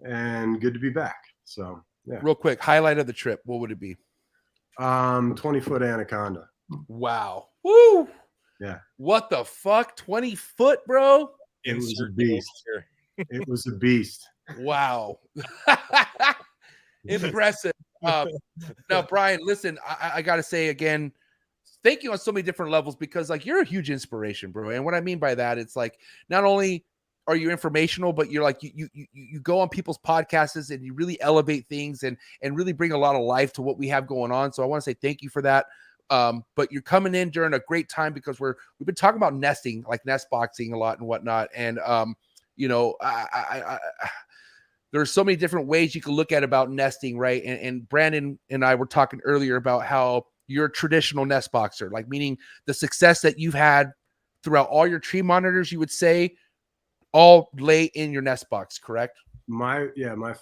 and good to be back. So yeah. Real quick, highlight of the trip. What would it be? 20-foot anaconda. Wow. Woo. Yeah. What the fuck? 20 foot, bro. It was a beast. It was a beast. Wow. Impressive. Now, Brian, listen, I got to say again, thank you on so many different levels, because like you're a huge inspiration, bro. And what I mean by that, it's like not only are you informational, but you're like you go on people's podcasts and you really elevate things and really bring a lot of life to what we have going on. So I want to say thank you for that. But you're coming in during a great time because we've been talking about nesting, like nest boxing a lot and whatnot. And, there's so many different ways you can look at about nesting, right? And Brandon and I were talking earlier about how you're a traditional nest boxer, like meaning the success that you've had throughout all your tree monitors, you would say all lay in your nest box, correct? My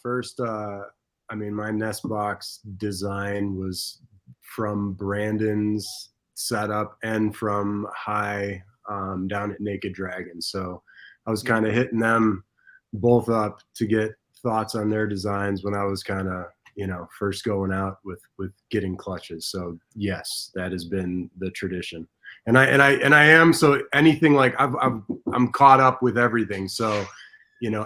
first, my nest box design was from Brandon's setup and from High down at Naked Dragon. So I was kind of hitting them both up to get thoughts on their designs when I was kind of, first going out with getting clutches. So yes, that has been the tradition. And I am, so anything like I'm caught up with everything. So,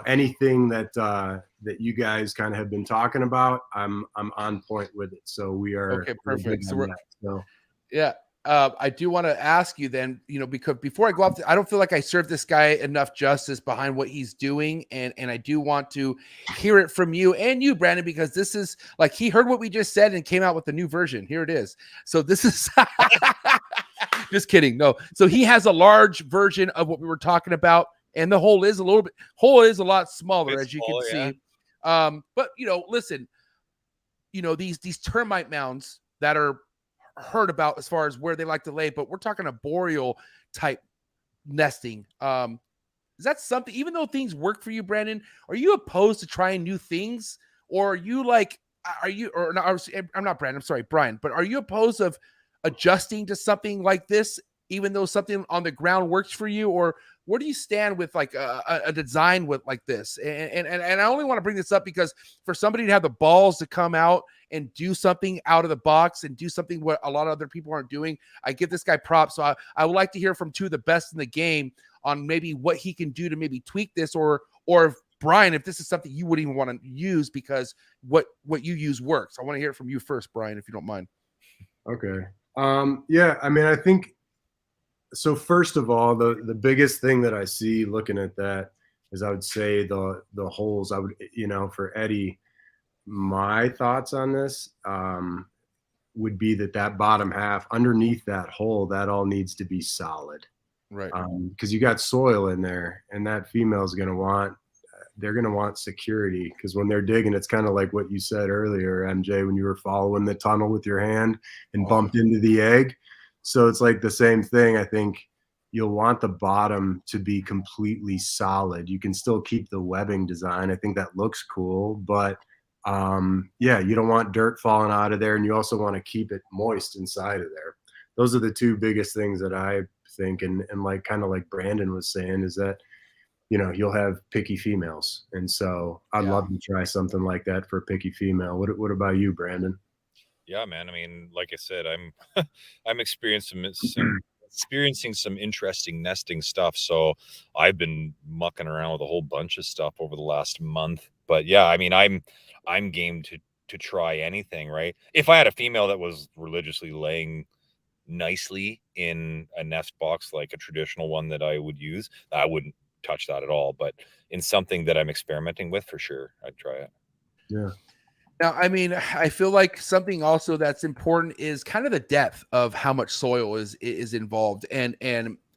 anything that you guys kind of have been talking about, I'm on point with it. So we are okay. Perfect. So yeah. I do want to ask you then, because before I go up, I don't feel like I served this guy enough justice behind what he's doing. And I do want to hear it from you and you, Brandon, because this is like, he heard what we just said and came out with a new version. Here it is. So this is just kidding. No. So he has a large version of what we were talking about. And the hole is a lot smaller, as you can see. But listen, these termite mounds that are heard about as far as where they like to lay, but we're talking a boreal type nesting. Is that something, even though things work for you, Brandon, are you opposed to trying new things? Or are you like, I'm not Brandon, I'm sorry, Brian, but are you opposed of adjusting to something like this, even though something on the ground works for you? Or where do you stand with like a design with like this? And I only want to bring this up because for somebody to have the balls to come out and do something out of the box and do something what a lot of other people aren't doing, I give this guy props. So I would like to hear from two of the best in the game on maybe what he can do to maybe tweak this, or if Brian, if this is something you wouldn't even want to use because what you use works. I want to hear it from you first, Brian, if you don't mind. Okay. Yeah, I mean, I think, so first of all, the biggest thing that I see looking at that is I would say the holes. I would, for Eddie, my thoughts on this would be that bottom half underneath that hole, that all needs to be solid. Right. Because you got soil in there, and that female is going to want security, because when they're digging, it's kind of like what you said earlier, MJ, when you were following the tunnel with your hand and bumped into the egg. So it's like the same thing. I think you'll want the bottom to be completely solid. You can still keep the webbing design. I think that looks cool, but you don't want dirt falling out of there, and you also want to keep it moist inside of there. Those are the two biggest things that I think, and like kind of like Brandon was saying, is that you'll have picky females, and so I'd love to try something like that for a picky female. What about you, Brandon? Yeah, man. I mean, like I said, I'm experiencing some interesting nesting stuff. So I've been mucking around with a whole bunch of stuff over the last month. But yeah, I mean, I'm game to try anything, right? If I had a female that was religiously laying nicely in a nest box, like a traditional one that I would use, I wouldn't touch that at all. But in something that I'm experimenting with, for sure, I'd try it. Yeah. Now, I mean, I feel like something also that's important is kind of the depth of how much soil is involved. And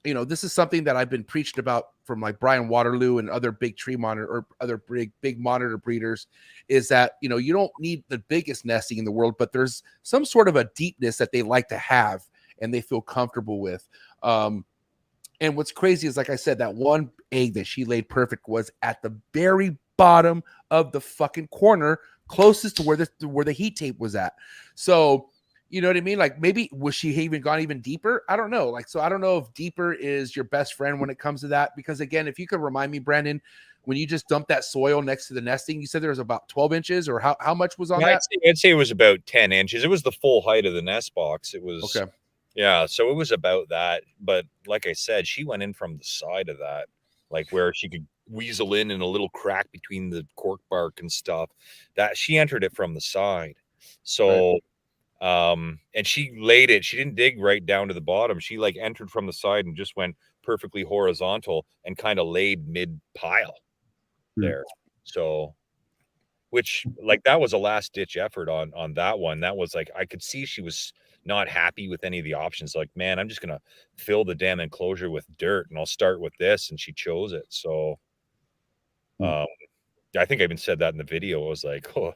this is something that I've been preached about from like Brian Waterloo and other big tree monitor or other big monitor breeders, is that, you don't need the biggest nesting in the world, but there's some sort of a deepness that they like to have and they feel comfortable with. And what's crazy is, like I said, that one egg that she laid perfect was at the very bottom of the fucking corner, closest to where the heat tape was at. So, you know what I mean? Like, maybe was she even gone even deeper? I don't know. Like, so I don't know if deeper is your best friend when it comes to that. Because again, if you could remind me, Brandon, when you just dumped that soil next to the nesting, you said there was about 12 inches, or how much was on that? I'd say it was about 10 inches. It was the full height of the nest box. It was okay. Yeah, so it was about that. But like I said, she went in from the side of that, like where she could weasel in a little crack between the cork bark and stuff. That she entered it from the side. So and she laid it. She didn't dig right down to the bottom. She like entered from the side and just went perfectly horizontal and kind of laid mid pile there. So, which, like, that was a last ditch effort on that one. That was like, I could see she was not happy with any of the options. Like, man, I'm just gonna fill the damn enclosure with dirt and I'll start with this, and she chose it. So I think I even said that in the video. I was like, oh,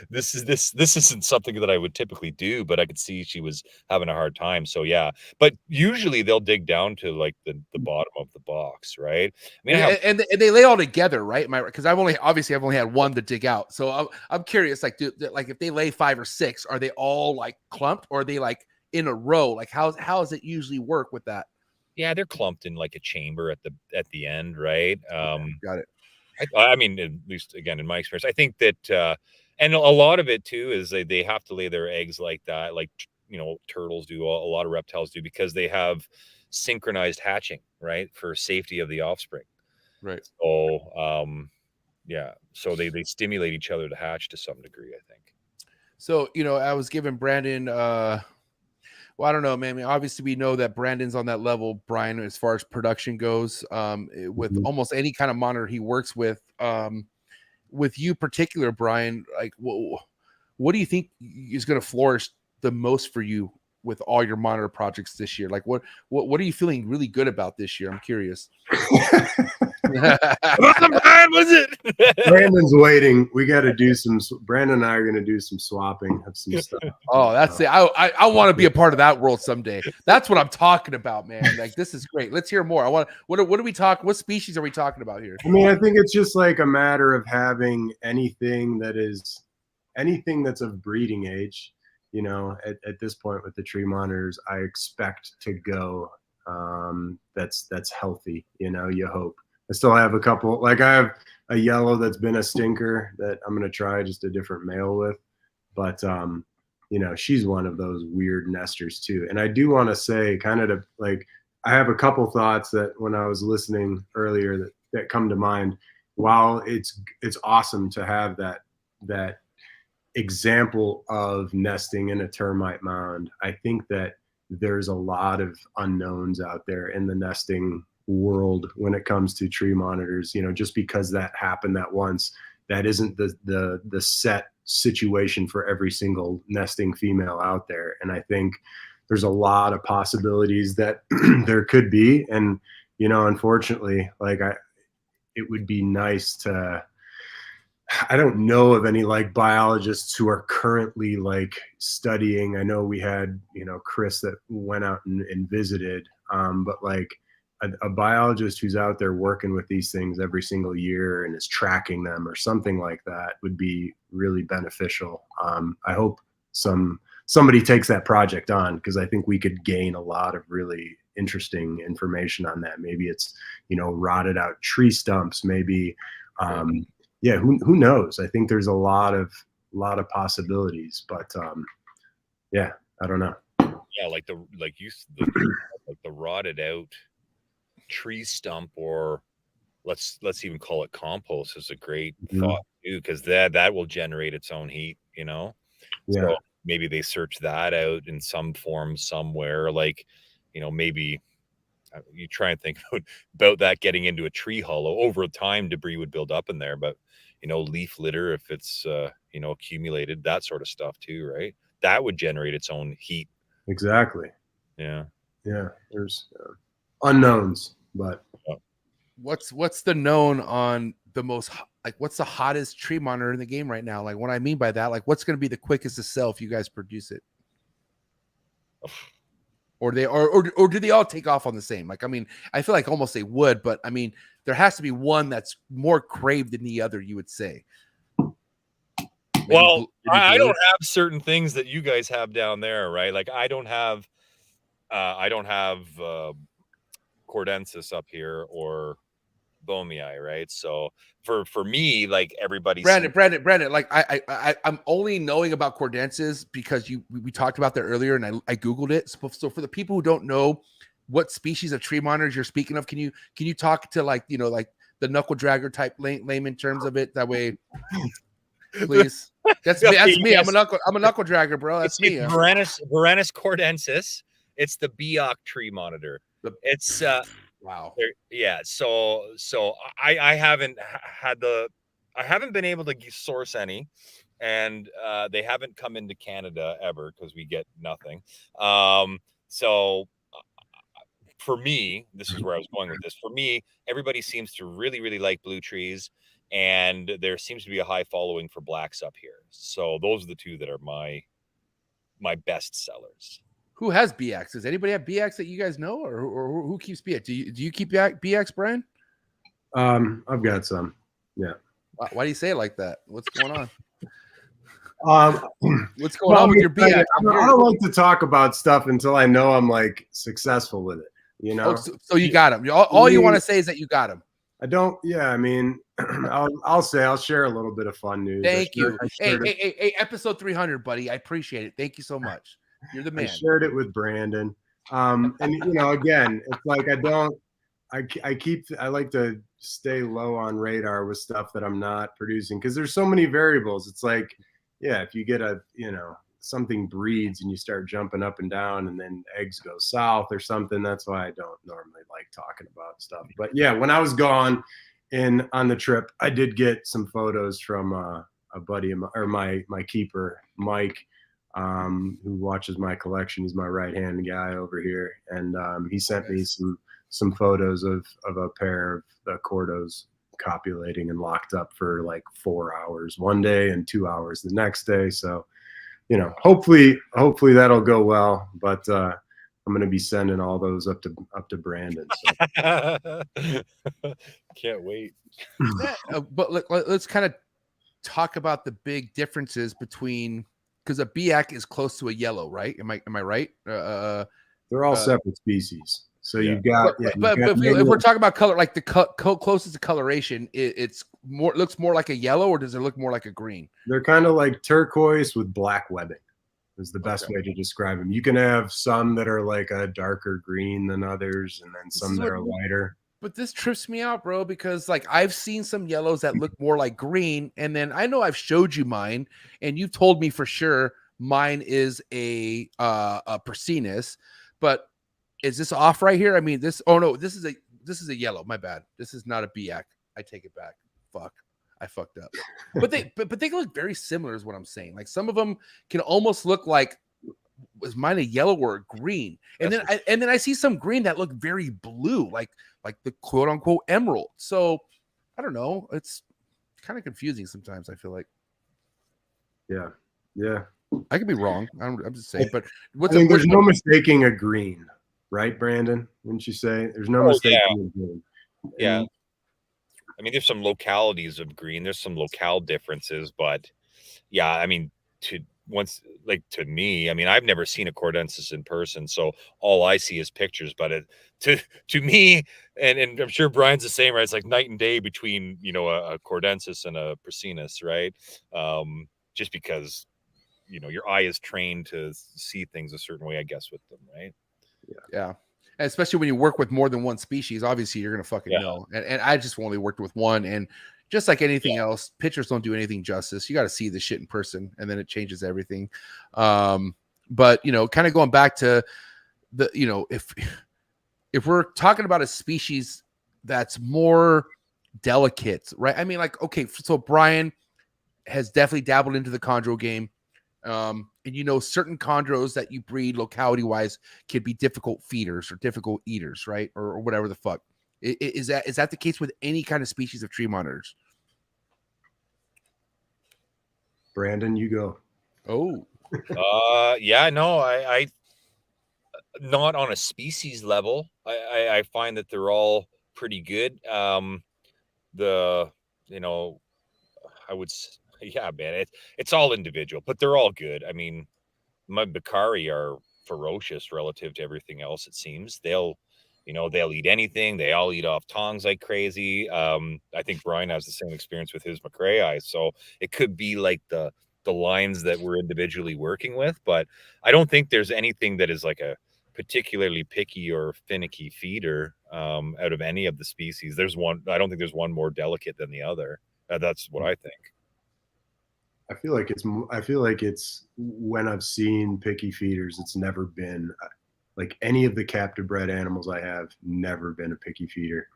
this isn't something that I would typically do, but I could see she was having a hard time. So yeah, but usually they'll dig down to like the bottom of the box, right? I mean, and they lay all together, right? Because I've only had one to dig out. So I'm curious, like, like if they lay 5 or 6, are they all like clumped, or are they like in a row? Like how does it usually work with that? Yeah, they're clumped in like a chamber at the end, right? Got it. I mean, at least again, in my experience, I think that, and a lot of it too is they have to lay their eggs like that, like, turtles do, a lot of reptiles do, because they have synchronized hatching, right, for safety of the offspring. Right. So, yeah, so they stimulate each other to hatch to some degree, I think. So, I was giving Brandon, Well, I don't know, man. I mean, obviously, we know that Brandon's on that level, Brian, as far as production goes, with almost any kind of monitor he works with. With you particular, Brian, like, what do you think is going to flourish the most for you with all your monitor projects this year? Like, what are you feeling really good about this year? I'm curious. Brian, was it? Brandon's waiting. We got to do some. Brandon and I are going to do some swapping of some stuff. Oh, that's it. I want to be a part of that world someday. That's what I'm talking about, man. Like, this is great. Let's hear more. What are we talking? What species are we talking about here? I mean, I think it's just like a matter of having anything that's of breeding age. You know, at this point with the tree monitors, I expect to go. That's healthy. You know, you hope. I still have a couple, like I have a yellow that's been a stinker that I'm going to try just a different male with. But, you know, she's one of those weird nesters too. And I do want to say kind of like, I have a couple thoughts that when I was listening earlier that come to mind. While it's awesome to have that example of nesting in a termite mound, I think that there's a lot of unknowns out there in the nesting world when it comes to tree monitors. You know, just because that happened that once, that isn't the set situation for every single nesting female out there. And I think there's a lot of possibilities that there could be. And, you know, unfortunately, like it would be nice to, I don't know of any like biologists who are currently like studying. I know we had, you know, Chris that went out and visited, but like a biologist who's out there working with these things every single year and is tracking them or something like that would be really beneficial. I hope somebody takes that project on, because I think we could gain a lot of really interesting information on that. Maybe it's, you know, rotted out tree stumps, maybe, yeah, who knows? I think there's a lot of possibilities, but yeah, I don't know. Yeah, like the rotted out tree stump, or let's even call it compost, is a great thought too, because that will generate its own heat, you know. Yeah. So maybe they search that out in some form somewhere, like, you know, maybe you try and think about that getting into a tree hollow. Over time, debris would build up in there, but, you know, leaf litter, if it's you know, accumulated, that sort of stuff too, right? That would generate its own heat. Exactly. Yeah. There's unknowns, but what's the known on the most, like, what's the hottest tree monitor in the game right now? Like, what I mean by that, like, what's going to be the quickest to sell if you guys produce it? Or do they all take off on the same? Like, I mean, I feel like almost they would, but I mean, there has to be one that's more craved than the other, you would say. Maybe well, I don't have certain things that you guys have down there, right? Like, I don't have cordensis up here or bomii, right? So for me, like, everybody's Brandon, like I'm only knowing about cordensis because we talked about that earlier, and I googled it. So for the people who don't know what species of tree monitors you're speaking of, can you talk to, like, you know, like the knuckle dragger type layman terms of it, that way, please? That's me. That's me. I'm a knuckle dragger, bro. That's me. Varanus cordensis. It's the Biak tree monitor. It's wow. Yeah. So I haven't been able to source any, and they haven't come into Canada ever because we get nothing. So for me, this is where I was going with this. For me, everybody seems to really, really like blue trees, and there seems to be a high following for blacks up here. So those are the two that are my best sellers. Who has BX? Does anybody have BX that you guys know, or who keeps BX? Do you keep BX, Brian? I've got some. Yeah. Why do you say it like that? What's going on? What's going on with your BX? I don't like to talk about stuff until I know I'm like successful with it. You know. So you got them. All you want to say is that you got them. I don't. Yeah. I mean, I'll share a little bit of fun news. Thank you. Hey, episode 300, buddy. I appreciate it. Thank you so much. You're the man. I shared it with Brandon. And you know, again, it's like I like to stay low on radar with stuff that I'm not producing, because there's so many variables. It's like, yeah, if you get a, you know, something breeds and you start jumping up and down and then eggs go south or something. That's why I don't normally like talking about stuff. But yeah, when I was gone on the trip, I did get some photos from a buddy of my keeper, Mike, who watches my collection. He's my right-hand guy over here. And he sent me some photos of a pair of the Cordos copulating and locked up for like 4 hours one day and 2 hours the next day. So, you know, hopefully that'll go well, but I'm going to be sending all those up to Brandon. So. Can't wait. But let's kind of talk about the big differences between, because a Biak is close to a yellow, right? Am I right? They're all separate species. So yeah. you've got, but if we're talking about color, like the closest to coloration, it's more, looks more like a yellow, or does it look more like a green? They're kind of like turquoise with black webbing is the best way to describe them. You can have some that are like a darker green than others, and then some that are lighter. But this trips me out, bro, because like I've seen some yellows that look more like green, and then I know I've showed you mine, and you've told me for sure mine is a Persinus, but is this off right here? I mean, this. Oh no, this is a yellow. My bad. This is not a Biak. I take it back. Fuck, I fucked up. But they look very similar, is what I'm saying. Like some of them can almost look like, was mine a yellow or a green? And then I see some green that look very blue, like the quote unquote emerald. So I don't know. It's kind of confusing sometimes. I feel like. Yeah. I could be wrong. I'm just saying. But there's no mistaking a green. Right, Brandon? Wouldn't you say? There's no mistake. Yeah. I mean, there's some localities of green. There's some locale differences, but yeah, I mean, to me, I mean, I've never seen a Cordensis in person, so all I see is pictures. But to me, and I'm sure Brian's the same, right? It's like night and day between, you know, a Cordensis and a Persinus, right? Just because, you know, your eye is trained to see things a certain way, I guess, with them, right? Yeah. And especially when you work with more than one species, obviously you're going to fucking know. And I just only worked with one. And just like anything else, pictures don't do anything justice. You got to see the shit in person, and then it changes everything. But, you know, kind of going back to the, you know, if we're talking about a species that's more delicate, right? I mean, like, okay, so Brian has definitely dabbled into the chondro game. And you know, certain chondros that you breed locality wise can be difficult feeders or difficult eaters, right? Or whatever the fuck. Is that the case with any kind of species of tree monitors? Brandon, you go. Oh, yeah, no, I not on a species level. I find that they're all pretty good. You know, I would. Yeah, man, it's all individual, but they're all good. I mean, my Bakari are ferocious relative to everything else. It seems they'll eat anything. They all eat off tongs like crazy. I think Brian has the same experience with his McRae, so it could be like the lines that we're individually working with. But I don't think there's anything that is like a particularly picky or finicky feeder out of any of the species. There's one. I don't think there's one more delicate than the other. That's what I think. I feel like it's when I've seen picky feeders, it's never been like any of the captive bred animals I have never been a picky feeder.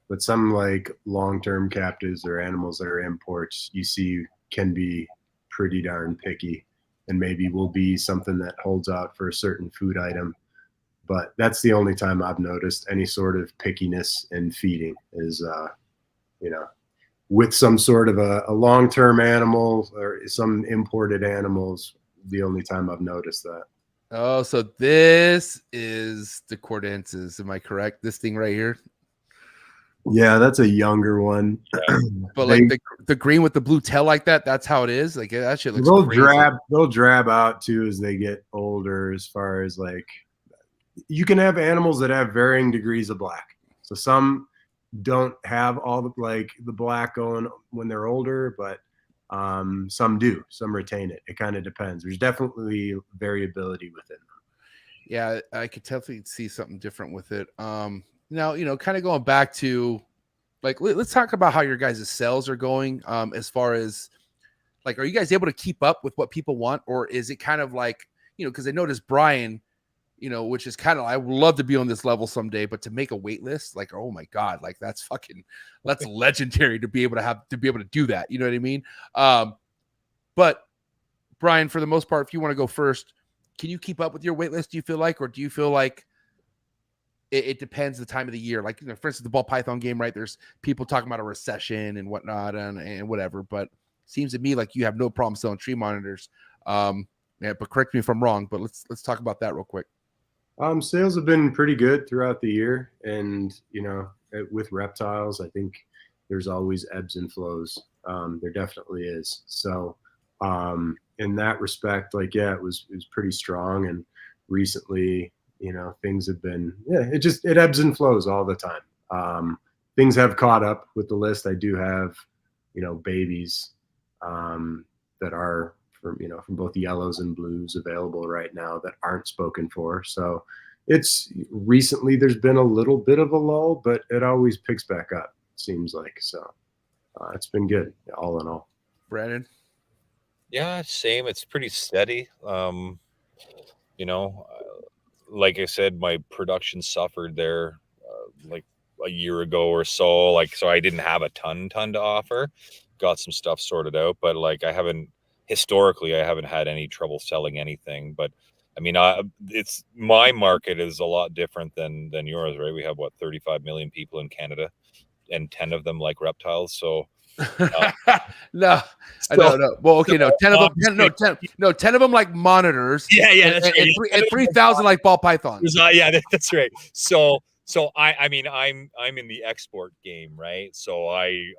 But some like long-term captives or animals that are imports, you see can be pretty darn picky, and maybe will be something that holds out for a certain food item. But that's the only time I've noticed any sort of pickiness in feeding is, you know, with some sort of a long-term animal or some imported animals, the only time I've noticed that. Oh, so this is the Cordensis. Am I correct? This thing right here? Yeah, that's a younger one. But like the green with the blue tail like that, that's how it is. Like that shit looks crazy. They'll drab out too as they get older, as far as like you can have animals that have varying degrees of black. So some don't have all the black going when they're older, but some do. Some retain it. It kind of depends. There's definitely variability within them. Yeah, I could definitely see something different with it. Now, you know, kind of going back to like, let's talk about how your guys' sales are going. As far as like, are you guys able to keep up with what people want, or is it kind of like, because I noticed Brian, which is kind of, I would love to be on this level someday, but to make a wait list, like, oh my God, like that's legendary to be able to do that. You know what I mean? But Brian, for the most part, if you want to go first, can you keep up with your wait list? Do you feel like, or do you feel like it depends the time of the year? Like, for instance, the ball python game, right? There's people talking about a recession and whatnot and whatever, but it seems to me like you have no problem selling tree monitors. Yeah, but correct me if I'm wrong, but let's talk about that real quick. Sales have been pretty good throughout the year, and with reptiles, I think there's always ebbs and flows. There definitely is. So in that respect, like, yeah, it was pretty strong, and recently, things have been, it ebbs and flows all the time. Things have caught up with the list. I do have, babies that are from both yellows and blues available right now that aren't spoken for. So it's recently there's been a little bit of a lull, but it always picks back up, seems like. So it's been good all in all. Brandon? Yeah, same. It's pretty steady. Like I said, my production suffered there like a year ago or so. Like, so I didn't have a ton to offer. Got some stuff sorted out, but like historically, I haven't had any trouble selling anything. But I mean, it's my market is a lot different than yours, right? We have 35 million people in Canada, and 10 of them like reptiles. So no. Well, okay, no, 10 of them, 10 of them like monitors. Yeah, that's right. And 3,000 like ball pythons. Yeah, that's right. So I mean, I'm in the export game, right? So I've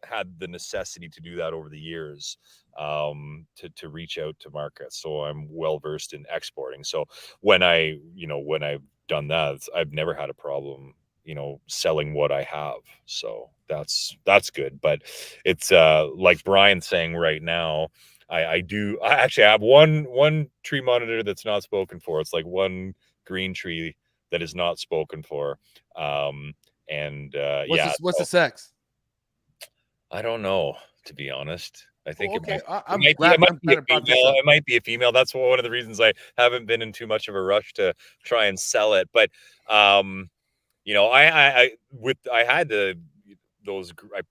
had the necessity to do that over the years, to reach out to markets. So I'm well versed in exporting. So when I've done that, I've never had a problem, selling what I have. So that's good. But it's like Brian's saying right now, I actually have one tree monitor that's not spoken for. It's like one green tree that is not spoken for. What's the sex? I don't know, to be honest. I think it might be a female. That's one of the reasons I haven't been in too much of a rush to try and sell it. But I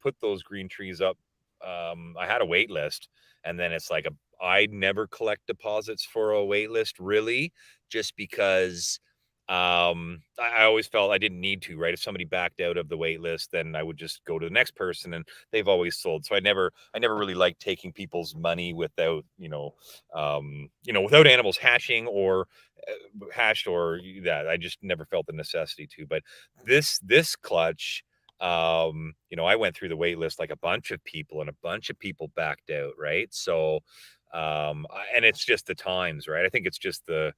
put those green trees up. I had a wait list, and then it's like I never collect deposits for a wait list, really, just because I always felt I didn't need to, right? If somebody backed out of the wait list, then I would just go to the next person, and they've always sold. So I never really liked taking people's money without, without animals hatching or hashed or that. I just never felt the necessity to. But this clutch, I went through the wait list like a bunch of people, and a bunch of people backed out, right? So, and it's just the times, right? I think it's just the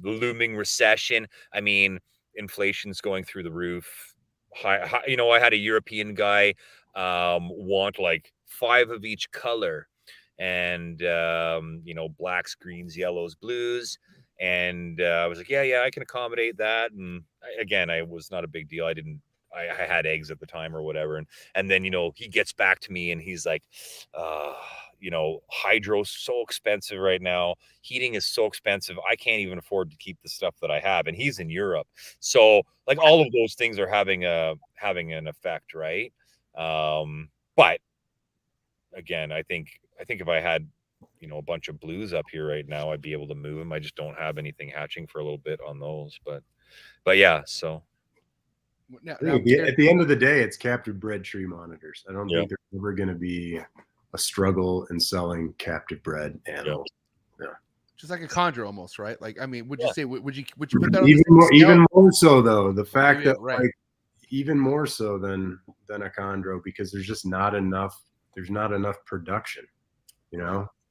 looming recession. I mean, inflation's going through the roof. I had a European guy want like 5 of each color, and blacks, greens, yellows, blues. And I was like, yeah, I can accommodate that. And again, I was not a big deal. I had eggs at the time or whatever. And then, he gets back to me and he's like, hydro's so expensive right now. Heating is so expensive. I can't even afford to keep the stuff that I have. And he's in Europe. So like all of those things are having an effect. Right. But again, I think if I had, a bunch of blues up here right now, I'd be able to move them. I just don't have anything hatching for a little bit on those, but yeah, so. At the end of the day, it's captive bred tree monitors. I don't think there's ever going to be a struggle in selling captive bred animals. Yeah. Just like a chondro almost, right? Like, I mean, would you say, would you put that on even more so though, the fact that like even more so than a chondro, because there's just not enough production,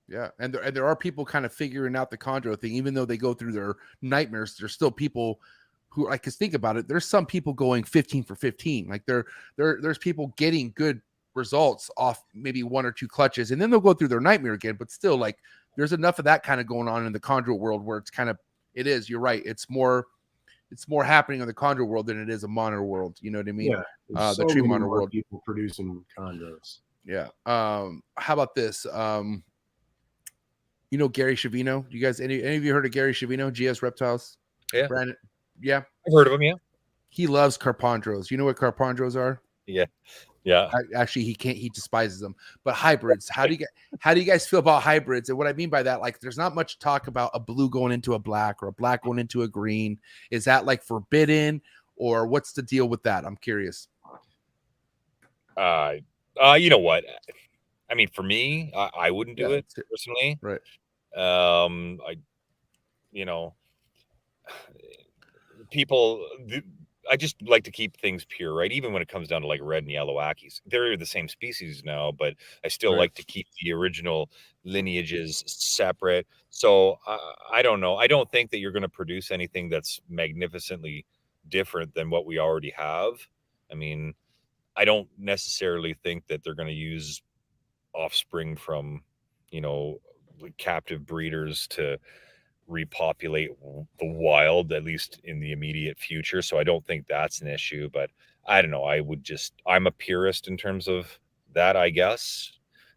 Yeah, and there are people kind of figuring out the chondro thing, even though they go through their nightmares. There's still people who, like, cause think about it. There's some people going 15 for 15. Like there's people getting good results off maybe 1 or 2 clutches, and then they'll go through their nightmare again. But still, like, there's enough of that kind of going on in the chondro world where you're right. It's more happening in the chondro world than it is a monitor world. You know what I mean? Yeah, the tree monitor world. People producing chondros. Yeah. How about this? You know Gary Shavino? You guys, any of you heard of Gary Shavino? GS Reptiles. Yeah. Brandon. Yeah. I've heard of him. Yeah. He loves carpondros. You know what carpondros are? Yeah. Yeah. Actually, he despises them. But hybrids, how do you guys feel about hybrids? And what I mean by that, like, there's not much talk about a blue going into a black or a black going into a green. Is that like forbidden, or what's the deal with that? I'm curious. You know what? I mean, for me, I wouldn't do it personally. Right. I just like to keep things pure, right? Even when it comes down to like red and yellow Ackies, they're the same species now, but I still like to keep the original lineages separate. So I don't know. I don't think that you're going to produce anything that's magnificently different than what we already have. I mean, I don't necessarily think that they're going to use offspring from, captive breeders to repopulate the wild, at least in the immediate future. So I don't think that's an issue, but I don't know. I'm a purist in terms of that, I guess.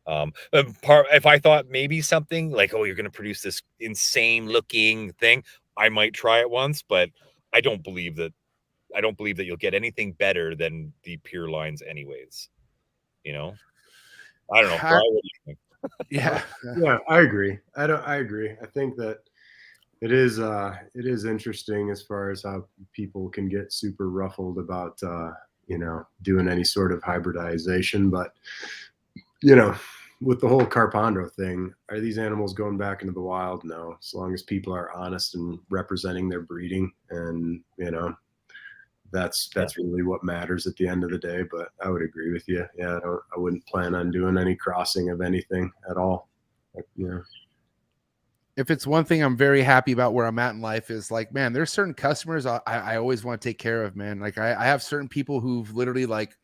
If I thought maybe something like, oh, you're going to produce this insane looking thing, I might try it once, but I don't believe that you'll get anything better than the pure lines anyways. I don't know. Brian, what do you think? Yeah. Yeah, I agree. I agree. I think that it is interesting as far as how people can get super ruffled about doing any sort of hybridization, but with the whole carpondro thing, are these animals going back into the wild? No, as long as people are honest and representing their breeding, and that's really what matters at the end of the day. But I would agree with you. Yeah, I wouldn't plan on doing any crossing of anything at all. If it's one thing I'm very happy about where I'm at in life is, like, man, there's certain customers I always want to take care of, man. Like I have certain people who've literally like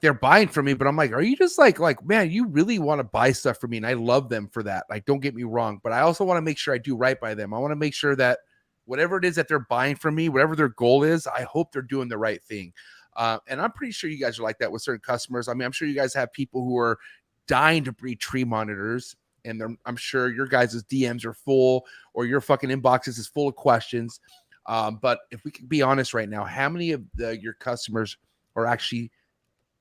they're buying from me, but I'm like, are you just like, man, you really want to buy stuff from me? And I love them for that. Like, don't get me wrong, but I also want to make sure I do right by them. I want to make sure that whatever it is that they're buying from me, whatever their goal is, I hope they're doing the right thing. And I'm pretty sure you guys are like that with certain customers. I mean, I'm sure you guys have people who are dying to breed tree monitors, and I'm sure your guys' DMs are full, or your fucking inboxes is full of questions. But if we can be honest right now, how many of your customers are actually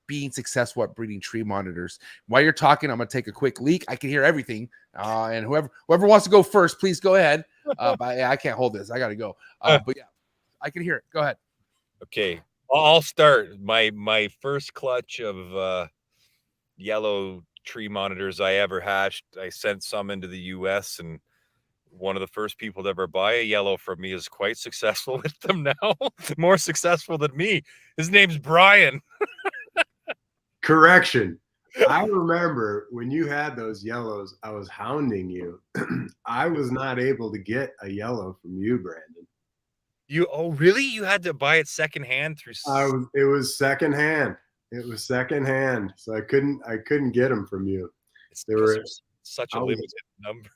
being successful at breeding tree monitors? While you're talking, I'm going to take a quick leak. I can hear everything. And whoever wants to go first, please go ahead. But I can't hold this. I got to go. But yeah, I can hear it. Go ahead. Okay. I'll start. My first clutch of yellow tree monitors I ever hatched, I sent some into the US, and one of the first people to ever buy a yellow from me is quite successful with them now. More successful than me. His name's Brian. Correction. I remember when you had those yellows, I was hounding you. I was not able to get a yellow from you, Brandon. Oh, really? You had to buy it secondhand through? It was secondhand. It was secondhand, so I couldn't get them from you. They were such a limited number.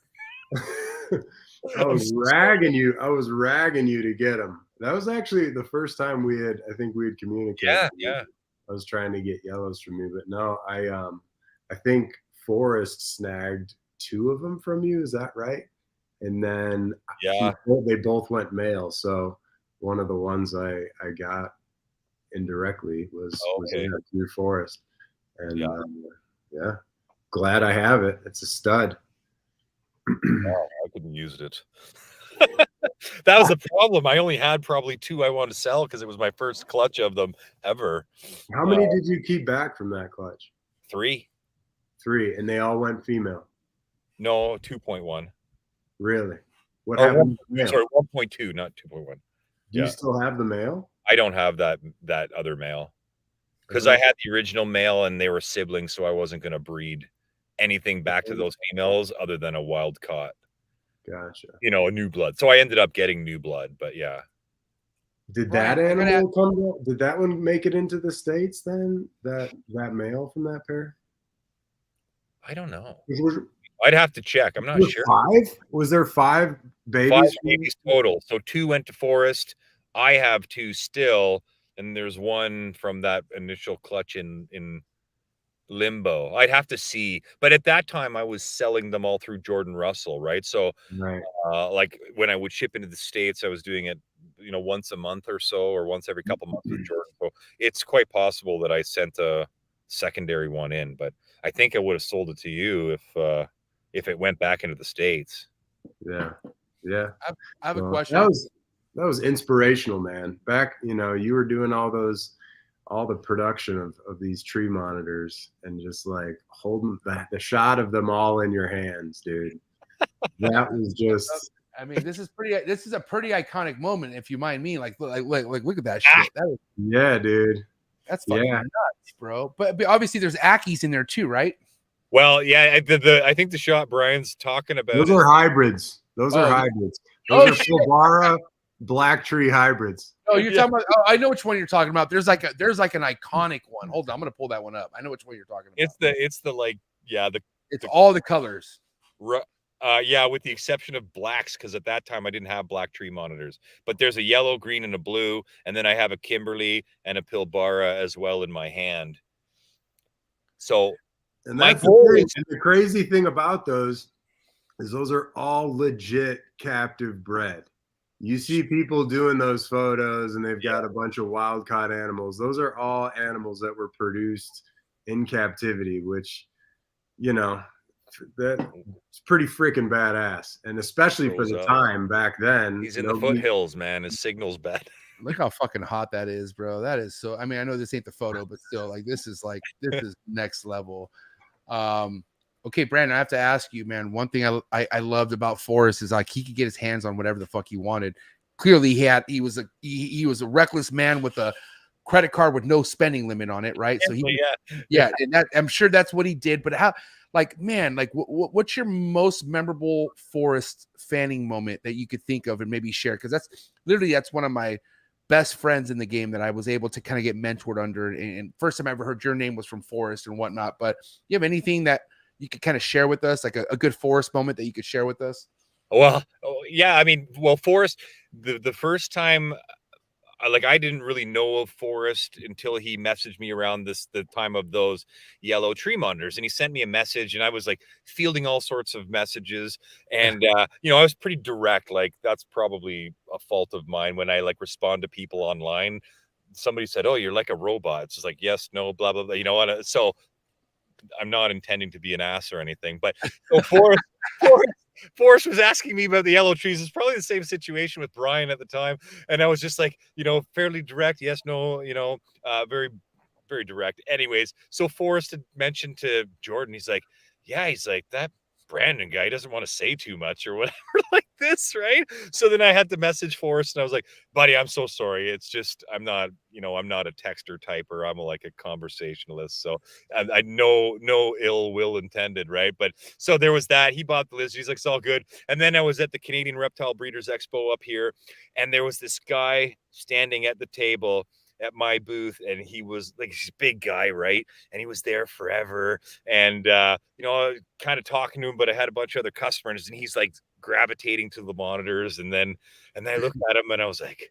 I was ragging you. I was ragging you to get them. That was actually the first time we had communicated. Yeah. I was trying to get yellows from you, but no, I think Forrest snagged 2 of them from you. Is that right? And then they both went male. So one of the ones I got indirectly was through Forrest. And glad I have it. It's a stud. I couldn't use it. That was the problem. I only had probably 2 I wanted to sell because it was my first clutch of them ever. How many did you keep back from that clutch? 3. 3, and they all went female? No, 2.1. Really? What happened? Sorry, 1.2, not 2.1. Do you still have the male? I don't have that other male because I had the original male and they were siblings, so I wasn't going to breed anything back to those females other than a wild caught. Gotcha. A new blood. So I ended up getting new blood, but yeah. Did that animal come down? Did that one make it into the States then? That male from that pair? I don't know. I'd have to check. I'm not sure. 5? Was there 5 babies? 5 babies total. So 2 went to Forrest. I have 2 still, and there's one from that initial clutch in limbo. I'd have to see. But at that time, I was selling them all through Jordan Russell, right? So, Right. like when I would ship into the States, I was doing it, once a month or so, or once every couple months with Jordan. So it's quite possible that I sent a secondary one in, but I think I would have sold it to you if it went back into the States. Yeah. Yeah. I have a So question. That was inspirational, man. Back, you were doing all the production of these tree monitors and just like holding the shot of them all in your hands, dude. That was just. I mean, this is a pretty iconic moment, if you mind me. Like look at that shit. Yeah, dude. That's fucking nuts, bro. But obviously there's Ackies in there too, right? Well, yeah, I think the shot Brian's talking about. Those are hybrids. Those are hybrids. Those are Filbara Black Tree hybrids. Oh, you're talking about. Oh, I know which one you're talking about. There's like an iconic one. Hold on, I'm gonna pull that one up. I know which one you're talking about. It's all the colors. Yeah, with the exception of blacks, because at that time I didn't have black tree monitors. But there's a yellow, green, and a blue, and then I have a Kimberly and a Pilbara as well in my hand. So, and that's the crazy thing about those is those are all legit captive bred. You see people doing those photos and they've got a bunch of wild caught animals. Those are all animals that were produced in captivity, which, that's pretty freaking badass. And especially for the time back then. He's in the foothills, man. His signal's bad. Look how fucking hot that is, bro. That is so. I mean, I know this ain't the photo, but still, this is next level. Okay, Brandon, I have to ask you, man. One thing I loved about Forrest is like he could get his hands on whatever the fuck he wanted. Clearly, he was a reckless man with a credit card with no spending limit on it, right? So and I'm sure that's what he did. But how, what's your most memorable Forrest fanning moment that you could think of and maybe share? Because that's one of my best friends in the game that I was able to kind of get mentored under. And first time I ever heard your name was from Forrest and whatnot. But you have anything that you could kind of share with us, like a good Forrest moment that you could share with us? Well, yeah, I mean, Forrest, the first time, I didn't really know of Forrest until he messaged me around the time of those yellow tree monitors, and he sent me a message, and I was like fielding all sorts of messages, and I was pretty direct. Like that's probably a fault of mine when I respond to people online. Somebody said, "Oh, you're like a robot." It's just like yes, no, blah blah blah. So I'm not intending to be an ass or anything, but so Forrest was asking me about the yellow trees. It's probably the same situation with Brian at the time. And I was just like, fairly direct. Yes, no, very, very direct. Anyways, so Forrest had mentioned to Jordan, he's like, that Brandon guy doesn't want to say too much or whatever like this, right? So then I had to message Forrest and I was like, buddy, I'm so sorry. It's just, I'm not a texter typer. I'm a conversationalist. So I no ill will intended, right? But so there was that. He bought the list. He's like, it's all good. And then I was at the Canadian Reptile Breeders Expo up here, and there was this guy standing at the table at my booth, and he was like this big guy, right? And he was there forever, and kind of talking to him, but I had a bunch of other customers, and he's like gravitating to the monitors, and then I looked at him and I was like,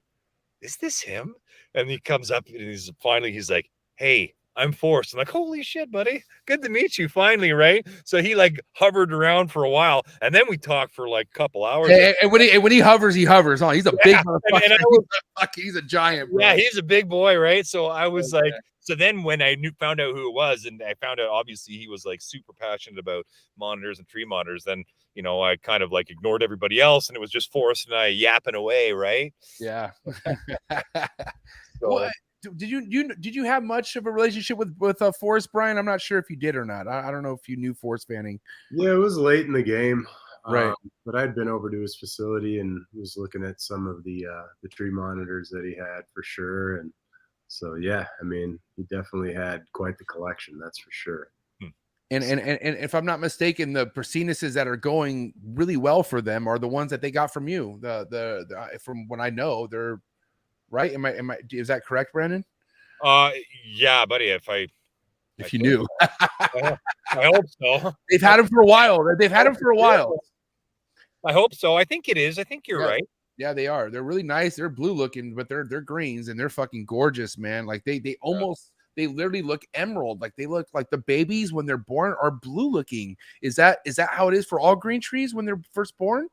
is this him? And he comes up and he's like, hey, I'm Forrest. I'm like, holy shit, buddy. Good to meet you finally, right? So he hovered around for a while, and then we talked for a couple hours. And when he hovers, huh? He's a big motherfucker. He's a giant, bro. Yeah, he's a big boy, right? So I was so then when I found out who it was, and I found out obviously he was super passionate about monitors and tree monitors, then I kind of ignored everybody else, and it was just Forrest and I yapping away, right? Yeah. What? Did you have much of a relationship with Forrest, Brian? I'm not sure if you did or not. I don't know if you knew Forrest fanning. Yeah, it was late in the game, right? But I'd been over to his facility and was looking at some of the tree monitors that he had for sure. And so yeah, I mean, he definitely had quite the collection, that's for sure. And if I'm not mistaken, the Persinuses that are going really well for them are the ones that they got from you. The from what I know, they're right. Am I? Is that correct, Brandon? Yeah, buddy. If you knew, I hope so. They've had him for a while. I hope so. I think it is. I think you're right. Yeah, they are. They're really nice. They're blue looking, but they're greens and they're fucking gorgeous, man. Like they they literally look emerald. Like they look like the babies when they're born are blue looking. Is that how it is for all green trees when they're first born?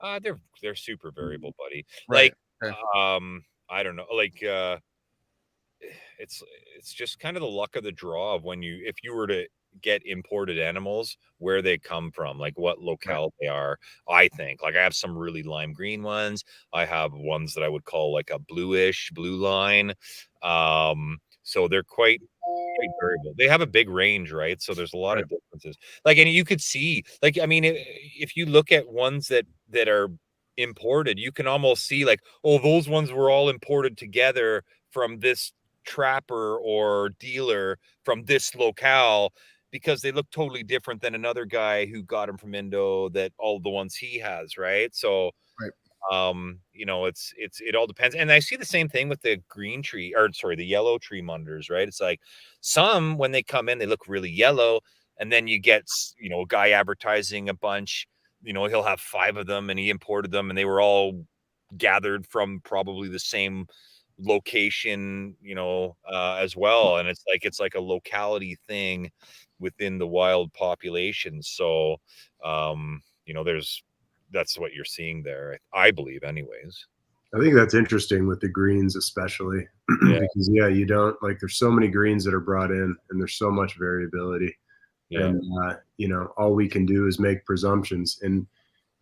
They're super variable, buddy. Right. Like, I don't know. Like, it's just kind of the luck of the draw of if you were to get imported animals, where they come from, like what locale they are. I think, like, I have some really lime green ones. I have ones that I would call like a bluish blue line. So they're quite variable. They have a big range, right? So there's a lot of differences. Like, and you could see, like, I mean, if you look at ones that are imported, you can almost see like, oh, those ones were all imported together from this trapper or dealer from this locale, because they look totally different than another guy who got them from Indo, that all the ones he has, right? So you know, it all depends. And I see the same thing with the the yellow tree monitors, right? It's like some, when they come in, they look really yellow, and then you get, you know, a guy advertising a bunch, you know, he'll have 5 of them and he imported them and they were all gathered from probably the same location, you know, as well. And it's like a locality thing within the wild population. So you know, that's what you're seeing there, I believe, anyways. I think that's interesting with the greens, especially because you don't, like, there's so many greens that are brought in and there's so much variability. And you know, all we can do is make presumptions. And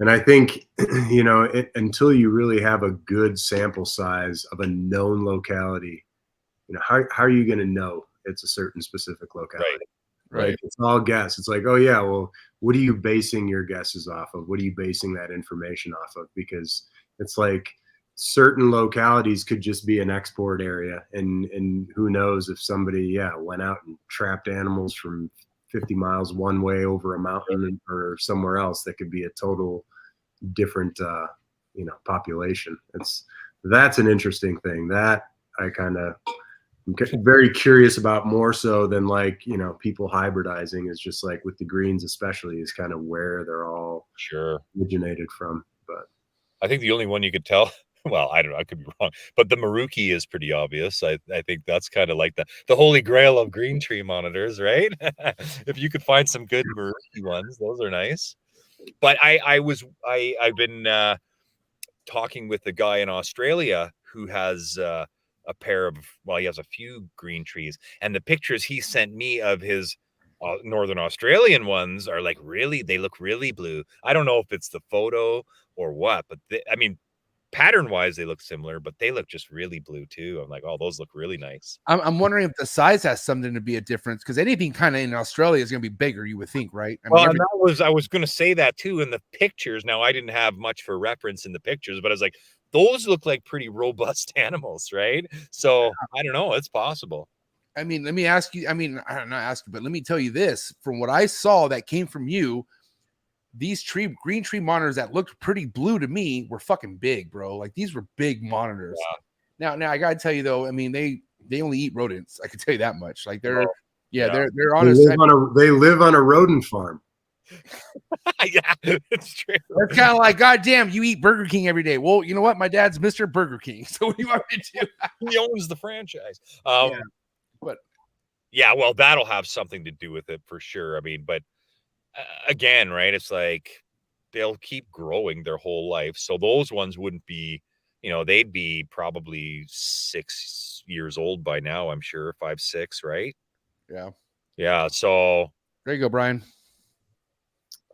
I think, you know, until you really have a good sample size of a known locality, you know, how are you going to know it's a certain specific locality? Right. Like, it's all guess. It's like, oh yeah, well, what are you basing your guesses off of? What are you basing that information off of? Because it's like certain localities could just be an export area, and who knows if somebody went out and trapped animals from 50 miles one way over a mountain or somewhere else, that could be a total different you know, population. That's an interesting thing that I'm very curious about, more so than, like, you know, people hybridizing, is just like with the greens especially, is kind of where they're all originated from. But I think the only one you could tell, well, I don't know, I could be wrong, but the Maruki is pretty obvious. I think that's kind of like the holy grail of green tree monitors, right? If you could find some good Maruki ones, those are nice. But I've been talking with a guy in Australia who has a pair of, well, he has a few green trees, and the pictures he sent me of his Northern Australian ones are like, they look really blue. I don't know if it's the photo or what, but I mean, pattern wise, they look similar, but they look just really blue too. I'm like, oh, those look really nice. I'm wondering if the size has something to be a difference, because anything kind of in Australia is going to be bigger, you would think, right? I mean, I was going to say that too in the pictures. Now, I didn't have much for reference in the pictures, but I was like, those look like pretty robust animals, right? So I don't know. It's possible. I mean, let me ask you. I mean, I don't know, ask you, but let me tell you this: from what I saw that came from you, these green tree monitors that looked pretty blue to me were fucking big, bro. Like, these were big monitors. Now I gotta tell you though, I mean, they only eat rodents. I can tell you that much. Like, they're honest. They live on a rodent farm. Yeah, it's true. It's kind of like, God damn, you eat Burger King every day. Well, you know what? My dad's Mr. Burger King. So what do you want me to do? He owns the franchise. But yeah, well, that'll have something to do with it for sure. I mean, but again, right? It's like they'll keep growing their whole life. So those ones wouldn't be, you know, they'd be probably 6 years old by now, I'm sure, 5, 6, right? Yeah. So there you go, Brian.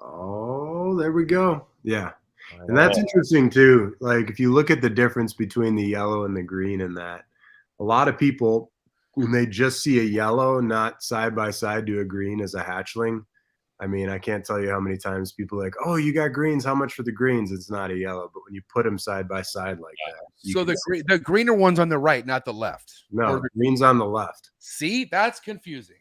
Oh, there we go. Yeah. And that's interesting too. Like, if you look at the difference between the yellow and the green, and that a lot of people, when they just see a yellow not side by side to a green as a hatchling, I mean, I can't tell you how many times people are like, oh, you got greens, how much for the greens? It's not a yellow. But when you put them side by side like that. So the greener one's on the right, not the left. No, the green's on the left. See, that's confusing.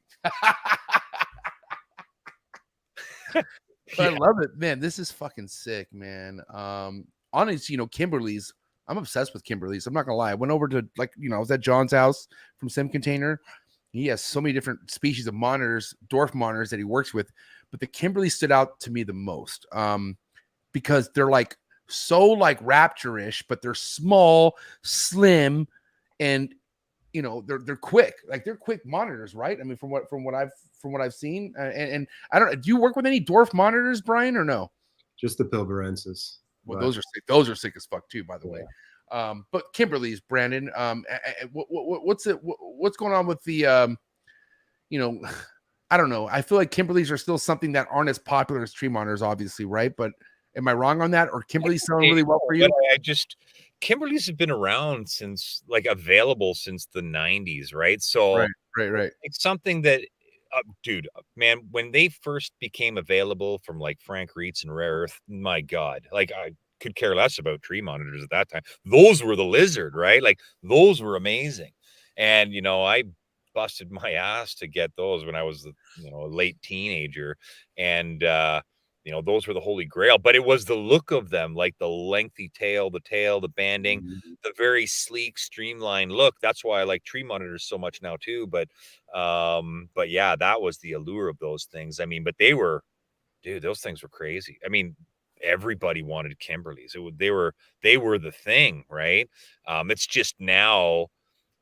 But I love it, man. This is fucking sick, man. Honestly, you know, Kimberly's, I'm obsessed with Kimberly's. I'm not gonna lie. I went over to, like, you know, I was at John's house from Sim Container. He has so many different species of monitors, dwarf monitors that he works with, but the Kimberly stood out to me the most, because they're like so like raptorish, but they're small, slim, and you know, they're quick, like they're quick monitors, right? I mean, from what I've seen, and I don't. Do you work with any dwarf monitors, Brian, or no? Just the Pilbarensis. Well, those are sick. Those are sick as fuck too, by the way. But Kimberly's, Brandon, what's going on with the, you know, I don't know. I feel like Kimberly's are still something that aren't as popular as tree monitors, obviously, right? But am I wrong on that? Or Kimberly's selling really well for you? Kimberly's have been around since, like, available since the 90s, right? So right. It's something that, dude, man, when they first became available from like Frank Reitz and Rare Earth, my God, like I could care less about tree monitors at that time. Those were the Lizard, right? Like those were amazing. And, you know, I busted my ass to get those when I was, you know, a late teenager. And, you know, those were the holy grail, but it was the look of them, like the lengthy tail, the banding, the very sleek, streamlined look. That's why I like tree monitors so much now too. But yeah, that was the allure of those things. I mean, but they were, dude, those things were crazy. I mean, everybody wanted Kimberly's. They were the thing, right? It's just now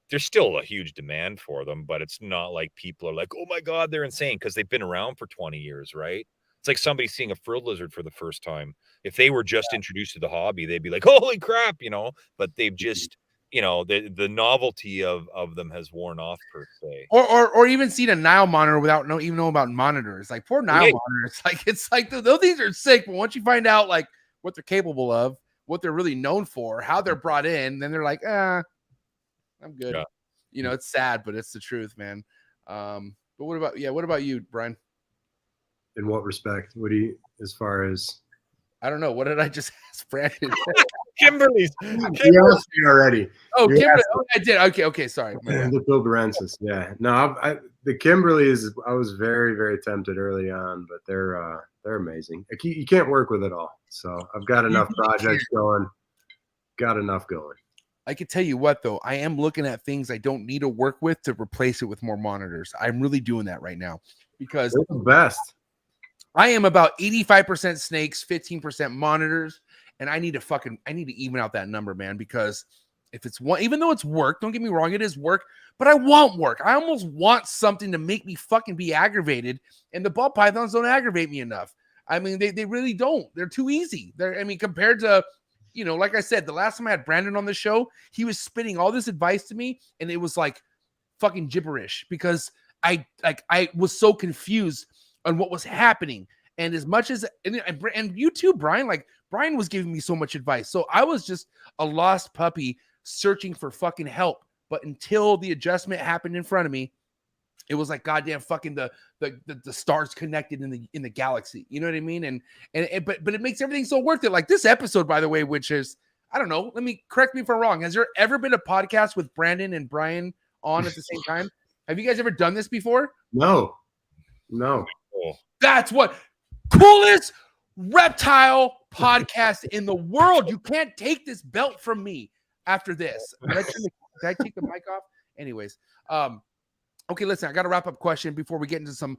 there's still a huge demand for them, but it's not like people are like, oh my God, they're insane, because they've been around for 20 years, right? It's like somebody seeing a frilled lizard for the first time. If they were just introduced to the hobby, they'd be like, holy crap, you know, but they've just, you know, the novelty of them has worn off, per se. Or even seen a Nile monitor without even know about monitors. Like poor Nile monitors. Like it's like those things are sick, but once you find out like what they're capable of, what they're really known for, how they're brought in, then they're like, I'm good. Yeah. You know, it's sad, but it's the truth, man. But what about you, Brian? In what respect? What do you, as far as? I don't know. What did I just ask Brandon? Kimberly's. You asked me already. Oh, Kimberly. Oh, I did. Okay. Sorry. The Pilbarensis. Yeah. No, the Kimberly's, I was very, very tempted early on, but they're amazing. You can't work with it all. So I've got enough projects going. Got enough going. I could tell you what, though, I am looking at things I don't need to work with to replace it with more monitors. I'm really doing that right now because they're the best. I am about 85% snakes, 15% monitors, and I need to even out that number, man, because if it's one, even though it's work, don't get me wrong, it is work, but I want work. I almost want something to make me fucking be aggravated, and the ball pythons don't aggravate me enough. I mean, they really don't. They're too easy. Compared to, you know, like I said, the last time I had Brandon on the show, he was spitting all this advice to me, and it was like fucking gibberish because I was so confused on what was happening. And as much as, and you too, Brian, like Brian was giving me so much advice. So I was just a lost puppy searching for fucking help. But until the adjustment happened in front of me, it was like goddamn fucking the stars connected in the galaxy. You know what I mean? But it makes everything so worth it. Like this episode, by the way, which is, I don't know, correct me if I'm wrong. Has there ever been a podcast with Brandon and Brian on at the same time? Have you guys ever done this before? No. That's what coolest reptile podcast in the world. You can't take this belt from me after this. Did I take the mic off? Anyways, okay, listen, I got a wrap up question before we get into some.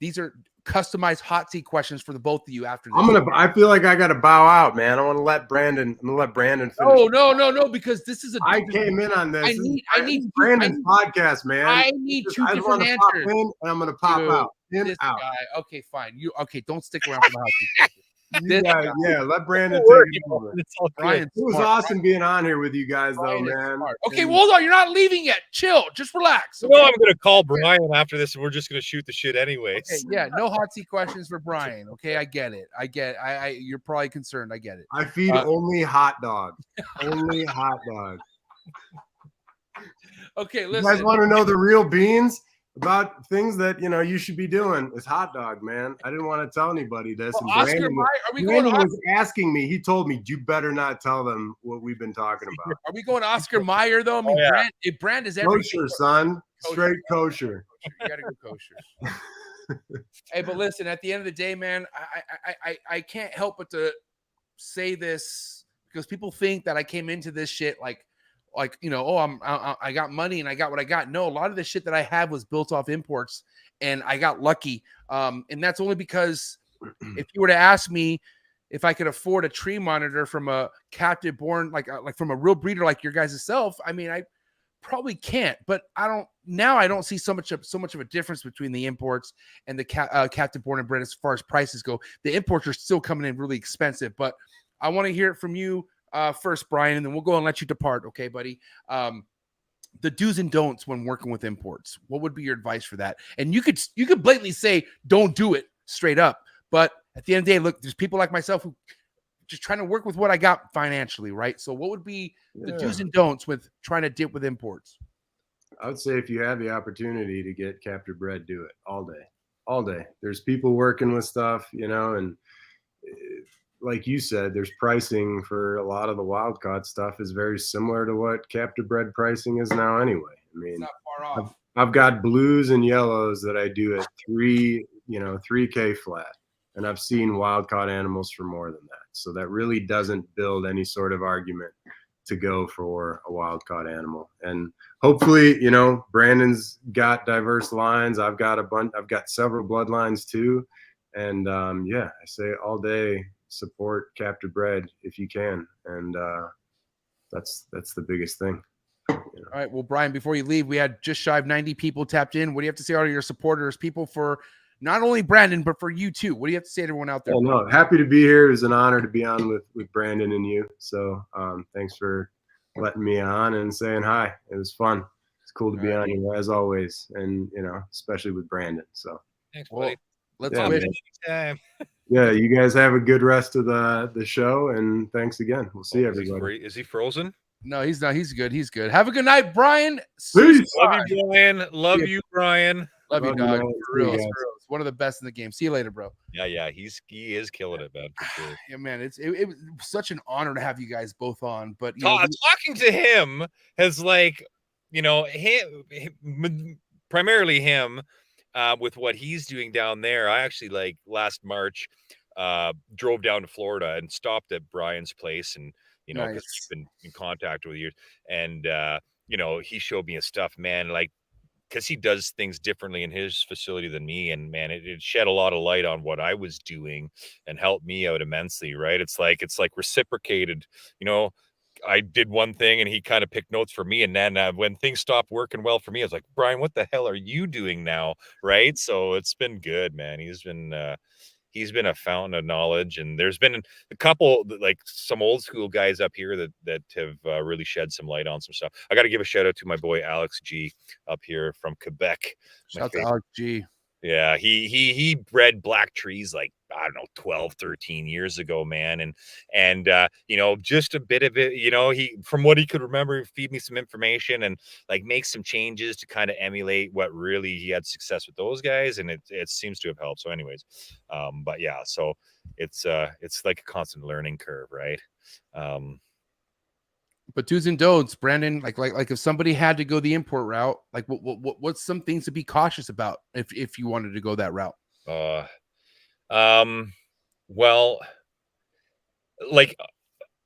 These are customized hot seat questions for the both of you after this. I feel like I got to bow out, man. I want to let Brandon finish. No, because this is I came in on this. I need Brandon's podcast, man. I need two different answers. Pop in and I'm going to pop out. This guy. Okay, fine. Don't stick around for the hot seat question. Yeah, let Brandon take it over. It was awesome being on here with you guys, though, man. Okay, well, hold on. You're not leaving yet. Chill. Just relax. Okay? No, I'm going to call Brian after this, and we're just going to shoot the shit anyways. Okay, yeah, no hot seat questions for Brian. Okay, I get it. You're probably concerned. I get it. I feed only hot dog. Only hot dog. Okay, listen. You guys want to know the real beans about things that, you know, you should be doing? Is hot dog, man. I didn't want to tell anybody this. Well, and Brandon was asking me. He told me, you better not tell them what we've been talking about. Are we going Oscar Mayer, though? I mean, Brand is everything. Kosher, son. Straight kosher. You got to go kosher. Hey, but listen, at the end of the day, man, I can't help but to say this because people think that I came into this shit like, you know, I got money and I got what I got. No, a lot of the shit that I have was built off imports, and I got lucky. And that's only because if you were to ask me if I could afford a tree monitor from a captive born, like from a real breeder like your guys' self, I mean, probably can't, but I don't see so much of a difference between the imports and the captive born and bred as far as prices go. The imports are still coming in really expensive, but I want to hear it from you first, Brian, and then we'll go and let you depart. Okay, buddy. The do's and don'ts when working with imports. What would be your advice for that? And you could blatantly say, don't do it straight up. But at the end of the day, look, there's people like myself who just trying to work with what I got financially, right? So what would be the do's and don'ts with trying to dip with imports? I would say if you have the opportunity to get captive bred, do it all day. There's people working with stuff, and like you said, there's pricing for a lot of the wild caught stuff is very similar to what captive bred pricing is now anyway. I mean, it's not far off. I've got blues and yellows that I do at 3K flat. And I've seen wild caught animals for more than that. So that really doesn't build any sort of argument to go for a wild caught animal. And hopefully, Brandon's got diverse lines. I've got several bloodlines too. And I say all day, support captive bred if you can. And that's the biggest thing. All right. Well, Brian, before you leave, we had just shy of 90 people tapped in. What do you have to say to your supporters, people for not only Brandon, but for you too? What do you have to say to everyone out there? Oh, no, happy to be here. It was an honor to be on with Brandon and you. So thanks for letting me on and saying hi. It was fun. It's cool to be on here as always. And, especially with Brandon. So thanks, buddy. Let's wish. Yeah, you guys have a good rest of the show. And thanks again. We'll see everybody. Is he frozen? No, he's not. He's good. He's good. Have a good night, Brian. Peace. Love you, Brian. Love you, Brian. Love you, dog. For real. guys. It's one of the best in the game. See you later, bro. Yeah. He is killing it, man. For sure. Yeah, man. It was such an honor to have you guys both on. But talking to him has primarily him with what he's doing down there. I actually last March drove down to Florida and stopped at Brian's place and because he's been in contact with you and he showed me his stuff, man, because he does things differently in his facility than me. And man, it shed a lot of light on what I was doing and helped me out immensely. Right. It's like reciprocated, I did one thing and he kind of picked notes for me. And then when things stopped working well for me, I was like, Brian, what the hell are you doing now? Right. So it's been good, man. He's been a fountain of knowledge, and there's been a couple some old school guys up here that have really shed some light on some stuff. I got to give a shout out to my boy Alex G up here from Quebec. Shout out to Alex G. Yeah, he bred black trees 12, 13 years ago, man. And just a bit of it, he, from what he could remember, feed me some information and make some changes to kind of emulate what really he had success with those guys. And it seems to have helped. So anyways, but yeah, so it's like a constant learning curve, right? But do's and don'ts, Brandon, like if somebody had to go the import route, what's some things to be cautious about if you wanted to go that route? Well,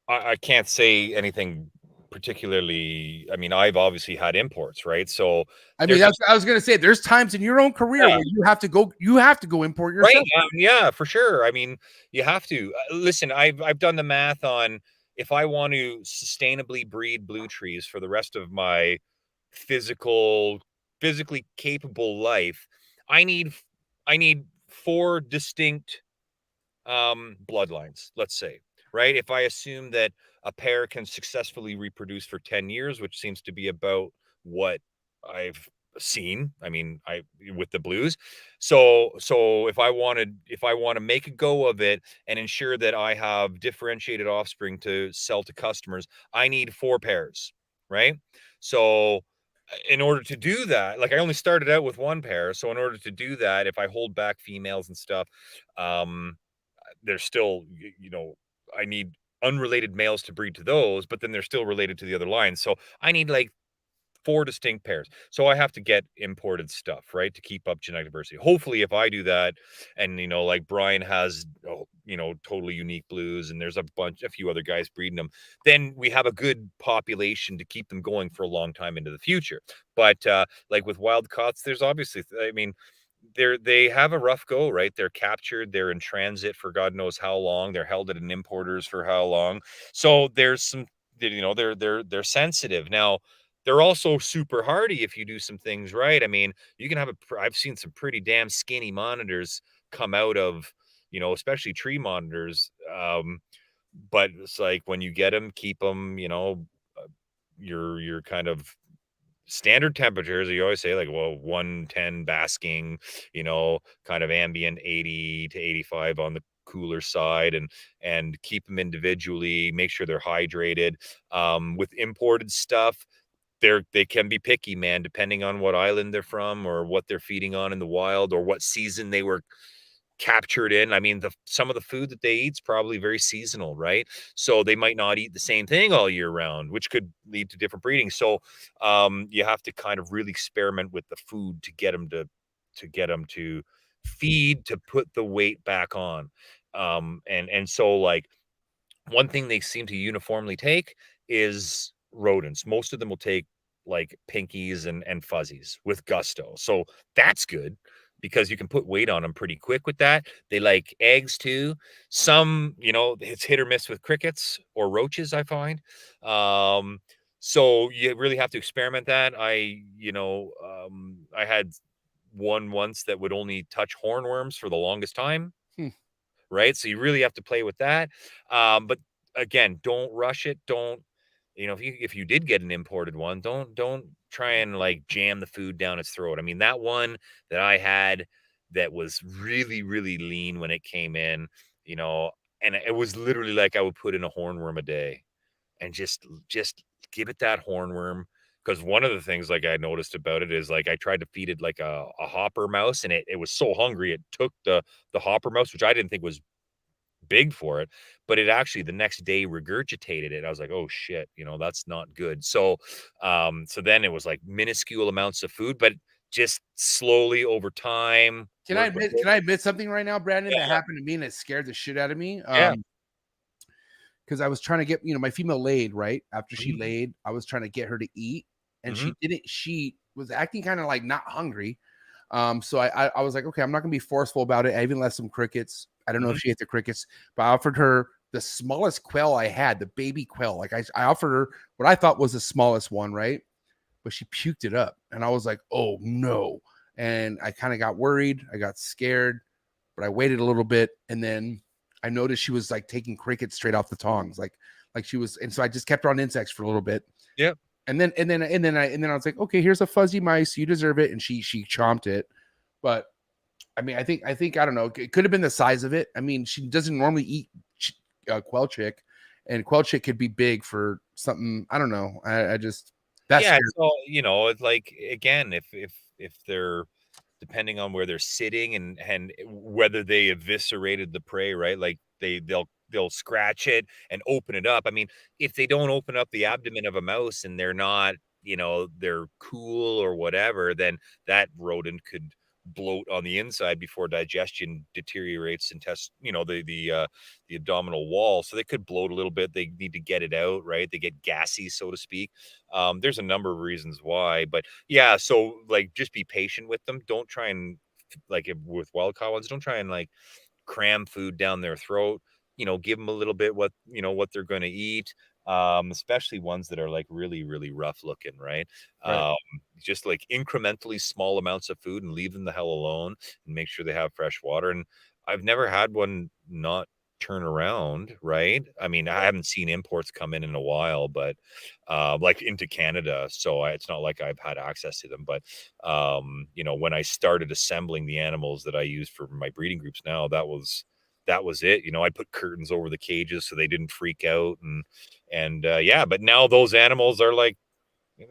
I can't say anything particularly. I mean, I've obviously had imports, right? So I mean, I was going to say, there's times in your own career where you have to go import yourself. Right? Yeah, for sure. I mean, you have to listen. I've done the math on, if I want to sustainably breed blue trees for the rest of my physically capable life, I need 4 distinct bloodlines, let's say, right? If I assume that a pair can successfully reproduce for 10 years, which seems to be about what I've seen, with the blues. So if I want to make a go of it and ensure that I have differentiated offspring to sell to customers, I need 4 pairs, right? So in order to do that, I only started out with 1 pair. So in order to do that, if I hold back females and stuff, there's still, I need unrelated males to breed to those, but then they're still related to the other lines. So I need 4 distinct pairs. So I have to get imported stuff, right, to keep up genetic diversity. Hopefully, if I do that, and Brian has, totally unique blues, and there's a few other guys breeding them, then we have a good population to keep them going for a long time into the future. But with wild caughts, there's obviously, they have a rough go, right? They're captured, they're in transit for God knows how long, they're held at an importer's for how long. So there's some, they're sensitive. Now, they're also super hardy if you do some things right. I mean, you can have I've seen some pretty damn skinny monitors come out of, especially tree monitors. But it's like when you get them, keep them, your kind of standard temperatures. You always say like, well, 110 basking, kind of ambient 80 to 85 on the cooler side, and keep them individually, make sure they're hydrated. With imported stuff, they can be picky, man, depending on what island they're from or what they're feeding on in the wild or what season they were captured in. I mean, some of the food that they eat is probably very seasonal, right? So they might not eat the same thing all year round, which could lead to different breeding. So you have to kind of really experiment with the food to get them to feed, to put the weight back on. And so like one thing they seem to uniformly take is rodents. Most of them will take like pinkies and fuzzies with gusto. So that's good, because you can put weight on them pretty quick with that. They like eggs too. Some, it's hit or miss with crickets or roaches, I find. So you really have to experiment that. I had one once that would only touch hornworms for the longest time. Right. So you really have to play with that. But again, don't rush it. Don't, if you did get an imported one, don't try and like jam the food down its throat. I mean, that one that I had that was really, really lean when it came in, and it was literally like I would put in a hornworm a day and just give it that hornworm. Because one of the things like I noticed about it is like I tried to feed it like a hopper mouse, and it was so hungry it took the hopper mouse, which I didn't think was big for it, but it actually the next day regurgitated it. I was like, oh shit, that's not good. So so then it was like minuscule amounts of food, but just slowly over time. Can I admit something right now, Brandon, that happened to me and it scared the shit out of me? Because I was trying to get, my female laid, right? After she laid, I was trying to get her to eat, and she was acting kind of like not hungry. So I was like, okay, I'm not gonna be forceful about it. I even left some crickets. I don't know if she ate the crickets, but I offered her the smallest quail I had, the baby quail. Like I offered her what I thought was the smallest one, right? But she puked it up, and I was like, oh no. And I kind of got worried. I got scared, but I waited a little bit, and then I noticed she was like taking crickets straight off the tongs, like she was. And so I just kept her on insects for a little bit. Yep. And then I was like, okay, here's a fuzzy mice. You deserve it. And she chomped it. But I mean, I think, I don't know. It could have been the size of it. I mean, she doesn't normally eat quail chick, and quail chick could be big for something. I don't know. I just, that's so, it's like, again, if they're, depending on where they're sitting and whether they eviscerated the prey, right? Like they'll scratch it and open it up. I mean, if they don't open up the abdomen of a mouse and they're not, they're cool or whatever, then that rodent could bloat on the inside before digestion deteriorates and the abdominal wall. So they could bloat a little bit. They need to get it out, right? They get gassy, so to speak. There's a number of reasons why, but yeah. So like, just be patient with them. Don't try and like with wild caught ones, don't try and like cram food down their throat. Give them a little bit what they're going to eat. Especially ones that are like really, really rough looking, right? Just like incrementally small amounts of food and leave them the hell alone, and make sure they have fresh water. And I've never had one not turn around, right? I mean, I haven't seen imports come in a while, but like into Canada, so it's not like I've had access to them. But when I started assembling the animals that I use for my breeding groups now, that was it. I put curtains over the cages so they didn't freak out, and but now those animals are like,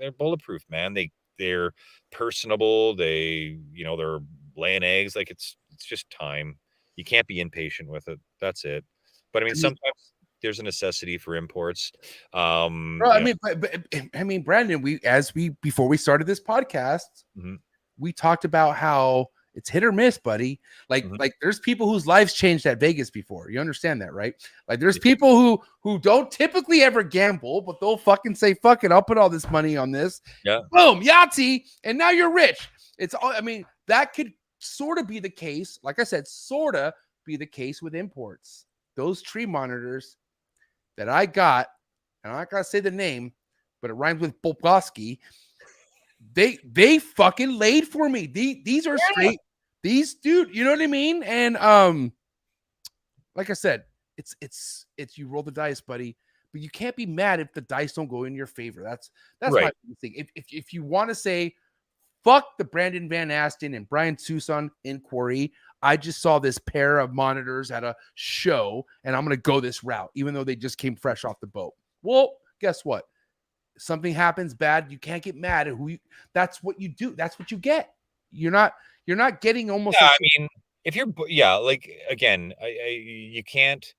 they're bulletproof, man. They're personable. They're laying eggs. Like it's just time. You can't be impatient with it. That's it. But I mean, sometimes there's a necessity for imports. I mean, Brandon, before we started this podcast, we talked about how it's hit or miss, buddy. Like there's people whose lives changed at Vegas before. You understand that, right? Like there's people who don't typically ever gamble, but they'll fucking say, fuck it, I'll put all this money on this. Yeah. Boom, Yahtzee, and now you're rich. It's all, I mean, that could sort of be the case. Like I said, sort of be the case with imports. Those tree monitors that I got, and I'm not gonna say the name, but it rhymes with Polkowski. They fucking laid for me. These are straight. These dude, you know what I mean? And like I said, it's you roll the dice, buddy. But you can't be mad if the dice don't go in your favor. That's Right. my thing. If you want to say fuck the Brandon Van Asten and Brian Tucson inquiry, I just saw this pair of monitors at a show, and I'm gonna go this route, even though they just came fresh off the boat. Well, guess what? Something happens bad, you can't get mad at that's what you do. That's what you get. You're not getting almost. Yeah, I mean, if you're, like, again, you can't,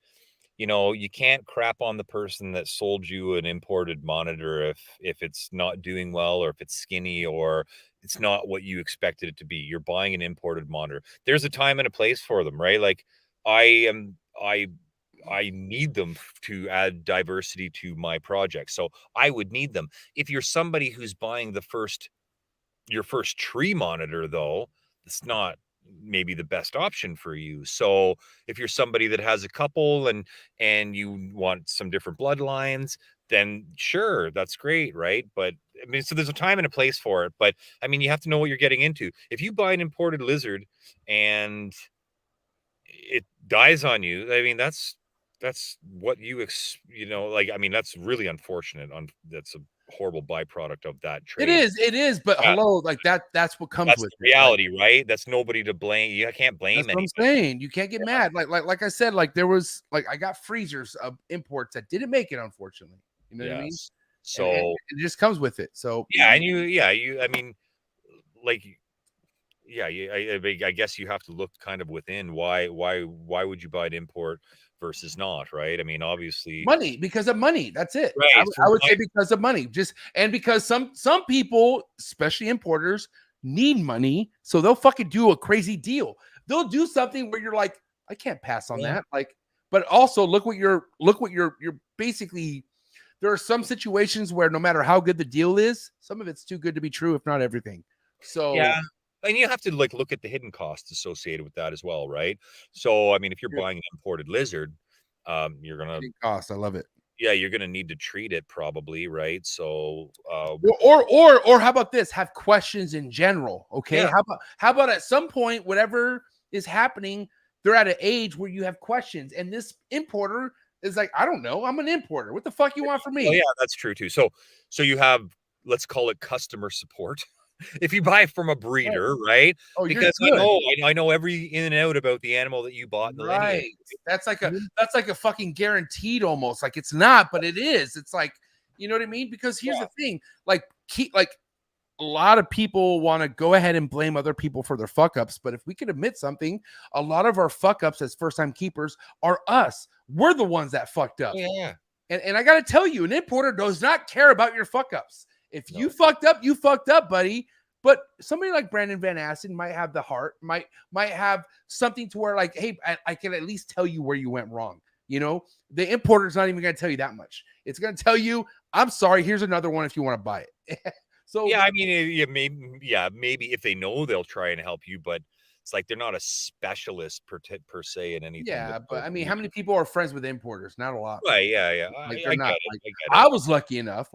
you can't crap on the person that sold you an imported monitor if it's not doing well, or if it's skinny, or it's not what you expected it to be. You're buying an imported monitor. There's a time and a place for them, right? Like I need them to add diversity to my project. So I would need them. If you're somebody who's buying your first tree monitor, though, it's not maybe the best option for you. So if you're somebody that has a couple and you want some different bloodlines, then sure, that's great, right? But I mean, so there's a time and a place for it. But I mean, you have to know what you're getting into. If you buy an imported lizard and it dies on you, I mean, that's what like, I mean, that's really unfortunate. That's a horrible byproduct of that trade. It is, but hello, like that's what comes with the reality, right? That's nobody to blame. You can't blame anybody. That's what I'm saying. You can't get mad. Like I said, like there was, like, I got freezers of imports that didn't make it, unfortunately. You know what I mean? So and it just comes with it. So yeah, and I mean, like, yeah, I guess you have to look kind of within. Why would you buy an import versus not, right? I mean, obviously money, because of money. That's it. Right. I would say because of money, and because some people, especially importers, need money, so they'll fucking do a crazy deal. They'll do something where you're like, I can't pass on that. Like, but also look what you're basically. There are some situations where no matter how good the deal is, some of it's too good to be true, if not everything. So yeah. And you have to look at the hidden costs associated with that as well, right? So I mean, if you're buying an imported lizard, you're gonna cost. I love it. Yeah, you're gonna need to treat it probably, right? So or how about this? Have questions in general. Okay. Yeah. How about at some point, whatever is happening, they're at an age where you have questions, and this importer is like, I don't know, I'm an importer. What the fuck you want from me? Oh, yeah, that's true too. So you have, let's call it customer support. If you buy from a breeder, right? Oh, because I know every in and out about the animal that you bought. In the lineage. That's like a fucking guaranteed almost. Like, it's not, but it is. It's like, you know what I mean? Because here's the thing, like a lot of people want to go ahead and blame other people for their fuck ups, but if we could admit something, a lot of our fuck ups as first time keepers are us. We're the ones that fucked up. Yeah. And I got to tell you, an importer does not care about your fuck ups. If you fucked up, you fucked up, buddy. But somebody like Brandon Van Asten might have the heart, might have something to where, like, hey, I can at least tell you where you went wrong. You know, the importer's not even going to tell you that much. It's going to tell you, I'm sorry, here's another one if you want to buy it. So yeah, I mean, maybe if they know, they'll try and help you, but it's like they're not a specialist per se in anything. Yeah, but I mean, how many people are friends with importers? Not a lot. Right? Yeah. Like, I get it. I was lucky enough.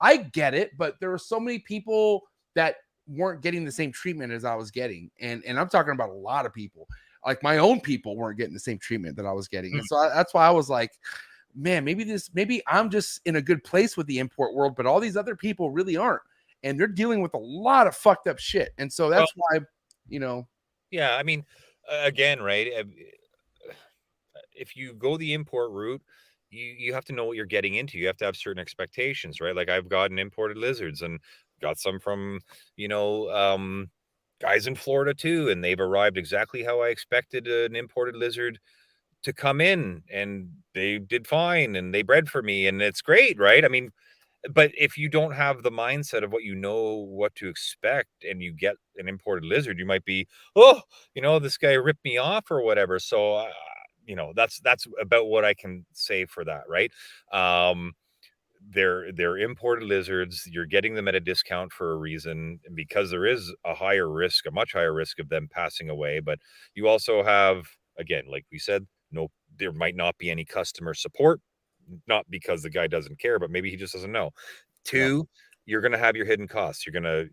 I get it, but there were so many people that weren't getting the same treatment as I was getting, and I'm talking about a lot of people. Like, my own people weren't getting the same treatment that I was getting, and so that's why I was like, man, maybe I'm just in a good place with the import world, but all these other people really aren't, and they're dealing with a lot of fucked up shit, and so that's why, you know. Yeah, I mean, again, right? If you go the import route, you have to know what you're getting into. You have to have certain expectations, right? Like, I've gotten imported lizards and got some from, guys in Florida too, and they've arrived exactly how I expected an imported lizard to come in, and they did fine, and they bred for me, and it's great, right? I mean, but if you don't have the mindset of what to expect, and you get an imported lizard, you might be, this guy ripped me off or whatever. So that's about what I can say for that, right? They're imported lizards. You're getting them at a discount for a reason, because there is a much higher risk of them passing away. But you also have, again, like we said, there might not be any customer support not because the guy doesn't care, but maybe he just doesn't know. Two, you're going to have your hidden costs. You're going to,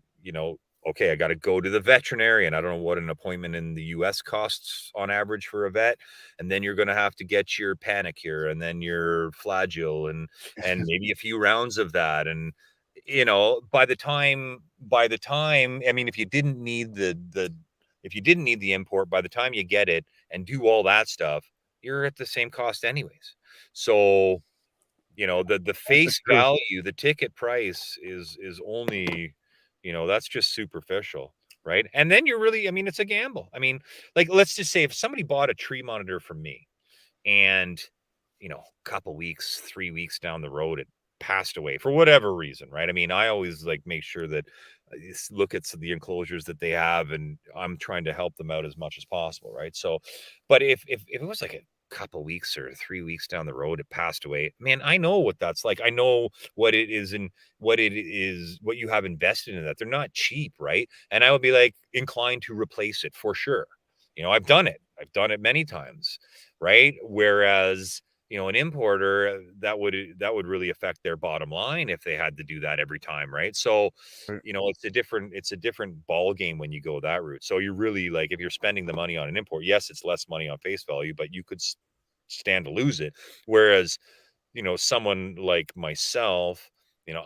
okay, I got to go to the veterinarian. I don't know what an appointment in the US costs on average for a vet. And then you're going to have to get your panicure and then your flagyl and maybe a few rounds of that. And, by the time, I mean, if you didn't need the import, by the time you get it and do all that stuff, you're at the same cost anyways. So, the face value, the ticket price is only, that's just superficial, right? And then you're really, I mean, it's a gamble. I mean, like, let's just say if somebody bought a tree monitor from me and, a couple weeks, 3 weeks down the road, it passed away for whatever reason, right? I mean, I always like make sure that I look at the enclosures that they have, and I'm trying to help them out as much as possible, right? So, but if it was like a couple weeks or 3 weeks down the road, it passed away, man, I know what that's like. I know what it is and what you have invested in that. They're not cheap, right? And I would be like inclined to replace it for sure. I've done it many times, right? Whereas an importer, that would really affect their bottom line if they had to do that every time, right? So, it's a different ball game when you go that route. So you really, like, if you're spending the money on an import, yes, it's less money on face value, but you could stand to lose it. Whereas, someone like myself,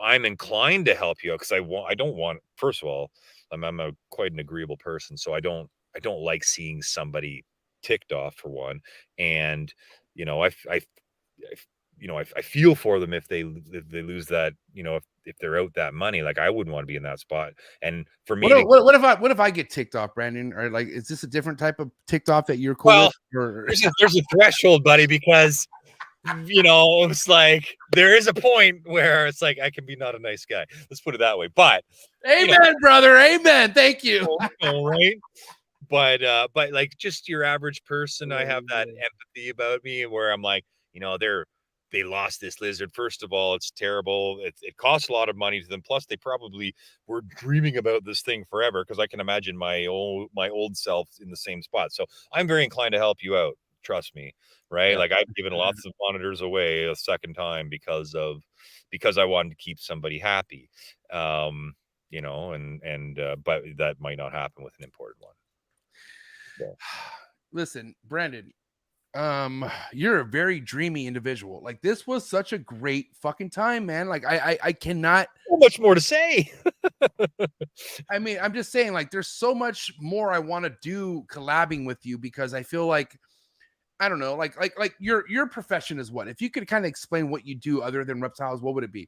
I'm inclined to help you out because I don't want. First of all, I'm a quite an agreeable person, so I don't like seeing somebody ticked off, for one, and I feel for them if they lose that, if they're out that money. Like, I wouldn't want to be in that spot. And for me, what if I get ticked off, Brandon? Or like, is this a different type of ticked off that you're cool with? Or... there's a threshold, buddy, because it's like there is a point where it's like I can be not a nice guy. Let's put it that way. But amen, brother. Amen. Thank you. Right. But like just your average person, I have that empathy about me where I'm like, they lost this lizard. First of all, it's terrible. It costs a lot of money to them. Plus, they probably were dreaming about this thing forever, because I can imagine my old self in the same spot. So I'm very inclined to help you out. Trust me, right? Yeah. Like, I've given lots of monitors away a second time because I wanted to keep somebody happy. But that might not happen with an imported one. Yeah. Listen, Brandon, you're a very dreamy individual. Like, this was such a great fucking time, man. Like, I cannot. So much more to say. I mean, I'm just saying, like, there's so much more I want to do collabing with you, because I feel like, I don't know, like your profession is what? If you could kind of explain what you do other than reptiles, what would it be?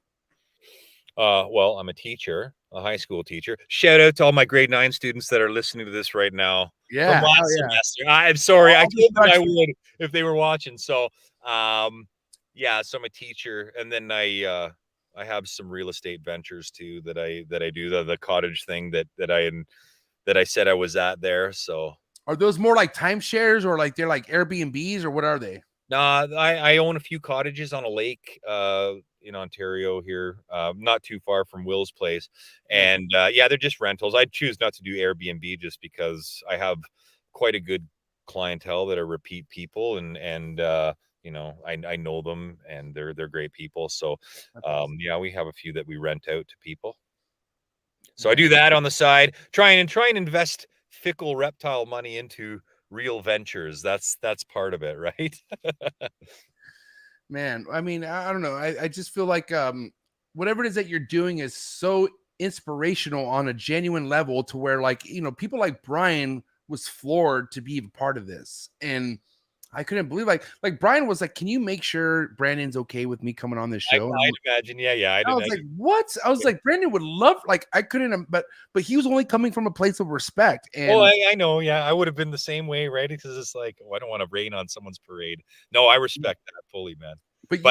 Well, I'm a teacher, a high school teacher. Shout out to all my grade 9 students that are listening to this right now. Yeah. From last semester. I'm sorry. I told them I would if they were watching. So, so I'm a teacher, and then I have some real estate ventures too that I do, the cottage thing that I said I was at there. So, are those more like timeshares, or like they're like Airbnbs, or what are they? Nah, I own a few cottages on a lake in Ontario here, not too far from Will's place. And they're just rentals. I choose not to do Airbnb just because I have quite a good clientele that are repeat people, and I know them, and they're great people. So we have a few that we rent out to people. So I do that on the side, try and invest fickle reptile money into real ventures. That's part of it, right? Man, I mean, I don't know. I just feel like whatever it is that you're doing is so inspirational on a genuine level, to where, like, people like Brian was floored to be a part of this. And I couldn't believe, like Brian was like, can you make sure Brandon's okay with me coming on this show? I'd imagine. Yeah. I was like, what? I was like, Brandon would love, like, I couldn't, but he was only coming from a place of respect. And I know. Yeah. I would have been the same way, right? Because it's like, I don't want to rain on someone's parade. No, I respect that fully, man. But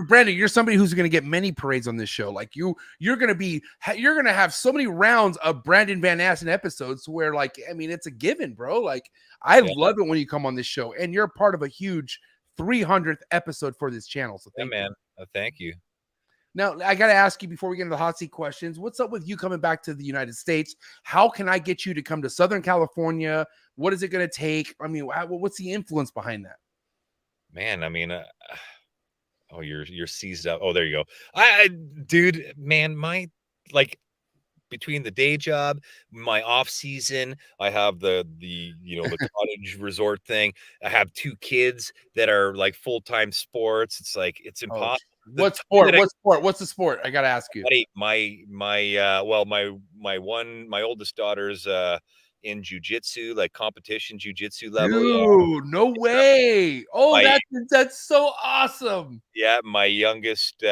Brandon, you're somebody who's going to get many parades on this show. Like, you're going to have so many rounds of Brandon Van Assen episodes where, like, I mean, it's a given, bro. Like, I love it when you come on this show, and you're part of a huge 300th episode for this channel. So thank you. Thank you. Now, I got to ask you before we get into the hot seat questions, what's up with you coming back to the United States? How can I get you to come to Southern California? What is it going to take? I mean, what's the influence behind that? Man, I mean, Oh, you're seized up. Oh, there you go. Dude, man, my like between the day job, my off season, I have the the cottage resort thing. I have 2 kids that are like full-time sports. It's like it's Oh, impossible. The what time sport? that I What sport? What's the sport? I gotta ask you. buddy, my oldest daughter's in jujitsu, like competition jujitsu level. Yeah. Dude, no way. Oh, My that's so awesome. Yeah, my youngest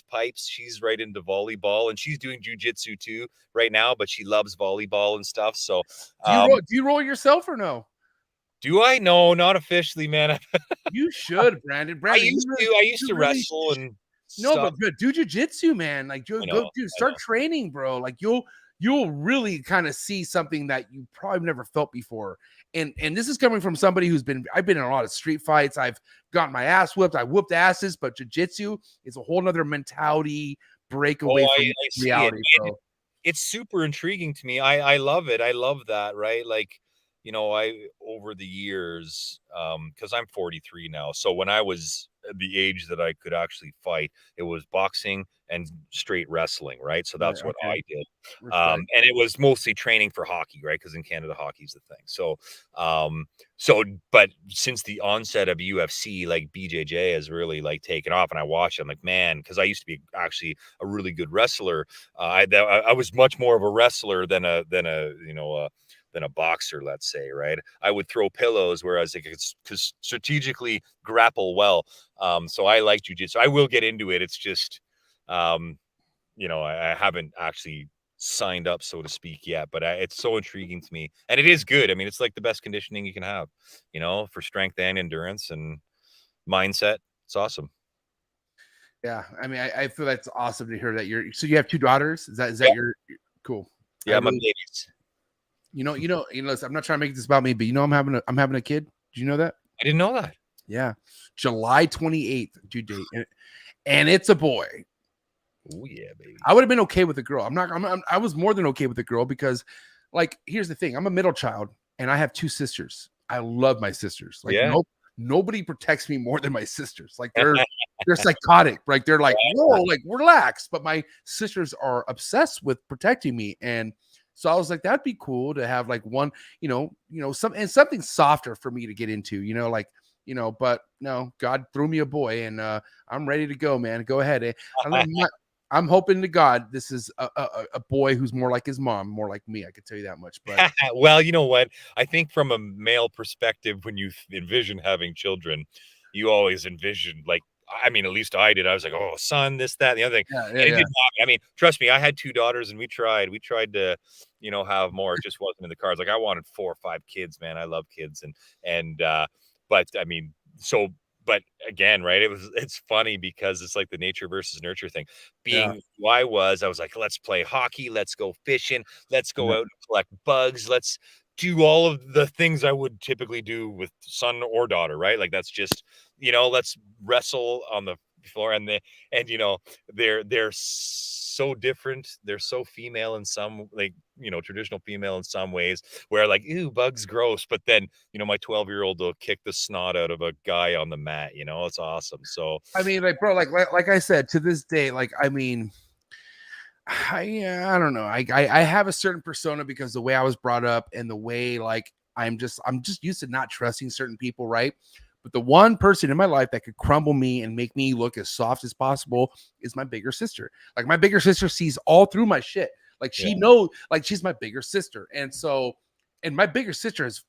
Pipes, she's right into volleyball, and she's doing jujitsu too right now, but she loves volleyball and stuff. So, Do you roll yourself or no? do I? No, not officially, man. You should, Brandon. I Brandon, used to. I used to wrestle and no, stuff. but do jujitsu, man. Like, I know, go, dude. I Start know. training, bro. Like, you'll really kind of see something that you probably never felt before. And this is coming from somebody I've been in a lot of street fights. I've gotten my ass whipped. I whooped asses, but jujitsu is a whole nother mentality breakaway Oh, from I see reality, it. bro. It's super intriguing to me. I love it. I love that, right? Like, I over the years, because I'm 43 now. So when I was at the age that I could actually fight, it was boxing and straight wrestling, right? So that's what Okay. I did. Respect. And it was mostly training for hockey, right? Because in Canada, hockey's the thing. So, but since the onset of UFC, like BJJ has really like taken off, and I watched it, I'm like, man, because I used to be actually a really good wrestler. I was much more of a wrestler than a boxer, let's say, right? I would throw pillows, whereas I could strategically grapple well. So I like jujitsu. I will get into it. It's just, I haven't actually signed up, so to speak, yet, but it's so intriguing to me, and it is good. I mean, it's like the best conditioning you can have, for strength and endurance and mindset. It's awesome. Yeah, I mean, I feel that's awesome to hear that so you have 2 daughters. Is that your cool? Yeah, my babies. Listen, I'm not trying to make this about me, but I'm having a kid. Do you know that? I didn't know that. Yeah, July 28th due date, and it's a boy. Oh yeah, baby. I would have been okay with a girl. I was more than okay with a girl because, like, here's the thing: I'm a middle child, and I have 2 sisters. I love my sisters. Like, Yeah. Nobody protects me more than my sisters. Like, they're psychotic. Like, they're like, whoa, like, relax. But my sisters are obsessed with protecting me, and so I was like, that'd be cool to have like one, something softer for me to get into, but no, God threw me a boy, and I'm ready to go, man. Go ahead. I'm hoping to God this is a boy who's more like his mom, more like me. I could tell you that much. But well, you know what? I think from a male perspective, when you envision having children, you always envision, like, I mean, at least I did. I was like, oh, son, this, that, and the other thing. yeah. It didn't happen. I mean, trust me, I had 2 daughters, and we tried to, have more. It just wasn't in the cards. Like, I wanted 4 or 5 kids, man. I love kids. But I mean, but again, right? It's funny because it's like the nature versus nurture thing. Being who I was like, let's play hockey, let's go fishing, let's go out and collect bugs, let's do all of the things I would typically do with son or daughter, right? Like, that's just, let's wrestle on the floor, and they're so different. They're so female in some, like, traditional female in some ways, where like, ew, bugs gross, but then my 12-year-old will kick the snot out of a guy on the mat. It's awesome. So I mean, like, bro, like I said, to this day, like, I mean, I don't know. I have a certain persona because the way I was brought up and the way, like, I'm just used to not trusting certain people, right? But the one person in my life that could crumble me and make me look as soft as possible is my bigger sister. Like, my bigger sister sees all through my shit. Like, she knows, like, she's my bigger sister. And my bigger sister is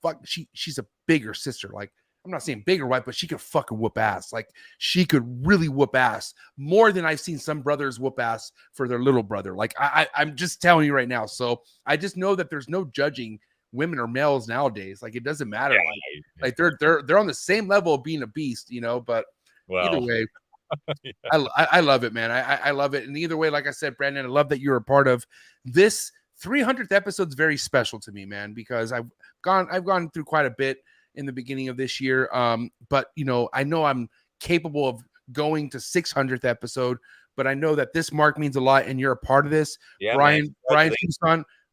she's a bigger sister. Like, I'm not saying big or white, but she could fucking whoop ass. Like, she could really whoop ass more than I've seen some brothers whoop ass for their little brother. Like, I'm just telling you right now. So I just know that there's no judging women or males nowadays. Like, it doesn't matter. Like they're on the same level of being a beast, but either way, I love it, man. I love it. And either way, like I said, Brandon, I love that you're a part of this 300th episode. Is very special to me, man, because I've gone through quite a bit in the beginning of this year. But I know I'm capable of going to 600th episode, but I know that this mark means a lot, and you're a part of this. Yeah,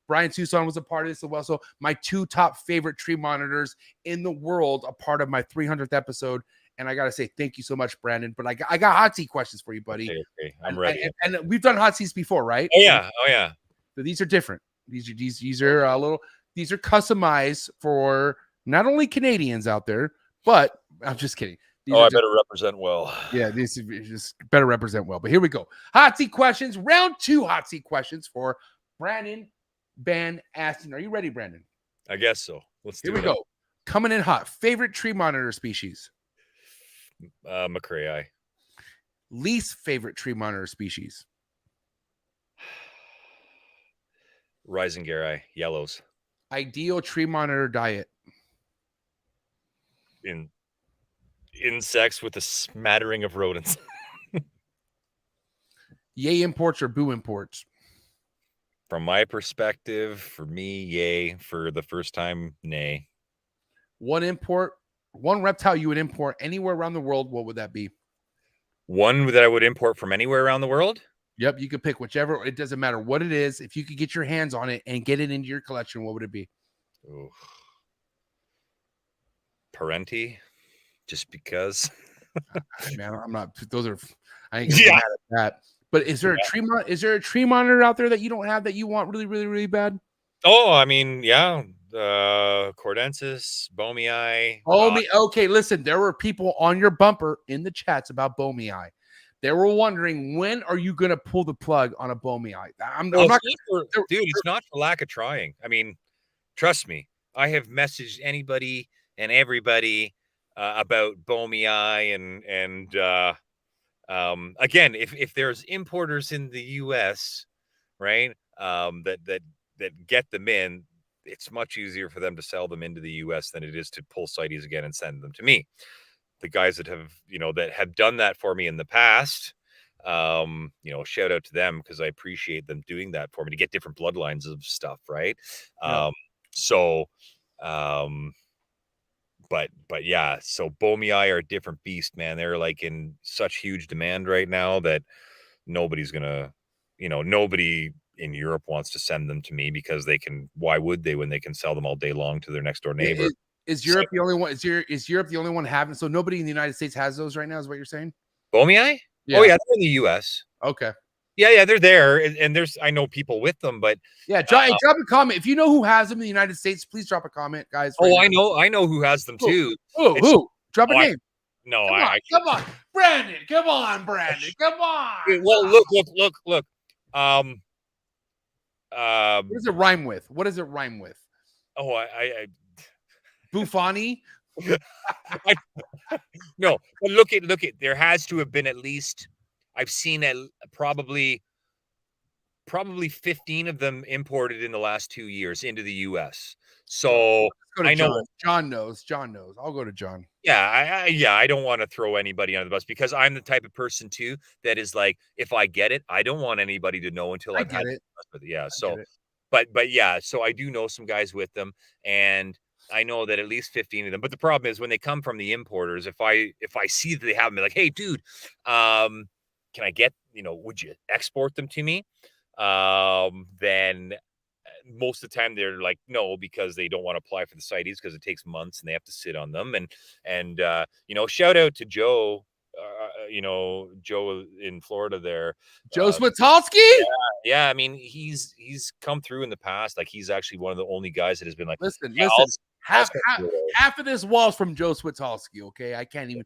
Brian Tucson was a part of this as well. So my 2 top favorite tree monitors in the world, a part of my 300th episode. And I got to say thank you so much, Brandon. But I got hot seat questions for you, buddy. Okay. I'm ready. And we've done hot seats before, right? Oh yeah. So these are different. These are a little. These are customized for not only Canadians out there, but I'm just kidding. I better represent well. Yeah, these just better represent well. But here we go. Hot seat questions. Round 2 hot seat questions for Brandon Van Asten. Are you ready, Brandon? I guess so. Let's do it. Here we go. Coming in hot. Favorite tree monitor species? McCrae. Least favorite tree monitor species? Risingari, yellows. Ideal tree monitor diet? In insects with a smattering of rodents. Yay imports or boo imports? From my perspective, for me, yay. For the first time, nay. One reptile you would import anywhere around the world, what would that be? One that I would import from anywhere around the world? Yep, you could pick whichever. It doesn't matter what it is. If you could get your hands on it and get it into your collection, what would it be? Ooh. Parenti, just because. Man, I'm not. Those are. I ain't gonna be mad at that. But is there a tree? Is there a tree monitor out there that you don't have that you want really, really, really bad? Oh, I mean, yeah. Cordensis, Bomii. Okay, listen. There were people on your bumper in the chats about Bomii. They were wondering, when are you going to pull the plug on a Bomii? I'm not. Dude, it's not for lack of trying. I mean, trust me. I have messaged anybody and everybody about Bomii and again, if there's importers in the US, right, that get them in, it's much easier for them to sell them into the US than it is to pull CITES again and send them to me. The guys that have done that for me in the past, shout out to them, because I appreciate them doing that for me to get different bloodlines of stuff, right? Yeah. But yeah, so Bomii are a different beast, man. They're like in such huge demand right now that nobody's gonna, nobody in Europe wants to send them to me, because why would they, when they can sell them all day long to their next door neighbor? Is Europe the only one? Is Europe the only one having? So nobody in the United States has those right now, is what you're saying? Bomii? Yeah. Oh yeah, they're in the US. Okay. Yeah, they're there, and I know people with them, but yeah, drop a comment if you know who has them in the United States. Please drop a comment, guys. I know who has them too. Who? Drop a name. Come on, Brandon. Come on, Brandon. Come on. Well, look. What does it rhyme with? Oh, I Buffoni. No, but look at. There has to have been at least. I've seen probably 15 of them imported in the last 2 years into the US. So I know John knows. I'll go to John. Yeah, I don't want to throw anybody under the bus, because I'm the type of person too that is like, if I get it, I don't want anybody to know until I've had it. Yeah. So, but yeah, so I do know some guys with them, and I know that at least 15 of them. But the problem is, when they come from the importers, if I see that they have them, like, hey, dude, can I get, would you export them to me? Then most of the time they're like, no, because they don't want to apply for the CITES, because it takes months and they have to sit on them. And shout out to Joe, Joe in Florida there. Joe Switalski? Yeah. I mean, he's come through in the past. Like, he's actually one of the only guys that has been like, listen. Half of this wall's from Joe Switalski. Okay. I can't even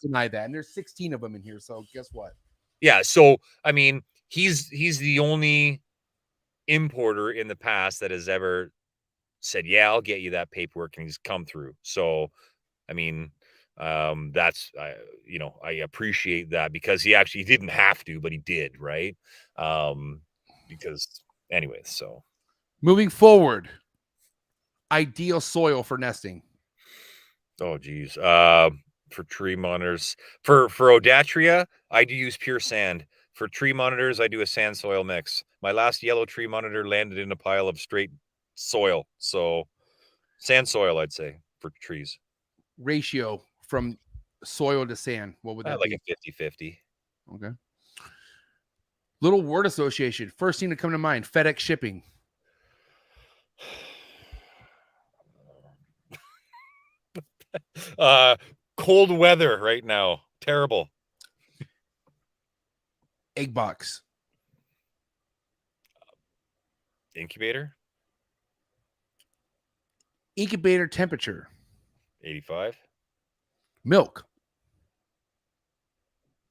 deny that. And there's 16 of them in here. So guess what? Yeah. So, I mean, he's the only importer in the past that has ever said, yeah, I'll get you that paperwork, and he's come through. So, I mean, that's, I appreciate that, because he actually didn't have to, but he did. Right. Because anyways, so moving forward, ideal soil for nesting. Oh geez. For tree monitors, for Odatria, I do use pure sand. For tree monitors, I do a sand soil mix. My last yellow tree monitor landed in a pile of straight soil. So sand soil, I'd say, for trees. Ratio from soil to sand, what would that be? Like a 50-50. Okay. Little word association. First thing to come to mind, FedEx shipping. cold weather right now. Terrible. Egg box. Incubator, Incubator temperature. 85. Milk.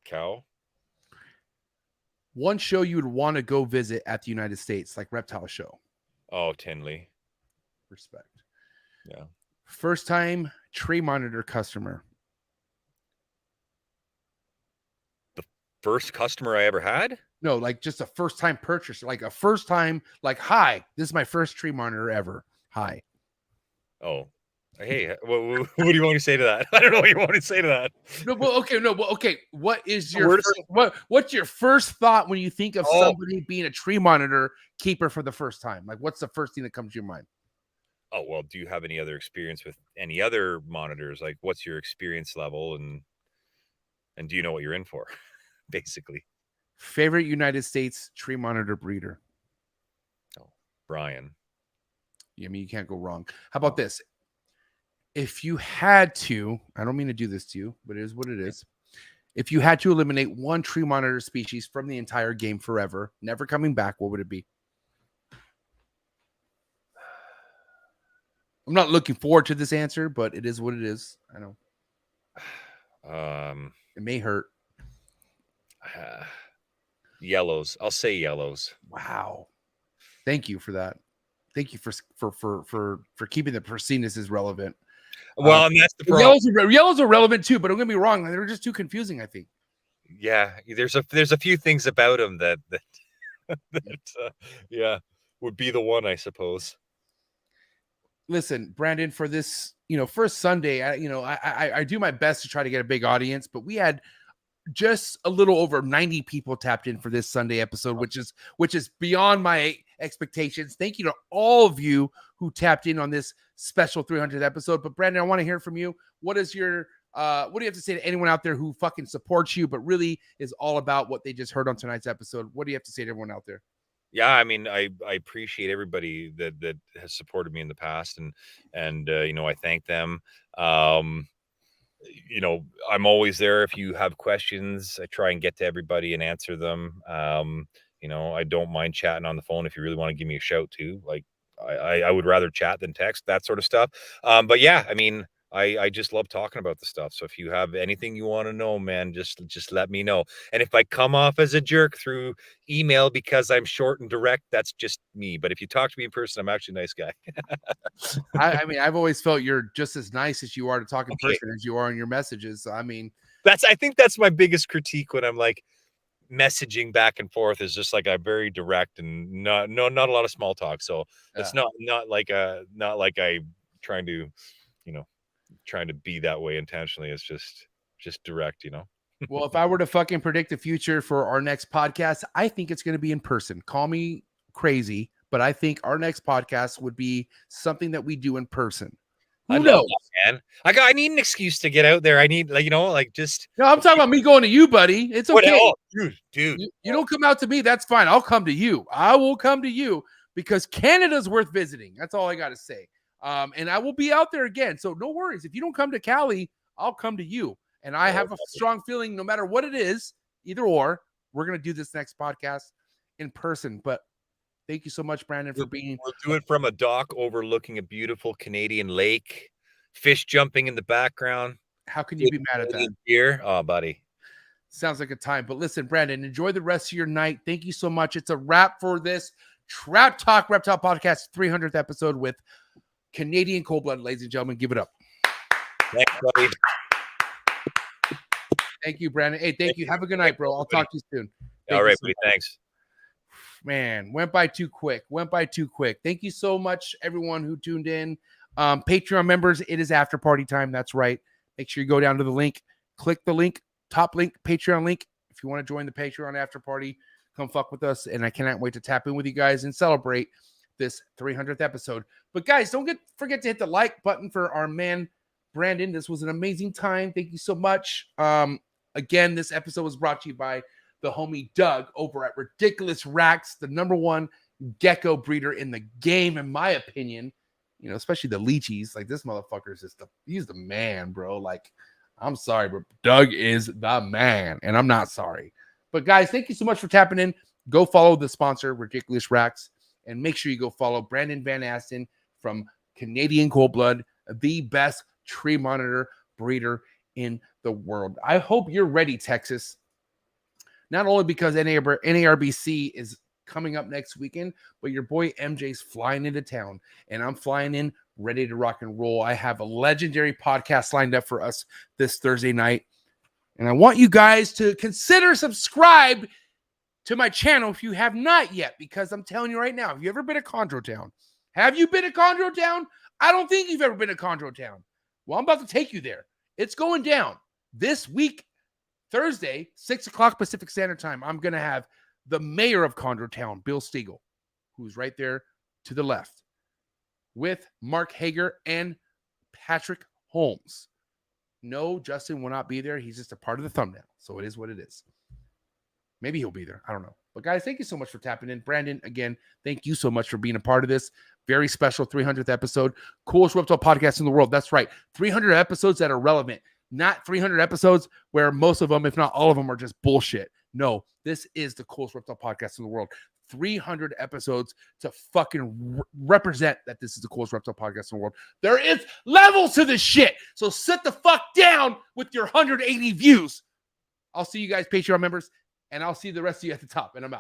Cow, One show you would want to go visit at the United States, like Reptile Show. oh, Tinley. Respect. Yeah. First time tree monitor customer. First customer I ever had? No, like just a first time purchase, like a first time, like, hi, this is my first tree monitor ever. Hi. Oh, hey, what do you want me to say to that? I don't know what you want me to say to that. No, well, okay. What is Where your does what's your first thought when you think of Oh. somebody being a tree monitor keeper for the first time? Like, what's the first thing that comes to your mind? Oh, well, do you have any other experience with any other monitors? Like, what's your experience level, and do you know what you're in for, basically? Favorite United States tree monitor breeder? Brian. I mean, you can't go wrong. How about this? If you had to, I don't mean to do this to you, but it is what it is. If you had to eliminate one tree monitor species from the entire game forever, never coming back, what would it be? I'm not looking forward to this answer, but it is what it is. I know. It may hurt. Yellows. I'll say yellows. Wow. Thank you for that. Thank you for keeping the preciseness relevant. Well, and that's the problem. Yellows are relevant too, but don't get me wrong, they're just too confusing, I think. Yeah, there's a few things about them that yeah, would be the one, I suppose. Listen, Brandon, for this, first Sunday, I do my best to try to get a big audience, but we had just a little over 90 people tapped in for this Sunday episode, which is beyond my expectations. Thank you to all of you who tapped in on this special 300th episode. But Brandon, I want to hear from you. What do you have to say to anyone out there who fucking supports you, but really is all about what they just heard on tonight's episode? What do you have to say to everyone out there? Yeah, I mean, I appreciate everybody that has supported me in the past, and I thank them. I'm always there. If you have questions, I try and get to everybody and answer them. I don't mind chatting on the phone if you really want to give me a shout too. Like I would rather chat than text, that sort of stuff. But yeah, I mean, I just love talking about the stuff. So if you have anything you want to know, man, just let me know. And if I come off as a jerk through email because I'm short and direct, that's just me. But if you talk to me in person, I'm actually a nice guy. I mean, I've always felt you're just as nice as you are to talk in person as you are in your messages. So, I mean, I think that's my biggest critique when I'm like messaging back and forth, is just like I'm very direct and not a lot of small talk. So it's not like I trying to be that way intentionally. It's just direct, Well, if I were to fucking predict the future for our next podcast, I think it's going to be in person. Call me crazy, but I think our next podcast would be something that we do in person. Who knows, man? I need an excuse to get out there. I need, just. No, I'm talking about me going to you, buddy. It's okay. Dude. You don't come out to me. That's fine. I'll come to you. I will come to you because Canada's worth visiting. That's all I got to say. And I will be out there again. So no worries. If you don't come to Cali, I'll come to you. And I have a strong feeling no matter what it is, either or, we're going to do this next podcast in person. But thank you so much, Brandon, for being. We'll do it from a dock overlooking a beautiful Canadian lake, fish jumping in the background. How can you be mad at that? Here? Oh, buddy. Sounds like a time. But listen, Brandon, enjoy the rest of your night. Thank you so much. It's a wrap for this Talk Reptile Podcast 300th episode with Canadian Cold Blood, ladies and gentlemen. Give it up. Thanks, buddy. Thank you, Brandon. Hey, thank you. Have a good night, bro. I'll talk to you soon. All right, buddy. Thanks. Man, went by too quick. Thank you so much, everyone who tuned in. Patreon members, it is after party time. That's right. Make sure you go down to the link, click the link, top link, Patreon link. If you want to join the Patreon after party, come fuck with us. And I cannot wait to tap in with you guys and celebrate this 300th episode. But guys, don't forget to hit the like button for our man Brandon. This was an amazing time. Thank you so much. Again, this episode was brought to you by the homie Doug over at Ridiculous RHACS, the #1 gecko breeder in the game, in my opinion. Especially the leechies. Like, this motherfucker is he's the man, bro. Like, I'm sorry, but Doug is the man, and I'm not sorry. But guys, thank you so much for tapping in. Go follow the sponsor, Ridiculous RHACS, and make sure you go follow Brandon Van Asten from Canadian Cold Blood, the best tree monitor breeder in the world. I hope you're ready, Texas. Not only because NARBC is coming up next weekend, but your boy MJ's flying into town, and I'm flying in ready to rock and roll. I have a legendary podcast lined up for us this Thursday night, and I want you guys to consider subscribe to my channel if you have not yet, because I'm telling you right now, have you ever been to Chondro Town? Have you been to Chondro Town? I don't think you've ever been to Chondro Town. Well, I'm about to take you there. It's going down this week, Thursday, 6 o'clock Pacific Standard Time. I'm going to have the mayor of Chondro Town, Bill Stiegel, who's right there to the left, with Mark Hager and Patrick Holmes. No, Justin will not be there. He's just a part of the thumbnail. So it is what it is. Maybe he'll be there. I don't know. But guys, thank you so much for tapping in. Brandon, again, thank you so much for being a part of this very special 300th episode. Coolest reptile podcast in the world. That's right. 300 episodes that are relevant. Not 300 episodes where most of them, if not all of them, are just bullshit. No, this is the coolest reptile podcast in the world. 300 episodes to fucking represent that this is the coolest reptile podcast in the world. There is levels to this shit. So sit the fuck down with your 180 views. I'll see you guys, Patreon members, and I'll see the rest of you at the top. And I'm out.